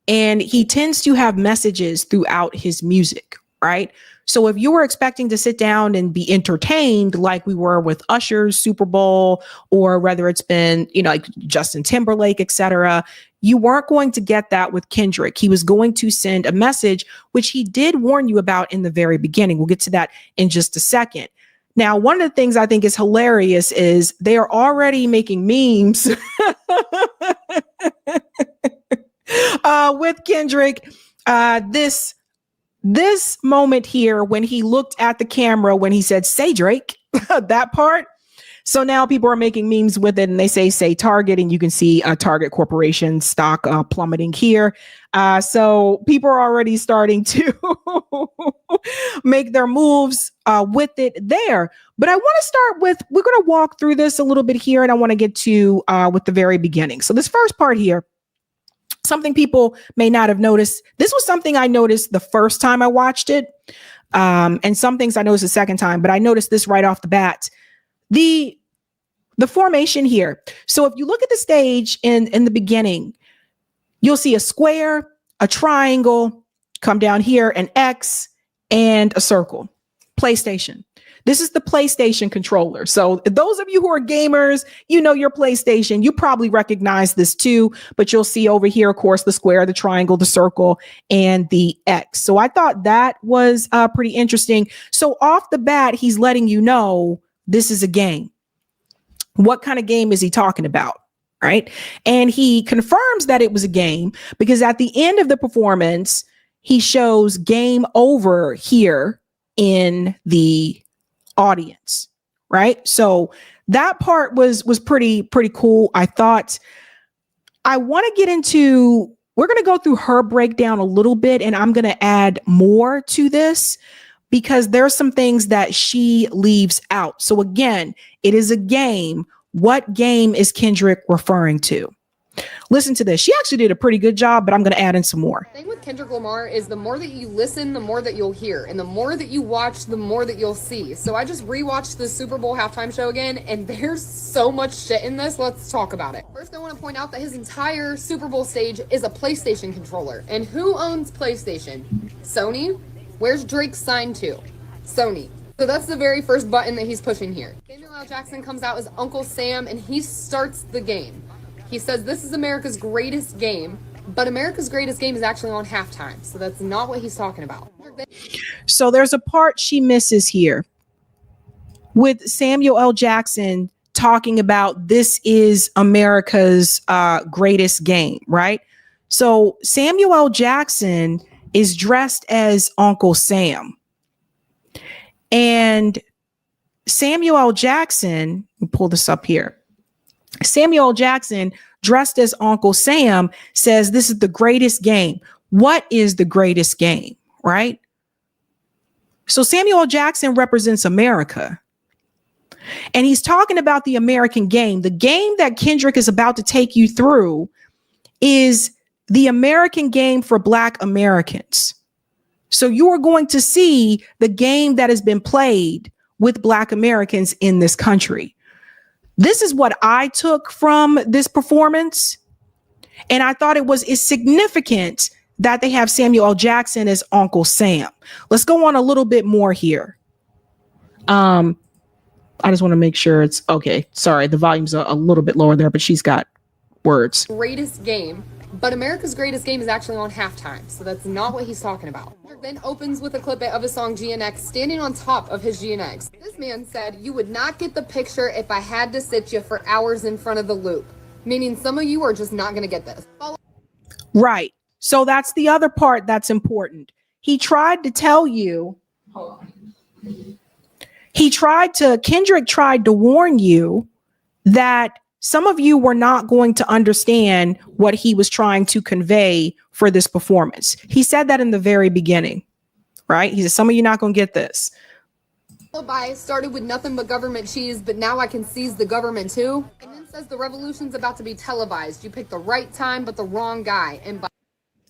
And he tends to have messages throughout his music, right? So if you were expecting to sit down and be entertained like we were with Usher's Super Bowl, or whether it's been, like Justin Timberlake, etc., you weren't going to get that with Kendrick. He was going to send a message, which he did warn you about in the very beginning. We'll get to that in just a second. Now, one of the things I think is hilarious is they are already making memes with Kendrick. this moment here when he looked at the camera, when he said, say Drake, that part. So now people are making memes with it and they say Target, and you can see Target Corporation stock plummeting here. So people are already starting to make their moves with it there. But I want to start with, we're going to walk through this a little bit here, and I want to get to with the very beginning. So this first part here, something people may not have noticed. This was something I noticed the first time I watched it. And some things I noticed the second time, but I noticed this right off the bat. The formation here. So if you look at the stage in the beginning, you'll see a square, a triangle, come down here, an X, and a circle. PlayStation. This is the PlayStation controller. So those of you who are gamers, you know your PlayStation. You probably recognize this too, but you'll see over here, of course, the square, the triangle, the circle, and the X. So I thought that was pretty interesting. So off the bat, he's letting you know this is a game. What kind of game is he talking about? Right. And he confirms that it was a game because at the end of the performance, he shows game over here in the audience. Right. So that part was pretty cool. I thought I want to get into, we're going to go through her breakdown a little bit, and I'm going to add more to this because there's some things that she leaves out. So again, it is a game. What game is Kendrick referring to? Listen to this. She actually did a pretty good job, but I'm going to add in some more. The thing with Kendrick Lamar is the more that you listen, the more that you'll hear. And the more that you watch, the more that you'll see. So I just rewatched the Super Bowl halftime show again, and there's so much shit in this. Let's talk about it. First, I want to point out that his entire Super Bowl stage is a PlayStation controller. And who owns PlayStation? Sony? Where's Drake signed to? Sony. So that's the very first button that he's pushing here. Samuel L. Jackson comes out as Uncle Sam, and he starts the game. He says this is America's greatest game, but America's greatest game is actually on halftime. So that's not what he's talking about. So there's a part she misses here with Samuel L. Jackson talking about this is America's greatest game, right? So Samuel L. Jackson is dressed as Uncle Sam. And Samuel L. Jackson, let me pull this up here. Samuel L. Jackson, dressed as Uncle Sam, says this is the greatest game. What is the greatest game, right? So Samuel L. Jackson represents America. And he's talking about the American game. The game that Kendrick is about to take you through is the American game for Black Americans. So you are going to see the game that has been played with Black Americans in this country. This is what I took from this performance. And I thought it's significant that they have Samuel L. Jackson as Uncle Sam. Let's go on a little bit more here. I just want to make sure it's okay. Sorry, the volume's a little bit lower there, but she's got words. Greatest game, but America's greatest game is actually on halftime. So that's not what he's talking about. Then opens with a clip of his song GNX standing on top of his GNX. This man said, "You would not get the picture if I had to sit you for hours in front of the loop." Meaning some of you are just not going to get this. Right. So that's the other part that's important. He tried to tell you, Kendrick tried to warn you that some of you were not going to understand what he was trying to convey for this performance. He said that in the very beginning, right? He said, some of you not going to get this. By started with nothing but government cheese, but now I can seize the government too. And then says the revolution's about to be televised. You picked the right time, but the wrong guy. And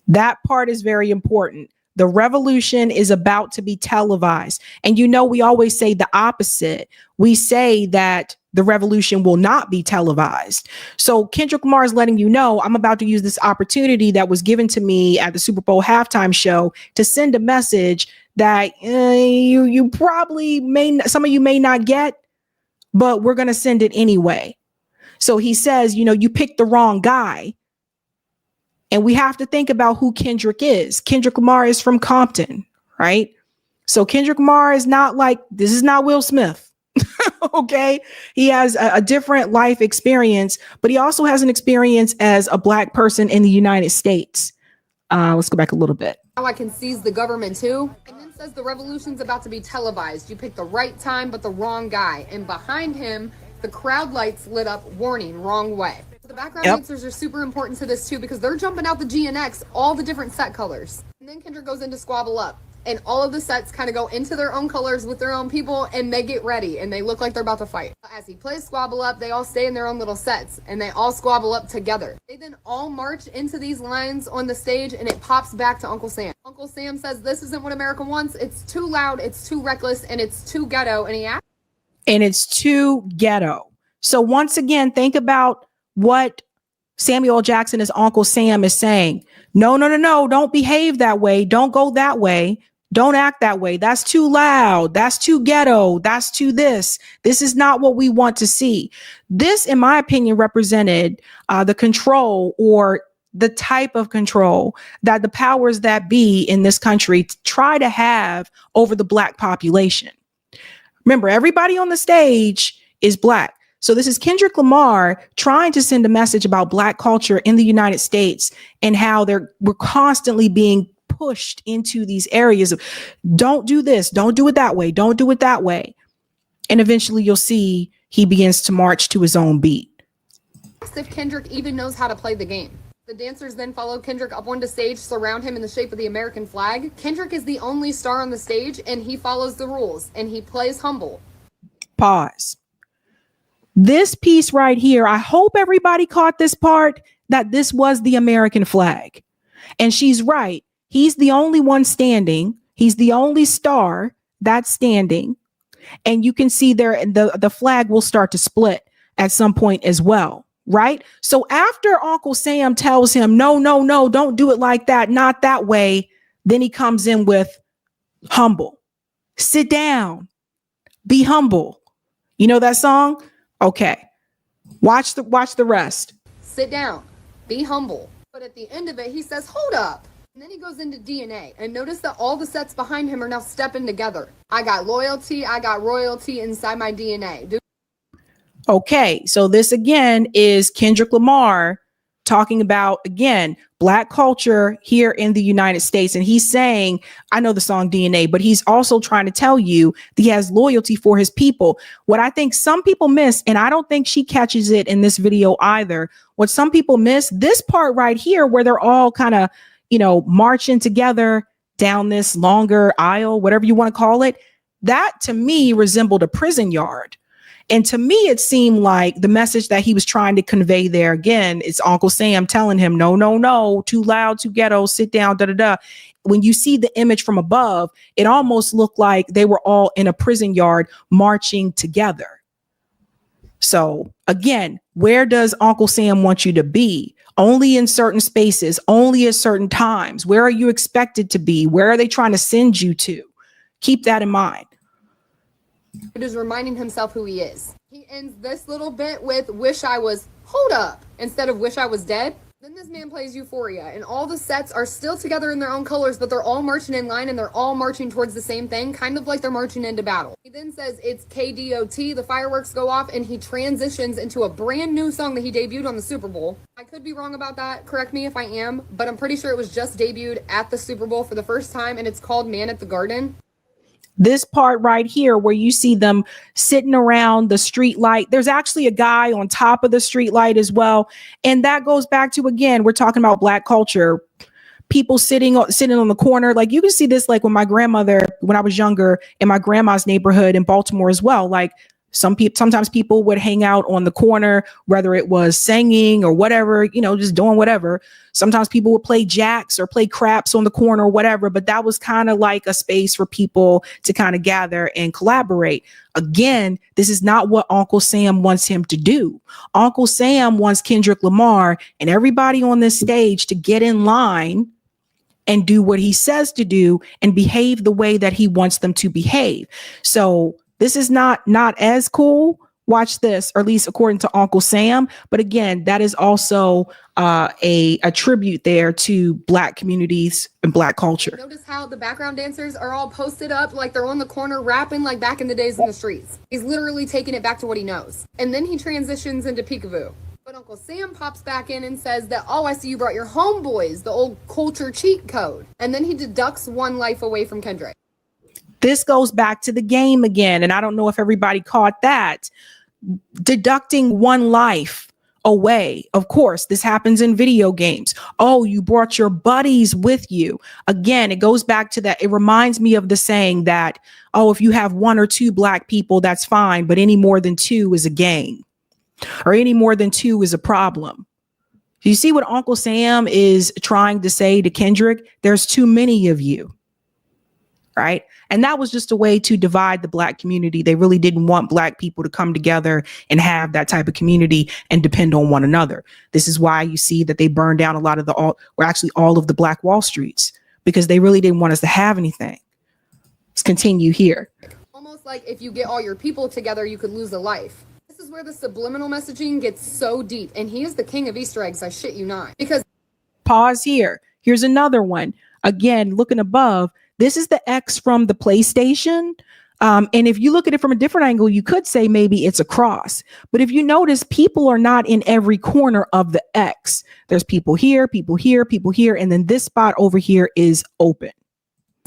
that part is very important. The revolution is about to be televised. And you know, we always say the opposite. We say that the revolution will not be televised. So Kendrick Lamar is letting you know, I'm about to use this opportunity that was given to me at the Super Bowl halftime show to send a message that you probably some of you may not get, but we're going to send it anyway. So he says, you know, you picked the wrong guy. And we have to think about who Kendrick is. Kendrick Lamar is from Compton, right? So Kendrick Lamar is not like, this is not Will Smith. Okay. He has a different life experience, but he also has an experience as a Black person in the United States. Let's go back a little bit. How I can seize the government too. And then says the revolution's about to be televised. You picked the right time, but the wrong guy. And behind him, the crowd lights lit up, warning, wrong way. The background dancers are super important to this too because they're jumping out the G and X, all the different set colors. And then Kendrick goes into Squabble Up. And all of the sets kind of go into their own colors with their own people, and they get ready, and they look like they're about to fight. As he plays Squabble Up, they all stay in their own little sets, and they all squabble up together. They then all march into these lines on the stage, and it pops back to Uncle Sam. Uncle Sam says, this isn't what America wants. It's too loud, it's too reckless, and it's too ghetto. And it's too ghetto. So once again, think about what Samuel Jackson as Uncle Sam is saying. No, don't behave that way. Don't go that way. Don't act that way. That's too loud. That's too ghetto. That's too this. This is not what we want to see. This, in my opinion, represented the control or the type of control that the powers that be in this country try to have over the Black population. Remember, everybody on the stage is Black. So this is Kendrick Lamar trying to send a message about Black culture in the United States and how we're constantly being pushed into these areas of don't do this, don't do it that way, don't do it that way. And eventually you'll see he begins to march to his own beat. If Kendrick even knows how to play the game. The dancers then follow Kendrick up onto stage, surround him in the shape of the American flag. Kendrick is the only star on the stage, and he follows the rules, and he plays humble. Pause. This piece right here, I hope everybody caught this part, that this was the American flag. And she's right. He's the only one standing. He's the only star that's standing. And you can see there the flag will start to split at some point as well. Right. So after Uncle Sam tells him, no, don't do it like that. Not that way. Then he comes in with humble. Sit down. Be humble. You know that song? OK, watch the rest. Sit down. Be humble. But at the end of it, he says, hold up. And then he goes into DNA, and notice that all the sets behind him are now stepping together. I got loyalty, I got royalty inside my DNA. Okay, so this again is Kendrick Lamar talking about, again, Black culture here in the United States. And he's saying, I know the song DNA, but he's also trying to tell you that he has loyalty for his people. What I think some people miss, and I don't think she catches it in this video either, what some people miss, this part right here where they're all kind of, marching together down this longer aisle, whatever you want to call it, that to me resembled a prison yard. And to me, it seemed like the message that he was trying to convey there again is Uncle Sam telling him, no, too loud, too ghetto, sit down, When you see the image from above, it almost looked like they were all in a prison yard marching together. So again, where does Uncle Sam want you to be? Only in certain spaces, only at certain times. Where are you expected to be? Where are they trying to send you to? Keep that in mind. It is reminding himself who he is. He ends this little bit with wish I was, hold up, instead of wish I was dead. Then this man plays Euphoria, and all the sets are still together in their own colors, but they're all marching in line and they're all marching towards the same thing, kind of like they're marching into battle. He then says it's KDOT, the fireworks go off, and he transitions into a brand new song that he debuted on the Super Bowl. I could be wrong about that, correct me if I am, but I'm pretty sure it was just debuted at the Super Bowl for the first time, and it's called Man at the Garden. This part right here where you see them sitting around the street light, there's actually a guy on top of the street light as well. And that goes back to, again, we're talking about Black culture, people sitting on the corner. Like you can see this, like when I was younger in my grandma's neighborhood in Baltimore as well. Like sometimes people would hang out on the corner, whether it was singing or whatever, just doing whatever. Sometimes people would play jacks or play craps on the corner or whatever, but that was kind of like a space for people to kind of gather and collaborate. Again, this is not what Uncle Sam wants him to do. Uncle Sam wants Kendrick Lamar and everybody on this stage to get in line and do what he says to do and behave the way that he wants them to behave. So this is not as cool. Watch this, or at least according to Uncle Sam. But again, that is also a tribute there to Black communities and Black culture. Notice how the background dancers are all posted up like they're on the corner rapping like back in the days in the streets. He's literally taking it back to what he knows. And then he transitions into Peekaboo. But Uncle Sam pops back in and says that, oh, I see you brought your homeboys, the old culture cheat code. And then he deducts one life away from Kendrick. This goes back to the game again. And I don't know if everybody caught that. Deducting one life away. Of course, this happens in video games. Oh, you brought your buddies with you. Again, it goes back to that. It reminds me of the saying that, oh, if you have 1 or 2 black people, that's fine. But any more than 2 is a gang, or any more than 2 is a problem. You see what Uncle Sam is trying to say to Kendrick? There's too many of you. Right. And that was just a way to divide the black community. They really didn't want black people to come together and have that type of community and depend on one another. This is why you see that they burned down a lot of all of the Black Wall Streets, because they really didn't want us to have anything. Let's continue here. Almost like if you get all your people together, you could lose a life. This is where the subliminal messaging gets so deep. And he is the king of Easter eggs. I shit you not. Because pause here. Here's another one. Again, looking above. This is the X from the PlayStation. And if you look at it from a different angle, you could say maybe it's a cross. But if you notice, people are not in every corner of the X. There's people here, people here, people here. And then this spot over here is open.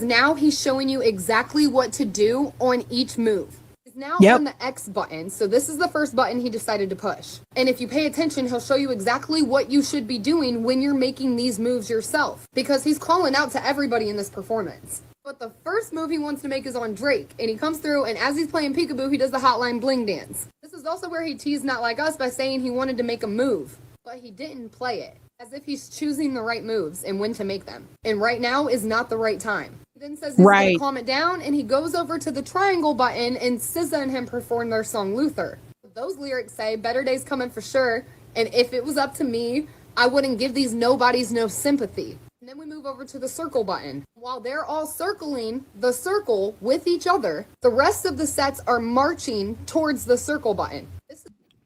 now he's showing you exactly what to do on each move. He's now on the X button. So this is the first button he decided to push. And if you pay attention, he'll show you exactly what you should be doing when you're making these moves yourself, because he's calling out to everybody in this performance. But the first move he wants to make is on Drake, and he comes through, and as he's playing peekaboo, he does the Hotline Bling dance. This is also where he teased Not Like Us by saying he wanted to make a move, but he didn't play it, as if he's choosing the right moves and when to make them. And right now is not the right time. He then says he's going to calm it down, and he goes over to the triangle button, and SZA and him perform their song Luther. Those lyrics say, better days coming for sure, and if it was up to me, I wouldn't give these nobodies no sympathy. And then we move over to the circle button. While they're all circling the circle with each other, the rest of the sets are marching towards the circle button.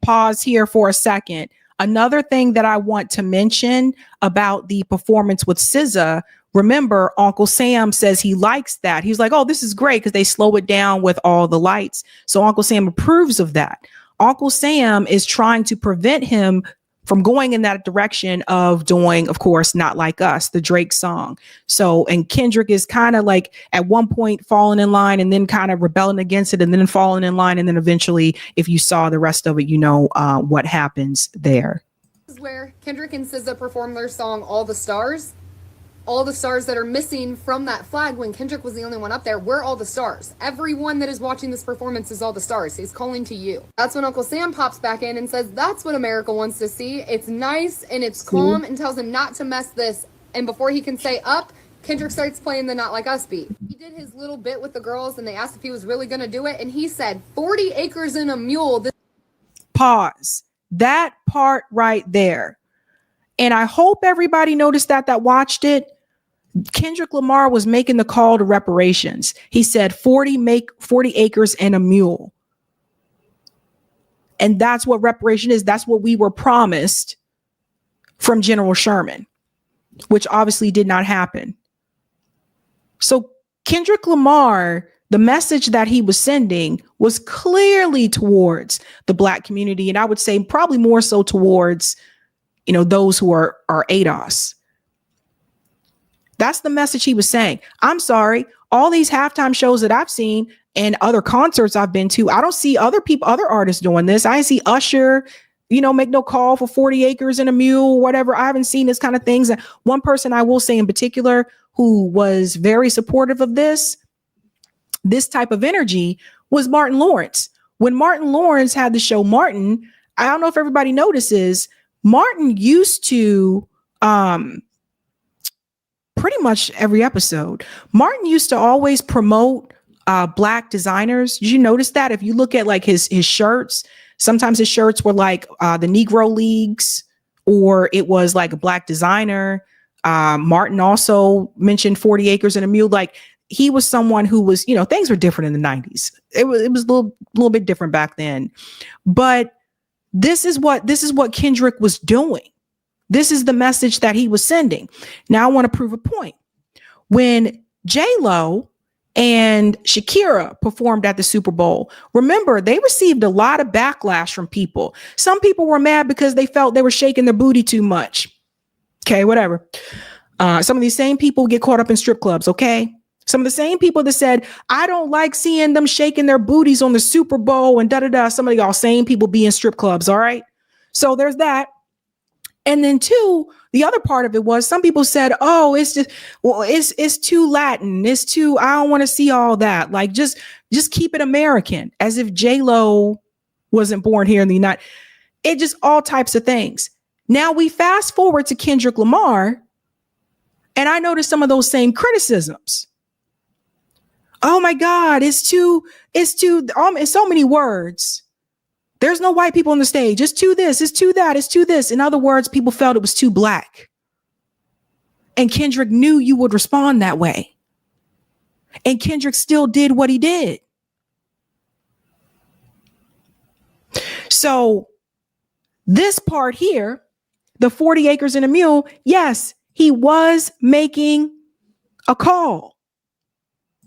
Pause here for a second. Another thing that I want to mention about the performance with SZA, remember, Uncle Sam says he likes that. He's like, oh, this is great because they slow it down with all the lights. So Uncle Sam approves of that. Uncle Sam is trying to prevent him from going in that direction of doing, of course, Not Like Us, the Drake song. So, and Kendrick is kind of like at one point falling in line and then kind of rebelling against it and then falling in line. And then eventually, if you saw the rest of it, you know what happens there. This is where Kendrick and SZA perform their song, All the Stars. All the stars that are missing from that flag when Kendrick was the only one up there. We're all the stars. Everyone that is watching this performance is all the stars. He's calling to you. That's when Uncle Sam pops back in and says, that's what America wants to see. It's nice and it's calm, and tells him not to mess this. And before he can say up, Kendrick starts playing the Not Like Us beat. He did his little bit with the girls and they asked if he was really going to do it. And he said, 40 acres and a mule. Pause. That part right there. And I hope everybody noticed that watched it. Kendrick Lamar was making the call to reparations. He said 40 acres and a mule. And that's what reparation is. That's what we were promised from General Sherman, which obviously did not happen. So Kendrick Lamar, the message that he was sending was clearly towards the Black community. And I would say probably more so towards, those who are ADOS. That's the message he was saying. I'm sorry. All these halftime shows that I've seen and other concerts I've been to, I don't see other artists doing this. I didn't see Usher, make no call for 40 acres and a mule, whatever. I haven't seen this kind of things. And one person I will say in particular who was very supportive of this type of energy was Martin Lawrence. When Martin Lawrence had the show Martin, I don't know if everybody notices, Martin used to, pretty much every episode, Martin used to always promote Black designers. Did you notice that? If you look at like his shirts, sometimes his shirts were like the Negro Leagues, or it was like a Black designer. Martin also mentioned 40 acres and a mule. Like he was someone who was, things were different in the 90s. It was a little bit different back then. But this is what Kendrick was doing. This is the message that he was sending. Now I want to prove a point. When J-Lo and Shakira performed at the Super Bowl. Remember, they received a lot of backlash from people. Some people were mad because they felt they were shaking their booty too much. Okay, whatever. Some of these same people get caught up in strip clubs, okay? Some of the same people that said, I don't like seeing them shaking their booties on the Super Bowl and da-da-da. Some of y'all same people be in strip clubs, all right? So there's that. And then two, the other part of it was some people said, oh, it's just, well, it's too Latin. It's too, I don't want to see all that. Like, just keep it American, as if J-Lo wasn't born here in the United. It just all types of things. Now we fast forward to Kendrick Lamar, and I noticed some of those same criticisms. Oh my God, it's so many words. There's no white people on the stage. It's too this, it's too that, it's too this. In other words, people felt it was too black. And Kendrick knew you would respond that way. And Kendrick still did what he did. So this part here, the 40 acres and a mule, yes, he was making a call.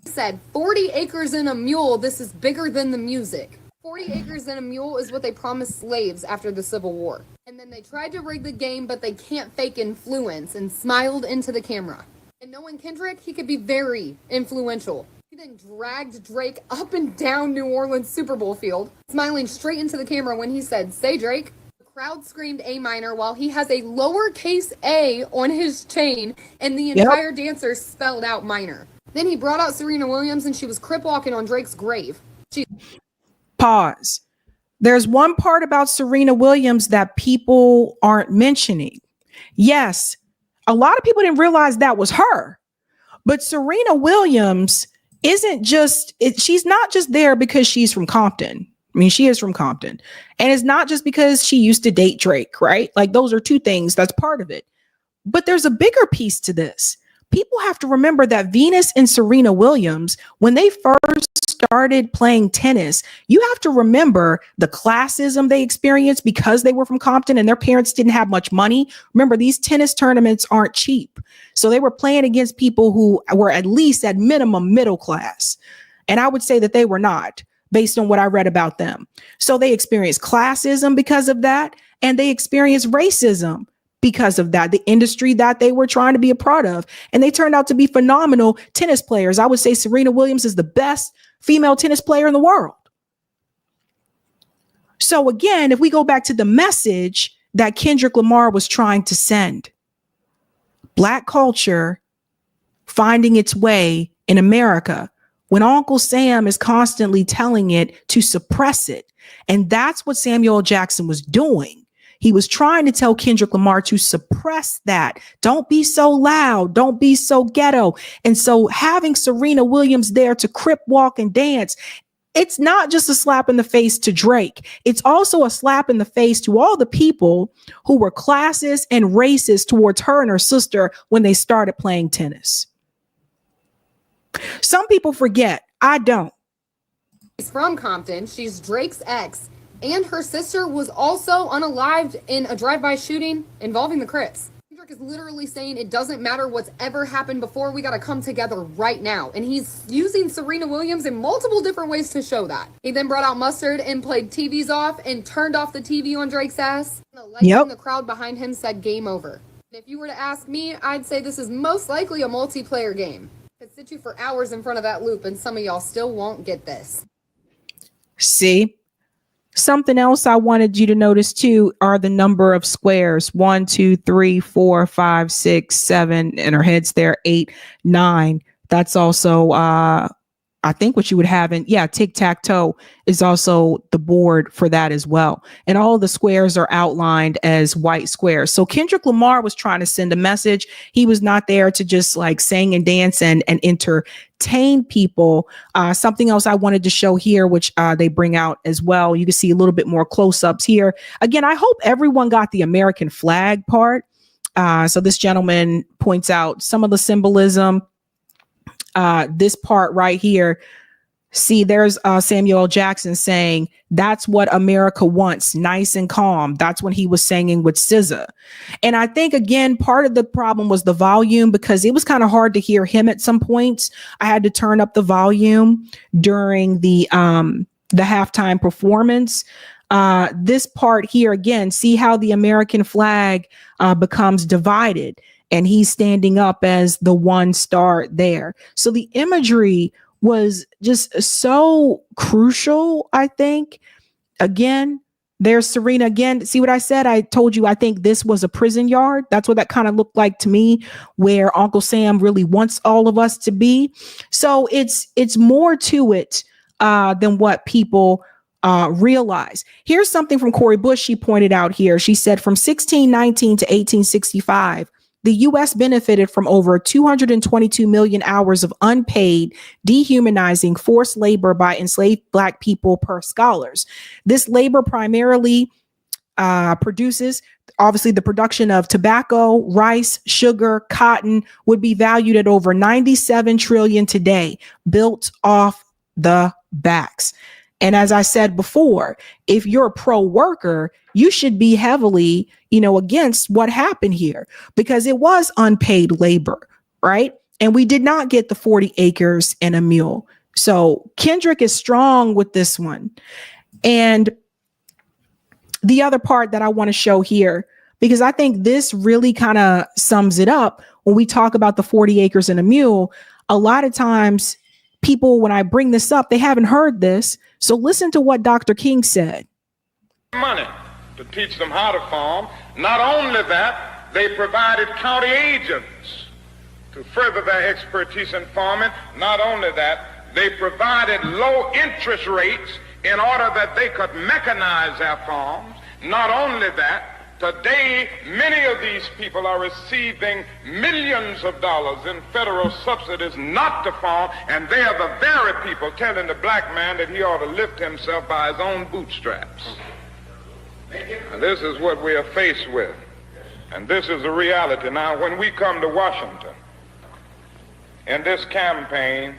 Said 40 acres and a mule, this is bigger than the music. 40 acres and a mule is what they promised slaves after the Civil War. And then they tried to rig the game, but they can't fake influence, and smiled into the camera. And knowing Kendrick, he could be very influential. He then dragged Drake up and down New Orleans Super Bowl field, smiling straight into the camera when he said, "Say Drake." The crowd screamed A minor while he has a lowercase a on his chain, and the entire dancer spelled out minor. Then he brought out Serena Williams, and she was crip walking on Drake's grave. Pause. There's one part about Serena Williams that people aren't mentioning. Yes, a lot of people didn't realize that was her, but Serena Williams isn't just, she's not just there because she's from Compton. I mean, she is from Compton, and it's not just because she used to date Drake, right? Like, those are two things. That's part of it. But there's a bigger piece to this. People have to remember that Venus and Serena Williams, when they first started playing tennis, you have to remember the classism they experienced because they were from Compton and their parents didn't have much money. Remember, these tennis tournaments aren't cheap. So they were playing against people who were at least at minimum middle class. And I would say that they were not, based on what I read about them. So they experienced classism because of that, and they experienced racism because of that, the industry that they were trying to be a part of. And they turned out to be phenomenal tennis players. I would say Serena Williams is the best female tennis player in the world. So again, if we go back to the message that Kendrick Lamar was trying to send, Black culture finding its way in America, when Uncle Sam is constantly telling it to suppress it. And that's what Samuel Jackson was doing. He was trying to tell Kendrick Lamar to suppress that. Don't be so loud. Don't be so ghetto. And so having Serena Williams there to crip walk and dance, it's not just a slap in the face to Drake. It's also a slap in the face to all the people who were classist and racist towards her and her sister when they started playing tennis. Some people forget. I don't. She's from Compton. She's Drake's ex. And her sister was also unalived in a drive-by shooting involving the Crips. Kendrick is literally saying it doesn't matter what's ever happened before, we gotta come together right now. And he's using Serena Williams in multiple different ways to show that. He then brought out Mustard and played TVs off and turned off the TV on Drake's ass. And the lights in the crowd behind him said game over. And if you were to ask me, I'd say this is most likely a multiplayer game. Could sit you for hours in front of that loop and some of y'all still won't get this. See? Something else I wanted you to notice too are the number of squares. 1, 2, 3, 4, 5, 6, 7, and her head's there, 8, 9. That's also I think what you would have in, tic-tac-toe is also the board for that as well. And all of the squares are outlined as white squares. So Kendrick Lamar was trying to send a message. He was not there to just like sing and dance and entertain people. Something else I wanted to show here, which they bring out as well. You can see a little bit more close-ups here. Again, I hope everyone got the American flag part. So this gentleman points out some of the symbolism. This part right here, See, there's Samuel L. Jackson saying that's what America wants, nice and calm. That's when he was singing with SZA. And I think, again, part of the problem was the volume, because it was kind of hard to hear him at some points. I had to turn up the volume during the halftime performance. This part here, again, see how the American flag becomes divided, and he's standing up as the one star there. So the imagery was just so crucial, I think. Again, there's Serena again. See what I said? I told you I think this was a prison yard. That's what that kind of looked like to me, where Uncle Sam really wants all of us to be. So it's more to it than what people realize. Here's something from Cori Bush she pointed out here. She said from 1619 to 1865, the U.S. benefited from over 222 million hours of unpaid, dehumanizing forced labor by enslaved Black people per scholars. This labor primarily produces, obviously, the production of tobacco, rice, sugar, cotton would be valued at over 97 trillion today, built off the backs. And as I said before, if you're a pro-worker, you should be heavily, against what happened here, because it was unpaid labor, right? And we did not get the 40 acres and a mule. So Kendrick is strong with this one. And the other part that I want to show here, because I think this really kind of sums it up when we talk about the 40 acres and a mule. A lot of times people, when I bring this up, they haven't heard this. So listen to what Dr. King said. Money to teach them how to farm. Not only that, they provided county agents to further their expertise in farming. Not only that, they provided low interest rates in order that they could mechanize their farms. Not only that, today, many of these people are receiving millions of dollars in federal subsidies not to farm, and they are the very people telling the black man that he ought to lift himself by his own bootstraps. And this is what we are faced with, and this is the reality. Now, when we come to Washington in this campaign,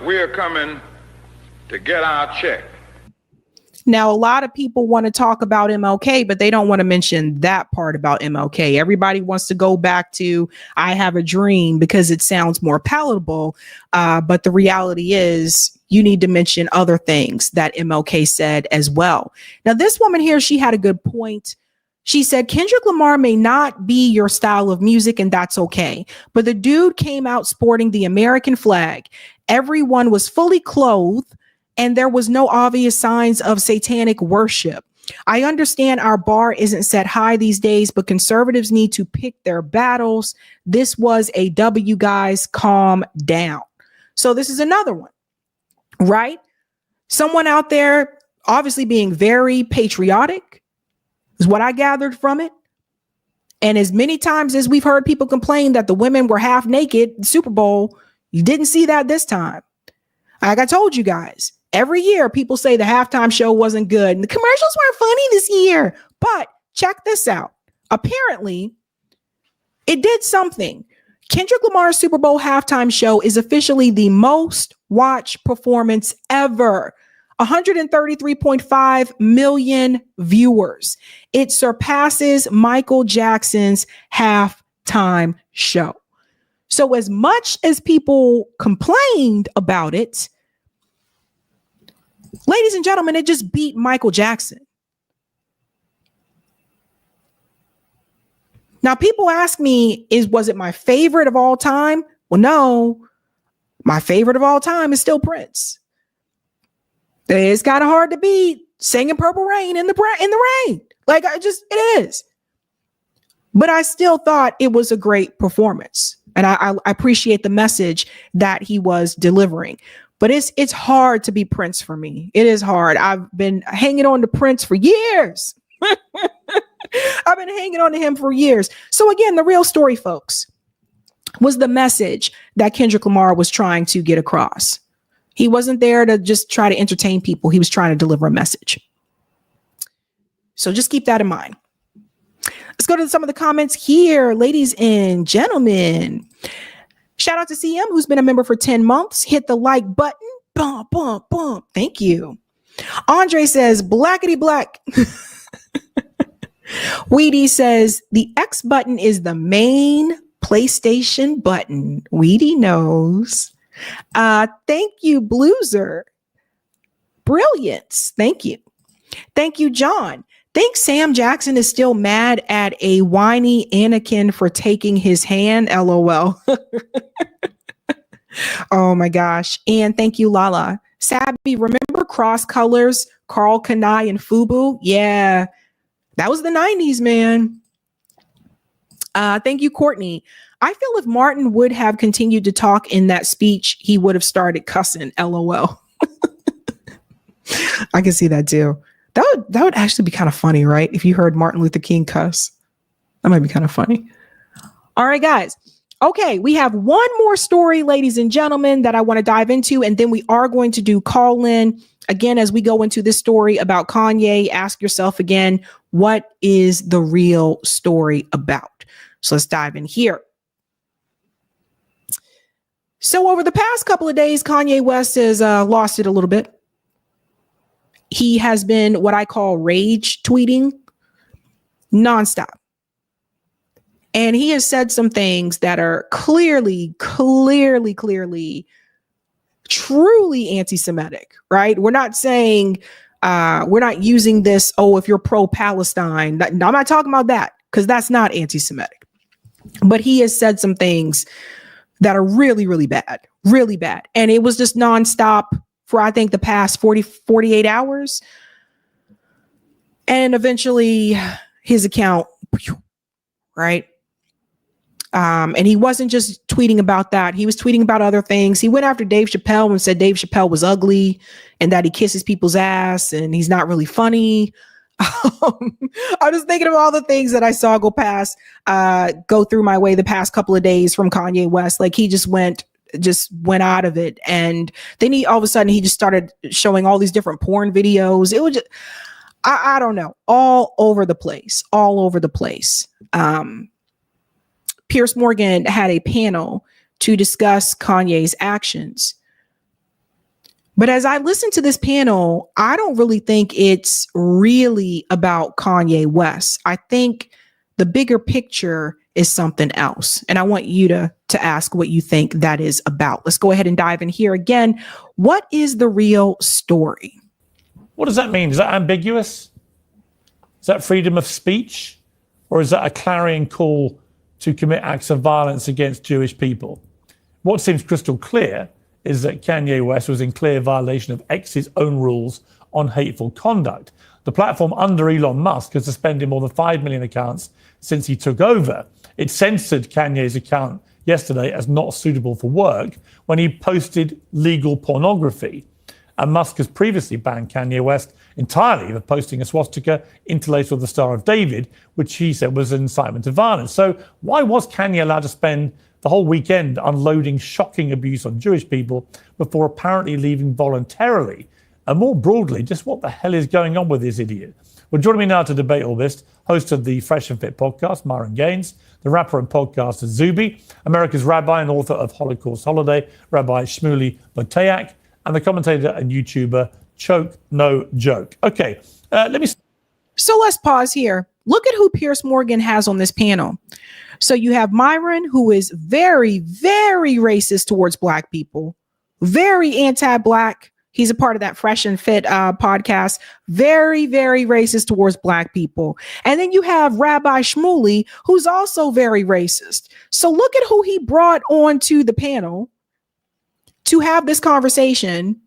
we are coming to get our check. Now, a lot of people want to talk about MLK, but they don't want to mention that part about MLK. Everybody wants to go back to I Have a Dream because it sounds more palatable. But the reality is you need to mention other things that MLK said as well. Now, this woman here, she had a good point. She said, Kendrick Lamar may not be your style of music, and that's okay. But the dude came out sporting the American flag. Everyone was fully clothed, and there was no obvious signs of satanic worship. I understand our bar isn't set high these days, but conservatives need to pick their battles. This was a W, guys, calm down. So this is another one, right? Someone out there obviously being very patriotic is what I gathered from it. And as many times as we've heard people complain that the women were half naked, the Super Bowl, you didn't see that this time. Like I told you guys, every year people say the halftime show wasn't good and the commercials weren't funny this year. But check this out. Apparently, it did something. Kendrick Lamar's Super Bowl halftime show is officially the most watched performance ever. 133.5 million viewers. It surpasses Michael Jackson's halftime show. So as much as people complained about it, ladies and gentlemen, it just beat Michael Jackson. Now, people ask me, was it my favorite of all time? Well, no, my favorite of all time is still Prince. It's kind of hard to beat singing Purple Rain in the rain. Like, it is. But I still thought it was a great performance. And I appreciate the message that he was delivering. But it's hard to be Prince for me. It is hard. I've been hanging on to Prince for years. I've been hanging on to him for years. So again, the real story, folks, was the message that Kendrick Lamar was trying to get across. He wasn't there to just try to entertain people. He was trying to deliver a message. So just keep that in mind. Let's go to some of the comments here, ladies and gentlemen. Shout out to CM, who's been a member for 10 months. Hit the like button. Bum, bum, bum. Thank you. Andre says, blackety black. Weedy says, the X button is the main PlayStation button. Weedy knows. Thank you, Blueser. Brilliance. Thank you. Thank you, John. Think Sam Jackson is still mad at a whiny Anakin for taking his hand? LOL. Oh my gosh. And thank you, Lala. Sabby, remember Cross Colors, Carl Kanai, and Fubu? Yeah, that was the 90s, man. Thank you, Courtney. I feel if Martin would have continued to talk in that speech, he would have started cussing. LOL. I can see that too. That would actually be kind of funny, right? If you heard Martin Luther King cuss, that might be kind of funny. All right, guys. Okay, we have one more story, ladies and gentlemen, that I want to dive into, and then we are going to do call in. Again, as we go into this story about Kanye, ask yourself again, what is the real story about? So let's dive in here. So over the past couple of days, Kanye West has lost it a little bit. He has been what I call rage tweeting nonstop. And he has said some things that are clearly, truly anti-Semitic, right? We're not saying, we're not using this, oh, if you're pro-Palestine. No, I'm not talking about that, because that's not anti-Semitic. But he has said some things that are really, really bad. And it was just nonstop for, I think, the past 48 hours. And eventually his account, right? And he wasn't just tweeting about that. He was tweeting about other things. He went after Dave Chappelle and said Dave Chappelle was ugly and that he kisses people's ass and he's not really funny. I was thinking of all the things that I saw go through my way the past couple of days from Kanye West. Like he just went out of it. And then all of a sudden he just started showing all these different porn videos. It was just, I don't know, all over the place. Piers Morgan had a panel to discuss Kanye's actions. But as I listen to this panel, I don't really think it's really about Kanye West. I think the bigger picture is something else. And I want you to ask what you think that is about. Let's go ahead and dive in here again. What is the real story? What does that mean? Is that ambiguous? Is that freedom of speech? Or is that a clarion call to commit acts of violence against Jewish people? What seems crystal clear is that Kanye West was in clear violation of X's own rules on hateful conduct. The platform under Elon Musk has suspended more than 5 million accounts since he took over. It censored Kanye's account yesterday as not suitable for work when he posted legal pornography. And Musk has previously banned Kanye West entirely for posting a swastika interlaced with the Star of David, which he said was an incitement to violence. So why was Kanye allowed to spend the whole weekend unloading shocking abuse on Jewish people before apparently leaving voluntarily? And more broadly, just what the hell is going on with this idiot? Well, joining me now to debate all this, host of the Fresh and Fit podcast, Myron Gaines, the rapper and podcaster Zuby, America's rabbi and author of Holocaust Holiday, Rabbi Shmuley Boteach, and the commentator and YouTuber Choke No Joke. Okay, So let's pause here. Look at who Piers Morgan has on this panel. So you have Myron, who is very, very racist towards Black people, very anti-Black. He's a part of that Fresh and Fit podcast. Very, very racist towards Black people. And then you have Rabbi Shmuley, who's also very racist. So look at who he brought onto the panel to have this conversation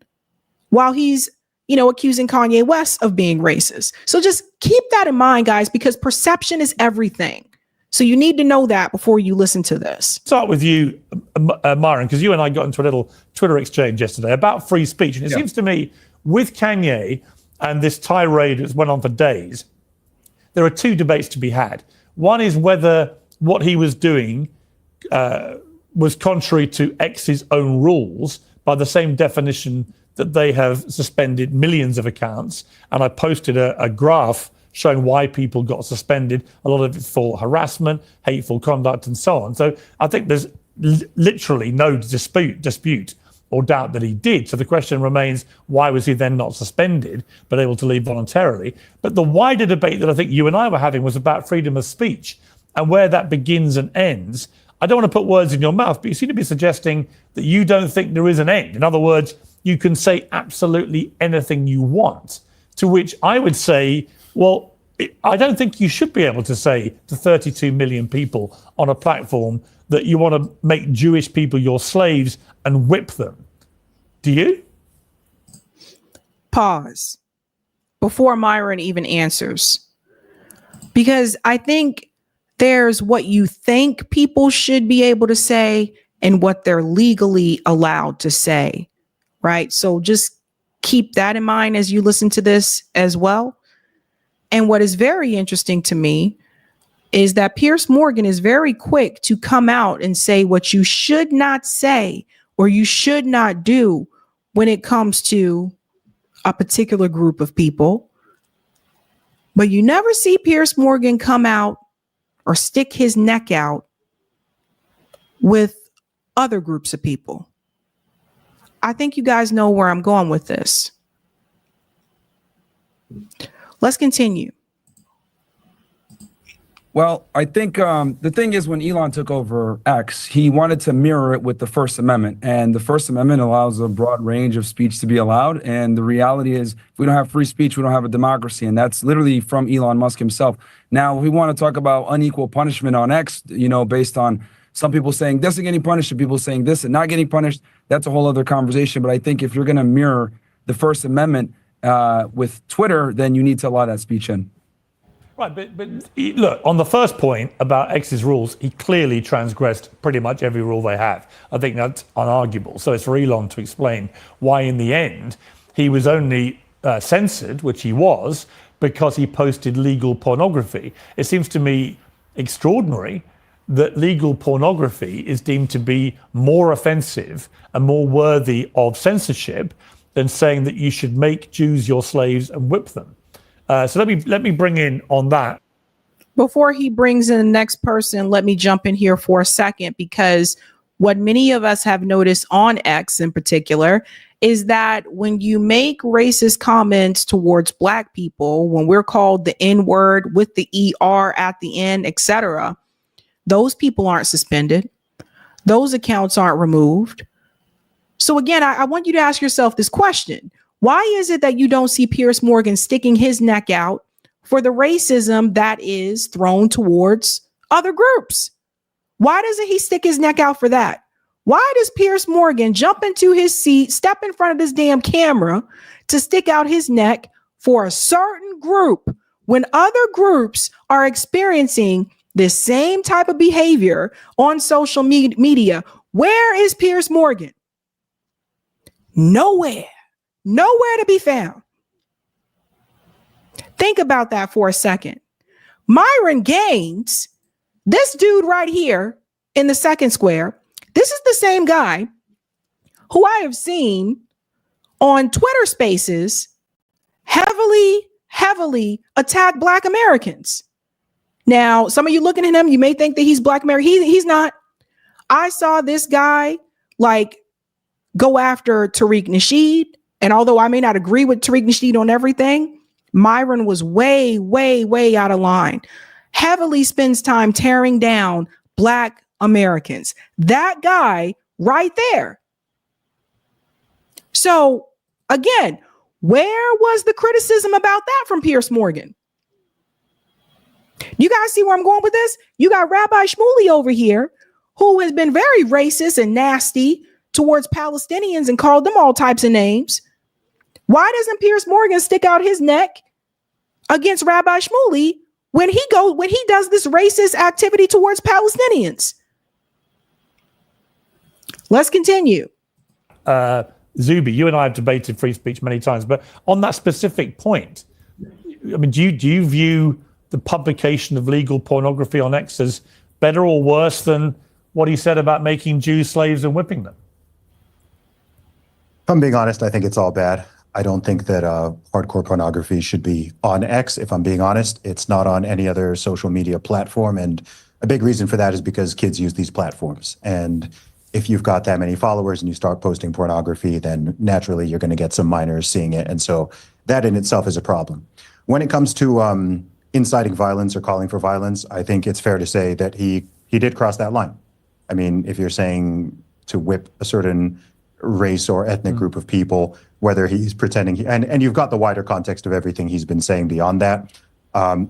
while he's, accusing Kanye West of being racist. So just keep that in mind, guys, because perception is everything. So you need to know that before you listen to this. Start with you, Myron, because you and I got into a little Twitter exchange yesterday about free speech. And it seems to me with Kanye and this tirade that's went on for days, there are two debates to be had. One is whether what he was doing was contrary to X's own rules by the same definition that they have suspended millions of accounts. And I posted a graph showing why people got suspended, a lot of it for harassment, hateful conduct, and so on. So I think there's literally no dispute or doubt that he did. So the question remains, why was he then not suspended, but able to leave voluntarily? But the wider debate that I think you and I were having was about freedom of speech and where that begins and ends. I don't want to put words in your mouth, but you seem to be suggesting that you don't think there is an end. In other words, you can say absolutely anything you want, to which I would say, well, I don't think you should be able to say to 32 million people on a platform that you want to make Jewish people your slaves and whip them. Do you? Pause before Myron even answers, because I think there's what you think people should be able to say and what they're legally allowed to say, right? So just keep that in mind as you listen to this as well. And what is very interesting to me is that Piers Morgan is very quick to come out and say what you should not say or you should not do when it comes to a particular group of people. But you never see Piers Morgan come out or stick his neck out with other groups of people. I think you guys know where I'm going with this. Let's continue. Well, I think the thing is when Elon took over X, he wanted to mirror it with the First Amendment. And the First Amendment allows a broad range of speech to be allowed. And the reality is if we don't have free speech, we don't have a democracy. And that's literally from Elon Musk himself. Now, we want to talk about unequal punishment on X, based on some people saying this and getting punished and people saying this and not getting punished. That's a whole other conversation. But I think if you're going to mirror the First Amendment with Twitter, then you need to allow that speech in. Right, but look, on the first point about X's rules, he clearly transgressed pretty much every rule they have. I think that's unarguable. So it's for Elon to explain why in the end he was only censored, which he was, because he posted legal pornography. It seems to me extraordinary that legal pornography is deemed to be more offensive and more worthy of censorship than saying that you should make Jews your slaves and whip them. So let me bring in on that. Before he brings in the next person, let me jump in here for a second, because what many of us have noticed on X in particular is that when you make racist comments towards Black people, when we're called the N-word with the ER at the end, etc., those people aren't suspended. Those accounts aren't removed. So again, I want you to ask yourself this question. Why is it that you don't see Piers Morgan sticking his neck out for the racism that is thrown towards other groups? Why doesn't he stick his neck out for that? Why does Piers Morgan jump into his seat, step in front of this damn camera to stick out his neck for a certain group when other groups are experiencing this same type of behavior on social media? Where is Piers Morgan? Nowhere. Nowhere to be found. Think about that for a second. Myron Gaines, this dude right here in the second square, this is the same guy who I have seen on Twitter Spaces heavily attack Black Americans. Now, some of you looking at him, you may think that he's Black American. He's not. I saw this guy go after Tariq Nasheed. And although I may not agree with Tariq Nasheed on everything, Myron was way out of line. Heavily spends time tearing down Black Americans. That guy right there. So again, where was the criticism about that from Piers Morgan? You guys see where I'm going with this? You got Rabbi Shmuley over here who has been very racist and nasty towards Palestinians and called them all types of names. Why doesn't Piers Morgan stick out his neck against Rabbi Shmuley when he does this racist activity towards Palestinians? Let's continue. Zuby, you and I have debated free speech many times, but on that specific point, I mean, do you view the publication of legal pornography on X as better or worse than what he said about making Jews slaves and whipping them? If I'm being honest, I think it's all bad. I don't think that hardcore pornography should be on X. If I'm being honest, it's not on any other social media platform. And a big reason for that is because kids use these platforms. And if you've got that many followers and you start posting pornography, then naturally you're going to get some minors seeing it. And so that in itself is a problem. When it comes to inciting violence or calling for violence, I think it's fair to say that he did cross that line. I mean, if you're saying to whip a certain race or ethnic group of people, whether he's pretending, and you've got the wider context of everything he's been saying beyond that,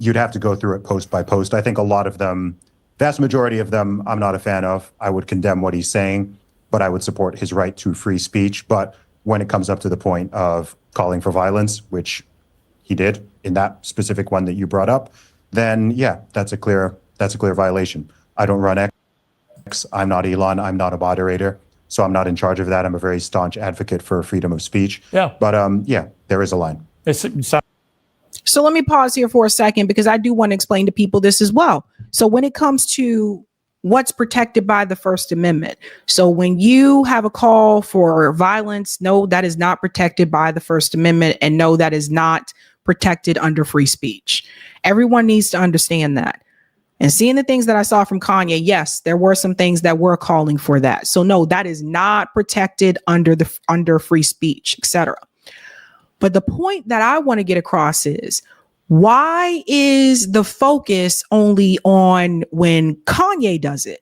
you'd have to go through it post by post. I think a lot of them, vast majority of them, I'm not a fan of. I would condemn what he's saying, but I would support his right to free speech. But when it comes up to the point of calling for violence, which he did in that specific one that you brought up, then yeah, that's a clear violation. I don't run X. I'm not Elon. I'm not a moderator, so I'm not in charge of that. I'm a very staunch advocate for freedom of speech. Yeah. But yeah, there is a line. So let me pause here for a second, because I do want to explain to people this as well. So when it comes to what's protected by the First Amendment, so when you have a call for violence, no, that is not protected by the First Amendment, and no, that is not protected under free speech. Everyone needs to understand that. And seeing the things that I saw from Kanye, yes, there were some things that were calling for that. So no, that is not protected under free speech, etc. But the point that I want to get across is, why is the focus only on when Kanye does it?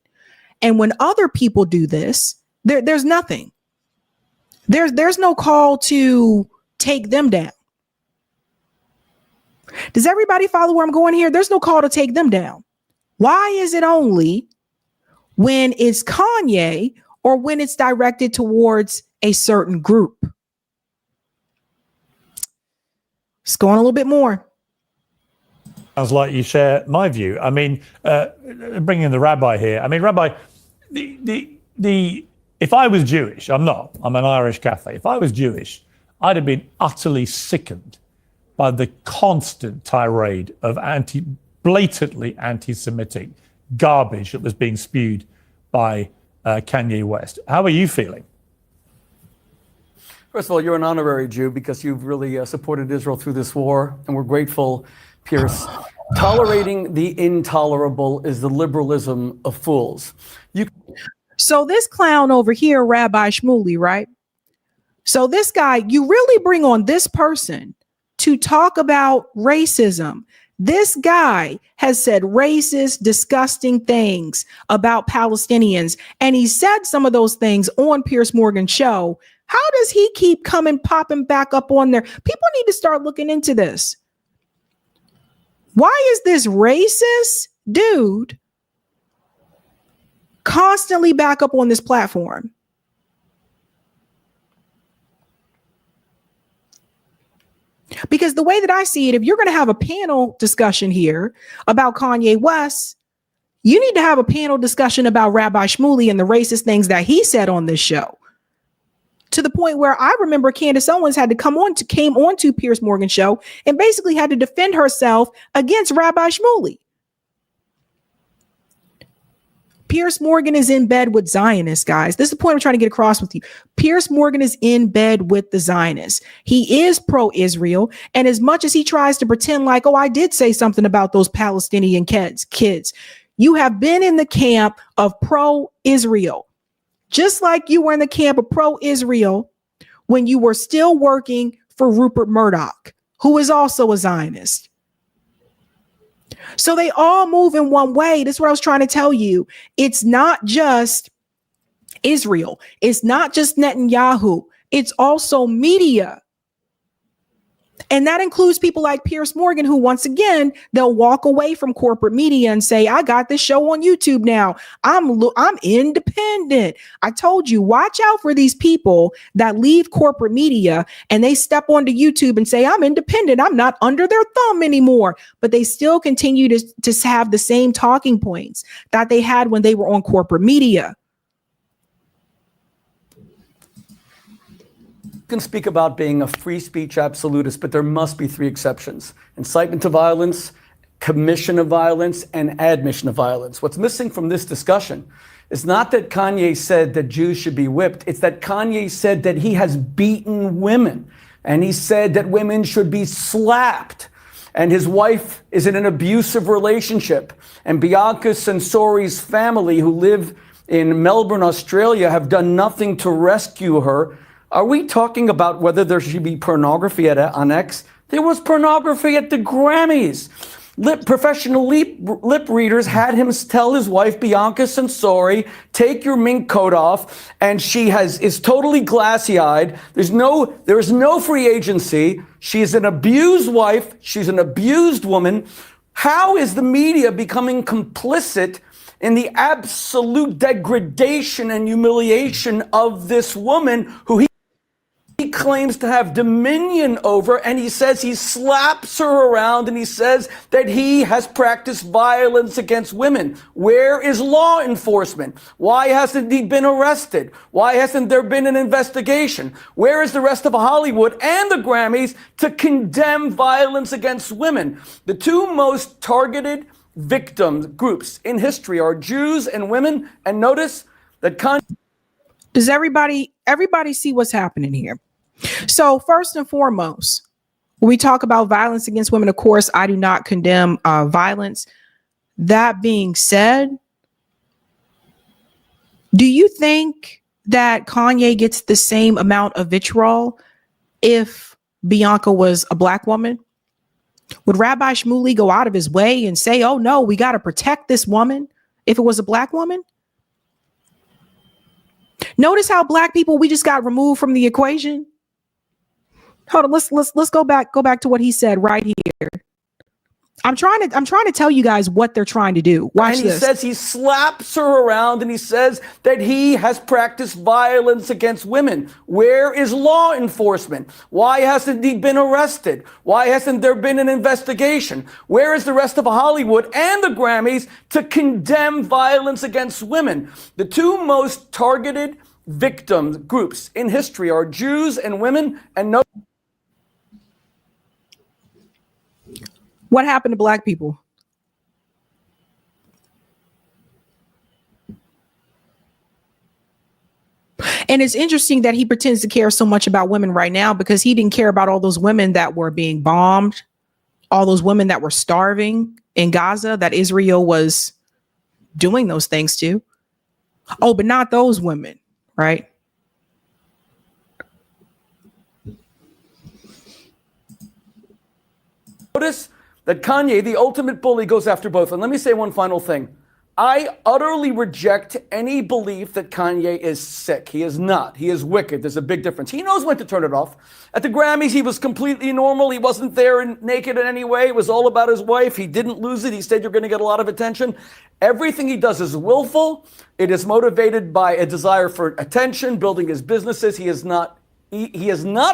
And when other people do this, there's nothing. There's no call to take them down. Does everybody follow where I'm going here? There's no call to take them down. Why is it only when it's Kanye or when it's directed towards a certain group? Let's go on a little bit more. Sounds like you share my view. I mean, bringing in the rabbi here. I mean, Rabbi, if I was Jewish, I'm not. I'm an Irish Catholic. If I was Jewish, I'd have been utterly sickened by the constant tirade of blatantly anti-Semitic garbage that was being spewed by Kanye West. How are you feeling? First of all, you're an honorary Jew because you've really supported Israel through this war, and we're grateful, Pierce. Tolerating the intolerable is the liberalism of fools. So this clown over here, Rabbi Shmuley, right? So this guy, you really bring on this person to talk about racism. This guy has said racist, disgusting things about Palestinians, and he said some of those things on Piers Morgan's show. How does he keep popping back up on there? People need to start looking into this. Why is this racist dude constantly back up on this platform? Because the way that I see it, if you're going to have a panel discussion here about Kanye West, you need to have a panel discussion about Rabbi Shmuley and the racist things that he said on this show. To the point where I remember Candace Owens came on to Piers Morgan's show and basically had to defend herself against Rabbi Shmuley. Piers Morgan is in bed with Zionists, guys. This is the point I'm trying to get across with you. Piers Morgan is in bed with the Zionists. He is pro-Israel. And as much as he tries to pretend like, oh, I did say something about those Palestinian kids, you have been in the camp of pro-Israel. Just like you were in the camp of pro-Israel when you were still working for Rupert Murdoch, who is also a Zionist. So they all move in one way. This is what I was trying to tell you. It's not just Israel. It's not just Netanyahu. It's also media. And that includes people like Piers Morgan, who, once again, they'll walk away from corporate media and say, I got this show on YouTube now. I'm independent. I told you, watch out for these people that leave corporate media and they step onto YouTube and say, I'm independent. I'm not under their thumb anymore. But they still continue to have the same talking points that they had when they were on corporate media. Can speak about being a free speech absolutist, but there must be three exceptions: incitement to violence, commission of violence, and admission of violence. What's missing from this discussion is not that Kanye said that Jews should be whipped. It's that Kanye said that he has beaten women, and he said that women should be slapped, and his wife is in an abusive relationship, and Bianca Censori's family, who live in Melbourne, Australia, have done nothing to rescue her. Are we talking about whether there should be pornography on X? There was pornography at the Grammys. Professional lip readers had him tell his wife, Bianca Censori, take your mink coat off, and she is totally glassy-eyed. There is no free agency. She is an abused wife. She's an abused woman. How is the media becoming complicit in the absolute degradation and humiliation of this woman who he claims to have dominion over, and he says he slaps her around, and he says that he has practiced violence against women? Where is law enforcement? Why hasn't he been arrested? Why hasn't there been an investigation? Where is the rest of Hollywood and the Grammys to condemn violence against women? The two most targeted victim groups in history are Jews and women, and notice that does everybody see what's happening here? So first and foremost, when we talk about violence against women, of course, I do not condemn violence. That being said, do you think that Kanye gets the same amount of vitriol if Bianca was a black woman? Would Rabbi Shmuley go out of his way and say, oh no, we got to protect this woman if it was a black woman? Notice how black people, we just got removed from the equation. Hold on, let's go back to what he said right here. I'm trying to tell you guys what they're trying to do. Watch and he says he slaps her around, and he says that he has practiced violence against women. Where is law enforcement? Why hasn't he been arrested? Why hasn't there been an investigation? Where is the rest of Hollywood and the Grammys to condemn violence against women? The two most targeted victim groups in history are Jews and women, and no. What happened to black people? And it's interesting that he pretends to care so much about women right now, because he didn't care about all those women that were being bombed, all those women that were starving in Gaza, that Israel was doing those things to. Oh, but not those women, right? Notice that Kanye, the ultimate bully, goes after both. And let me say one final thing. I utterly reject any belief that Kanye is sick. He is not. He is wicked. There's a big difference. He knows when to turn it off. At the Grammys, he was completely normal. He wasn't there naked in any way. It was all about his wife. He didn't lose it. He said, you're going to get a lot of attention. Everything he does is willful. It is motivated by a desire for attention, building his businesses. He is not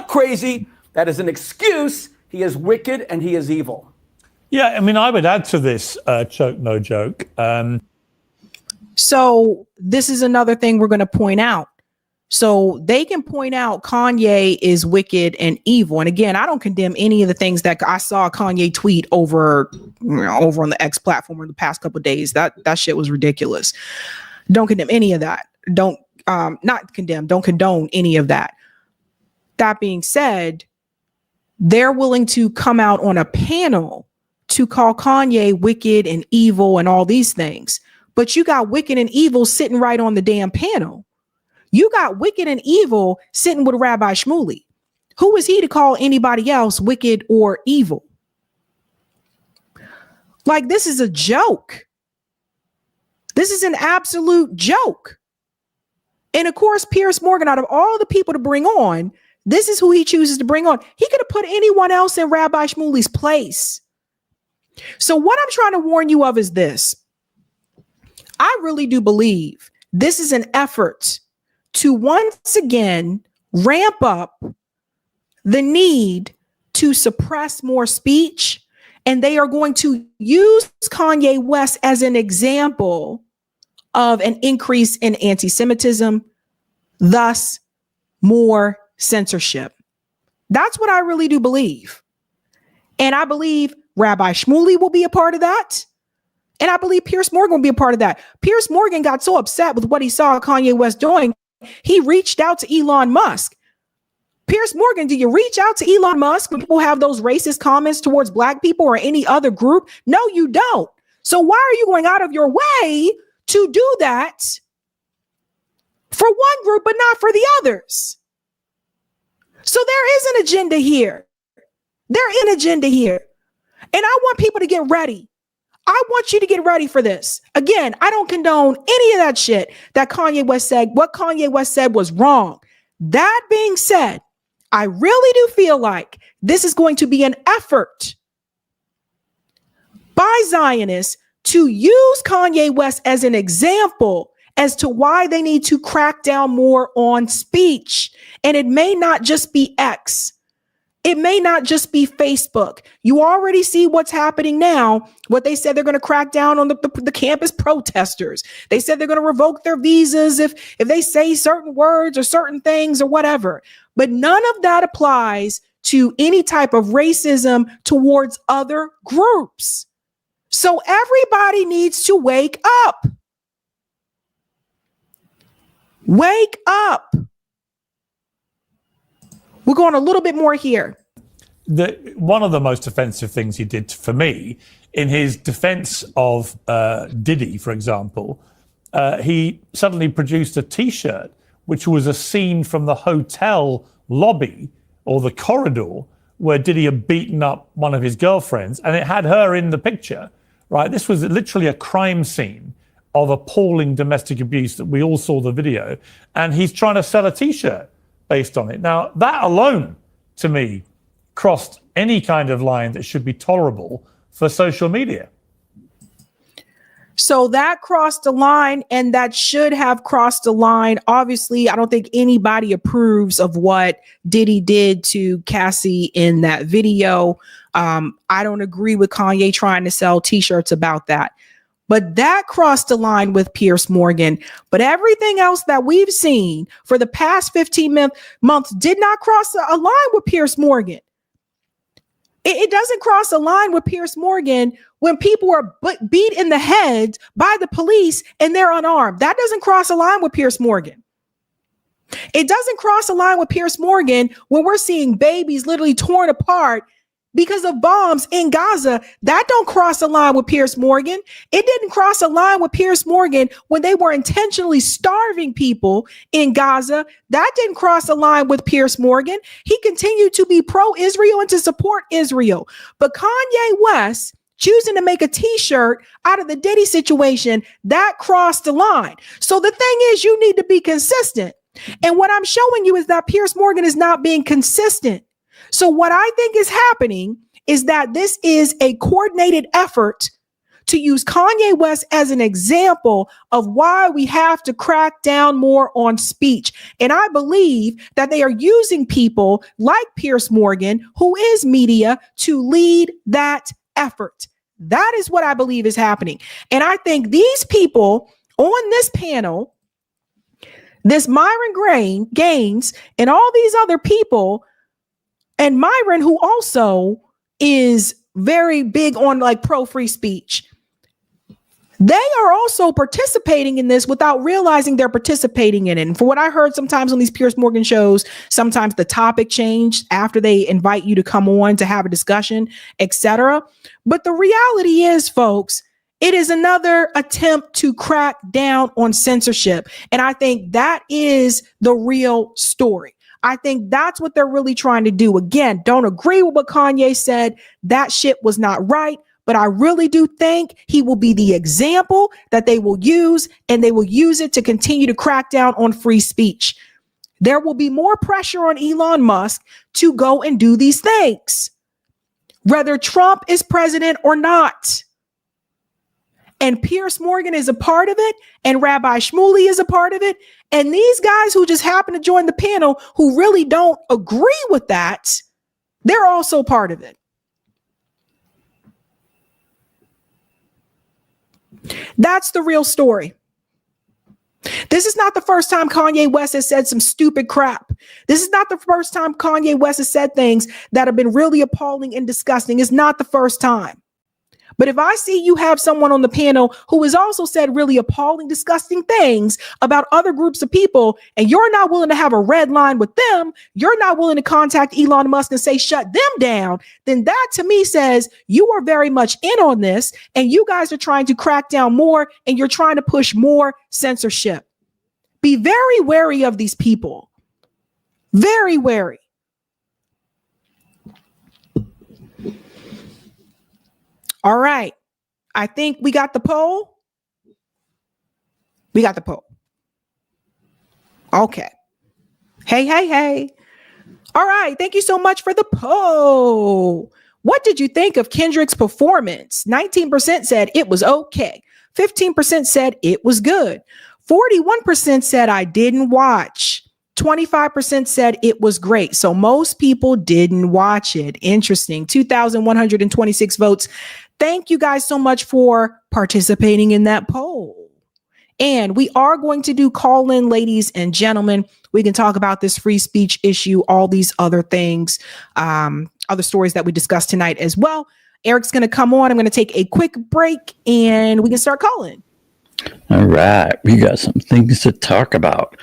crazy. That is an excuse. He is wicked and he is evil. Yeah, I mean, I would add to this, choke, no joke. So this is another thing we're going to point out. So they can point out Kanye is wicked and evil. And again, I don't condemn any of the things that I saw Kanye tweet over on the X platform in the past couple of days. That shit was ridiculous. Don't condemn any of that. Don't condone any of that. That being said, they're willing to come out on a panel to call Kanye wicked and evil and all these things. But you got wicked and evil sitting right on the damn panel. You got wicked and evil sitting with Rabbi Shmuley. Who is he to call anybody else wicked or evil? Like, this is a joke. This is an absolute joke. And of course, Piers Morgan, out of all the people to bring on, this is who he chooses to bring on. He could have put anyone else in Rabbi Shmuley's place. So what I'm trying to warn you of is this. I really do believe this is an effort to once again ramp up the need to suppress more speech. And they are going to use Kanye West as an example of an increase in anti-Semitism, thus more censorship. That's what I really do believe. And I believe Rabbi Shmuley will be a part of that. And I believe Piers Morgan will be a part of that. Piers Morgan got so upset with what he saw Kanye West doing, he reached out to Elon Musk. Piers Morgan, do you reach out to Elon Musk when people have those racist comments towards black people or any other group? No, you don't. So why are you going out of your way to do that for one group, but not for the others. So there is an agenda here. There is an agenda here. And I want people to get ready. I want you to get ready for this. Again, I don't condone any of that shit that Kanye West said. What Kanye West said was wrong. That being said, I really do feel like this is going to be an effort by Zionists to use Kanye West as an example as to why they need to crack down more on speech. And it may not just be X. It may not just be Facebook. You already see what's happening now. What they said they're going to crack down on the campus protesters. They said they're going to revoke their visas if they say certain words or certain things or whatever. But none of that applies to any type of racism towards other groups. So everybody needs to wake up. Wake up. We're going a little bit more here. One of the most offensive things he did for me in his defense of Diddy, for example, he suddenly produced a T-shirt, which was a scene from the hotel lobby or the corridor where Diddy had beaten up one of his girlfriends, and it had her in the picture, right? This was literally a crime scene of appalling domestic abuse that we all saw the video, and he's trying to sell a T-shirt based on it. Now, that alone, to me, crossed any kind of line that should be tolerable for social media. So that crossed the line, and that should have crossed the line. Obviously, I don't think anybody approves of what Diddy did to Cassie in that video. I don't agree with Kanye trying to sell T-shirts about that. But that crossed the line with Piers Morgan. But everything else that we've seen for the past 15 months did not cross a line with Piers Morgan. It doesn't cross a line with Piers Morgan when people are beat in the head by the police and they're unarmed. That doesn't cross a line with Piers Morgan. It doesn't cross a line with Piers Morgan when we're seeing babies literally torn apart because of bombs in Gaza. That don't cross a line with Piers Morgan. It didn't cross a line with Piers Morgan when they were intentionally starving people in Gaza. That didn't cross a line with Piers Morgan. He continued to be pro-Israel and to support Israel. But Kanye West choosing to make a T-shirt out of the Diddy situation, that crossed the line. So the thing is, you need to be consistent. And what I'm showing you is that Piers Morgan is not being consistent. So what I think is happening is that this is a coordinated effort to use Kanye West as an example of why we have to crack down more on speech. And I believe that they are using people like Piers Morgan, who is media, to lead that effort. That is what I believe is happening. And I think these people on this panel, this Myron Gaines and all these other people, and Myron, who also is very big on like pro-free speech, they are also participating in this without realizing they're participating in it. And for what I heard sometimes on these Piers Morgan shows, sometimes the topic changed after they invite you to come on to have a discussion, etc. But the reality is, folks, it is another attempt to crack down on censorship. And I think that is the real story. I think that's what they're really trying to do. Again, don't agree with what Kanye said. That shit was not right. But I really do think he will be the example that they will use, and they will use it to continue to crack down on free speech. There will be more pressure on Elon Musk to go and do these things, whether Trump is president or not. And Piers Morgan is a part of it, and Rabbi Shmuley is a part of it. And these guys who just happen to join the panel who really don't agree with that, they're also part of it. That's the real story. This is not the first time Kanye West has said some stupid crap. This is not the first time Kanye West has said things that have been really appalling and disgusting. It's not the first time. But if I see you have someone on the panel who has also said really appalling, disgusting things about other groups of people, and you're not willing to have a red line with them, you're not willing to contact Elon Musk and say, shut them down, then that to me says you are very much in on this, and you guys are trying to crack down more, and you're trying to push more censorship. Be very wary of these people. Very wary. All right. I think we got the poll. We got the poll. Okay. Hey. All right. Thank you so much for the poll. What did you think of Kendrick's performance? 19% said it was okay. 15% said it was good. 41% said I didn't watch. 25% said it was great. So most people didn't watch it. Interesting. 2,126 votes. Thank you guys so much for participating in that poll. And we are going to do call in, ladies and gentlemen. We can talk about this free speech issue, all these other things, other stories that we discussed tonight as well. Eric's going to come on. I'm going to take a quick break and we can start calling. All right, we got some things to talk about.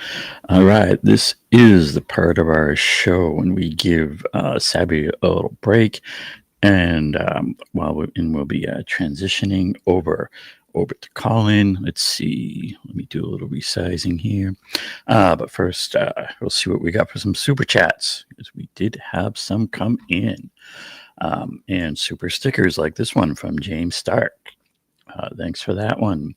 All right, this is the part of our show when we give Sabby a little break, and we'll be transitioning over to call-in. Let's see. Let me do a little resizing here. But first, we'll see what we got for some super chats, because we did have some come in, and super stickers like this one from James Stark. Thanks for that one.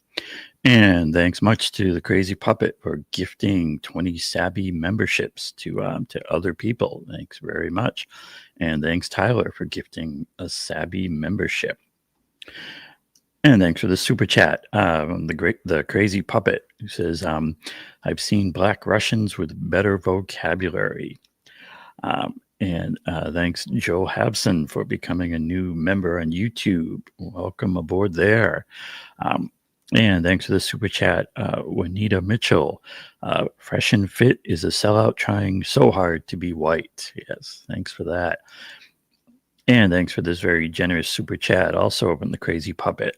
And thanks much to the Crazy Puppet for gifting 20 Sabby memberships to other people. Thanks very much. And thanks, Tyler, for gifting a Sabby membership. And thanks for the super chat. The Crazy Puppet, who says, I've seen Black Russians with better vocabulary. And thanks, Joe Habson, for becoming a new member on YouTube. Welcome aboard there. And thanks for the super chat, Juanita Mitchell. Fresh and Fit is a sellout trying so hard to be white. Yes, thanks for that. And thanks for this very generous super chat, also from the Crazy Puppet.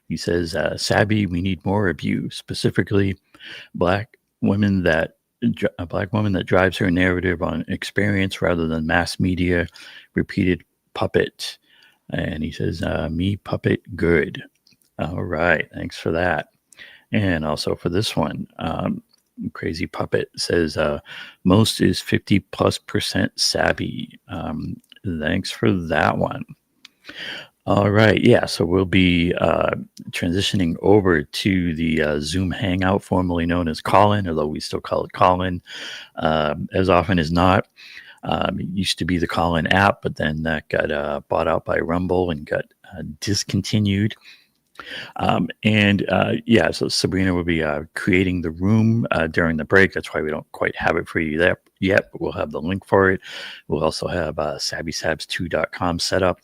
He says, Sabby, we need more of you, specifically a black woman that drives her narrative on experience rather than mass media repeated puppet. And he says, me puppet good. All right, thanks for that. And also for this one, Crazy Puppet says, most is 50+% Sabby. Thanks for that one. All right, yeah, so we'll be transitioning over to the Zoom Hangout, formerly known as Call-In, although we still call it Call-In as often as not. It used to be the Call-In app, but then that got bought out by Rumble and got discontinued. So Sabrina will be creating the room during the break. That's why we don't quite have it for you there yet, but we'll have the link for it. We'll also have sabbysabs2.com set up.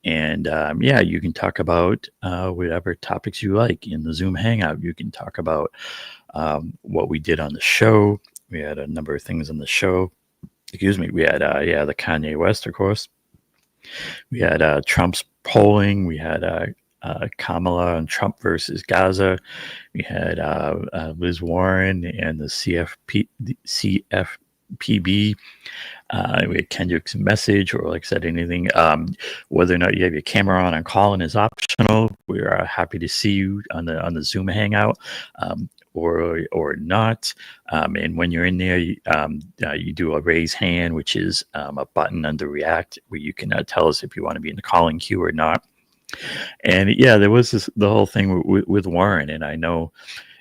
And you can talk about whatever topics you like in the Zoom Hangout. You can talk about what we did on the show. We had a number of things on the show. Excuse me. We had the Kanye West, of course. We had Trump's polling. We had Kamala and Trump versus Gaza. We had Liz Warren and the CFPB. We had Kendrick's message, or like I said, anything. Whether or not you have your camera on call-in is optional. We are happy to see you on the Zoom Hangout, or not. And when you're in there, you do a raise hand, which is a button under React, where you can tell us if you want to be in the calling queue or not. And there was the whole thing with Warren, and I know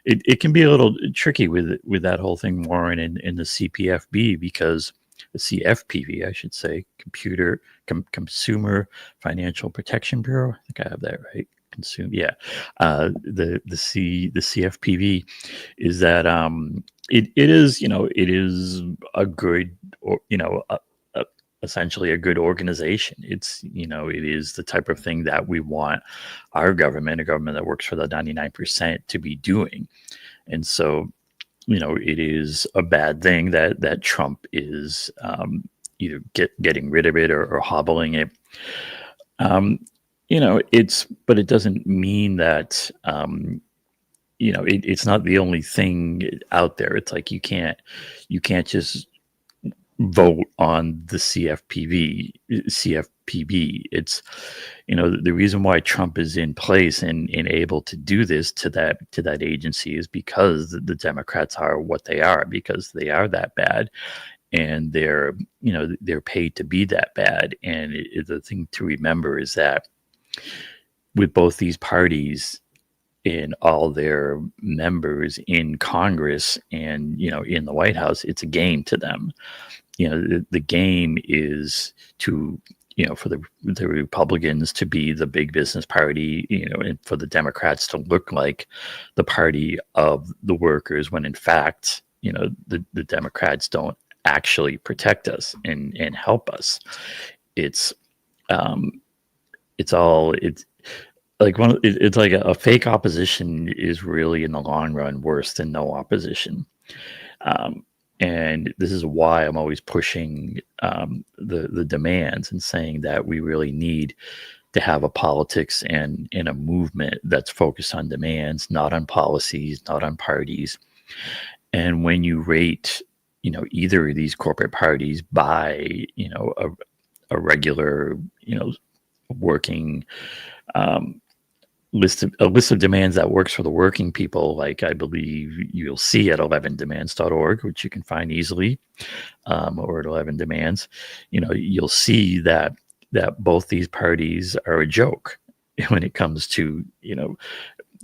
it can be a little tricky with that whole thing, Warren, in the CFPB, because the CFPB, I should say, Consumer Financial Protection Bureau. I think I have that right. The CFPB is that it is a good, or essentially a good organization. It's, it is the type of thing that we want our government, a government that works for the 99%, to be doing. And so, it is a bad thing that Trump is either getting rid of it or hobbling it. But it doesn't mean that, it's not the only thing out there. It's like you can't just vote on the CFPB CFPB. It's, the reason why Trump is in place and able to do this to that agency is because the Democrats are what they are, because they are that bad, and they're paid to be that bad. And the thing to remember is that with both these parties and all their members in Congress and in the White House, it's a game to them. The game is to for the Republicans to be the big business party, and for the Democrats to look like the party of the workers, when in fact the Democrats don't actually protect us and help us. It's like a fake opposition is really in the long run worse than no opposition. And this is why I'm always pushing the demands and saying that we really need to have a politics and a movement that's focused on demands, not on policies, not on parties. And when you rate, either of these corporate parties by, a regular, working list of demands that works for the working people, like I believe you'll see at 11demands.org, which you can find easily, or at 11 Demands, you'll see that both these parties are a joke when it comes to,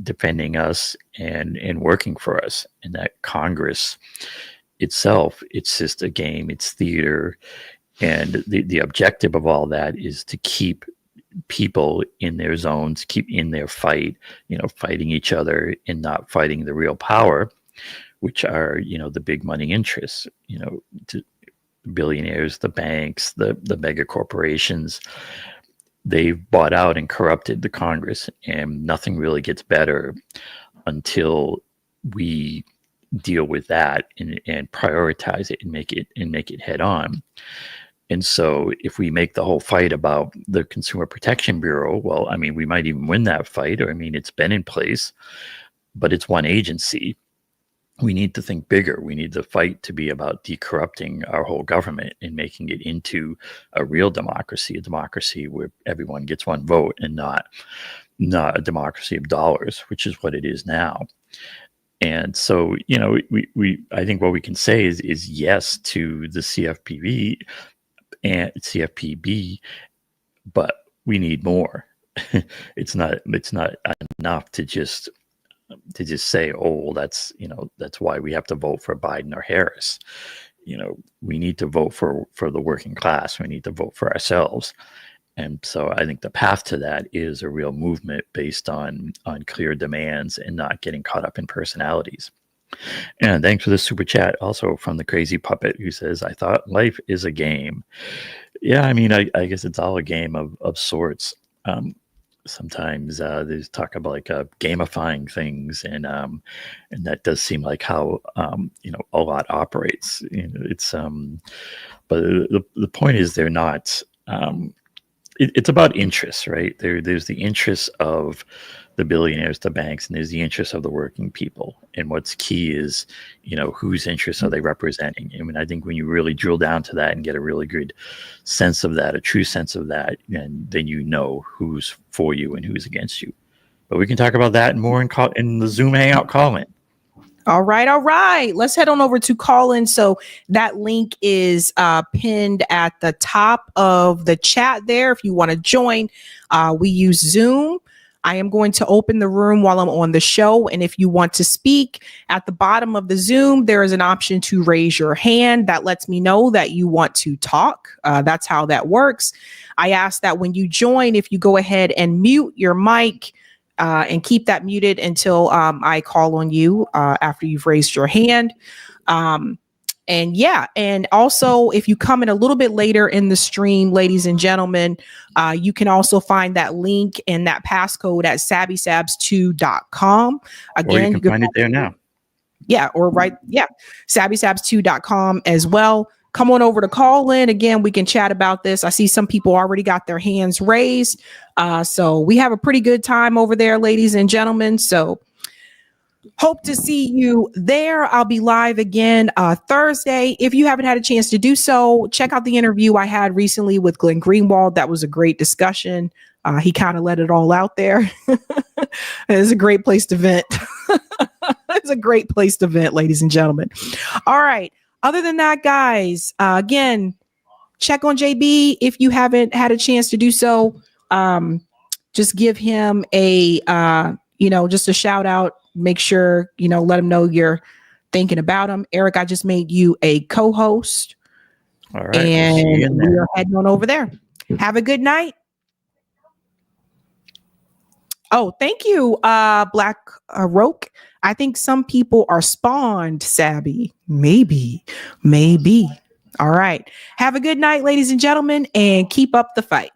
defending us and working for us. And that Congress itself, it's just a game, it's theater. And the objective of all that is to keep people in their zones, keep in their fight, fighting each other and not fighting the real power, which are, the big money interests, to billionaires, the banks, the mega corporations. They've bought out and corrupted the Congress, and nothing really gets better until we deal with that and prioritize it and make it head on. And so if we make the whole fight about the Consumer Protection Bureau, well, I mean, we might even win that fight, or it's been in place, but it's one agency. We need to think bigger. We need the fight to be about decorrupting our whole government and making it into a real democracy, a democracy where everyone gets one vote and not a democracy of dollars, which is what it is now. And so, I think what we can say is yes to the CFPB and CFPB, but we need more. It's not enough to just say, oh, that's why we have to vote for Biden or Harris. We need to vote for the working class. We need to vote for ourselves. And so I think the path to that is a real movement based on clear demands and not getting caught up in personalities. And thanks for the super chat also from the Crazy Puppet, who says, I thought life is a game. Yeah, I guess it's all a game of sorts. Sometimes there's talk about like gamifying things, and that does seem like how a lot operates. It's but the point is they're not. It's about interests, right? There's the interests of the billionaires, the banks, and there's the interests of the working people. And what's key is, whose interests are they representing? I think when you really drill down to that and get a really good sense of that, a true sense of that, and then who's for you and who's against you. But we can talk about that and more in the Zoom Hangout call-in. All right. Let's head on over to call-in. So that link is pinned at the top of the chat there. If you want to join, we use Zoom. I am going to open the room while I'm on the show. And if you want to speak, at the bottom of the Zoom, there is an option to raise your hand. That lets me know that you want to talk. That's how that works. I ask that when you join, if you go ahead and mute your mic, and keep that muted until I call on you after you've raised your hand. And also if you come in a little bit later in the stream, ladies and gentlemen, you can also find that link and that passcode at sabrinasalvati.com. Again, or you can find it there now. Yeah, sabrinasalvati.com as well. Come on over to call in. Again, we can chat about this. I see some people already got their hands raised. So we have a pretty good time over there, ladies and gentlemen. So Hope to see you there. I'll be live again Thursday. If you haven't had a chance to do so, check out the interview I had recently with Glenn Greenwald. That was a great discussion. He kind of let it all out there. It's a great place to vent. It's a great place to vent, ladies and gentlemen. All right. Other than that, guys, again, check on JB if you haven't had a chance to do so. Just give him a, just a shout out. Make sure, let him know you're thinking about him. Eric, I just made you a co-host. All right. And we are heading on over there. Have a good night. Oh, thank you, Black Roke. I think some people are spawned, Sabby. Maybe. All right. Have a good night, ladies and gentlemen, and keep up the fight.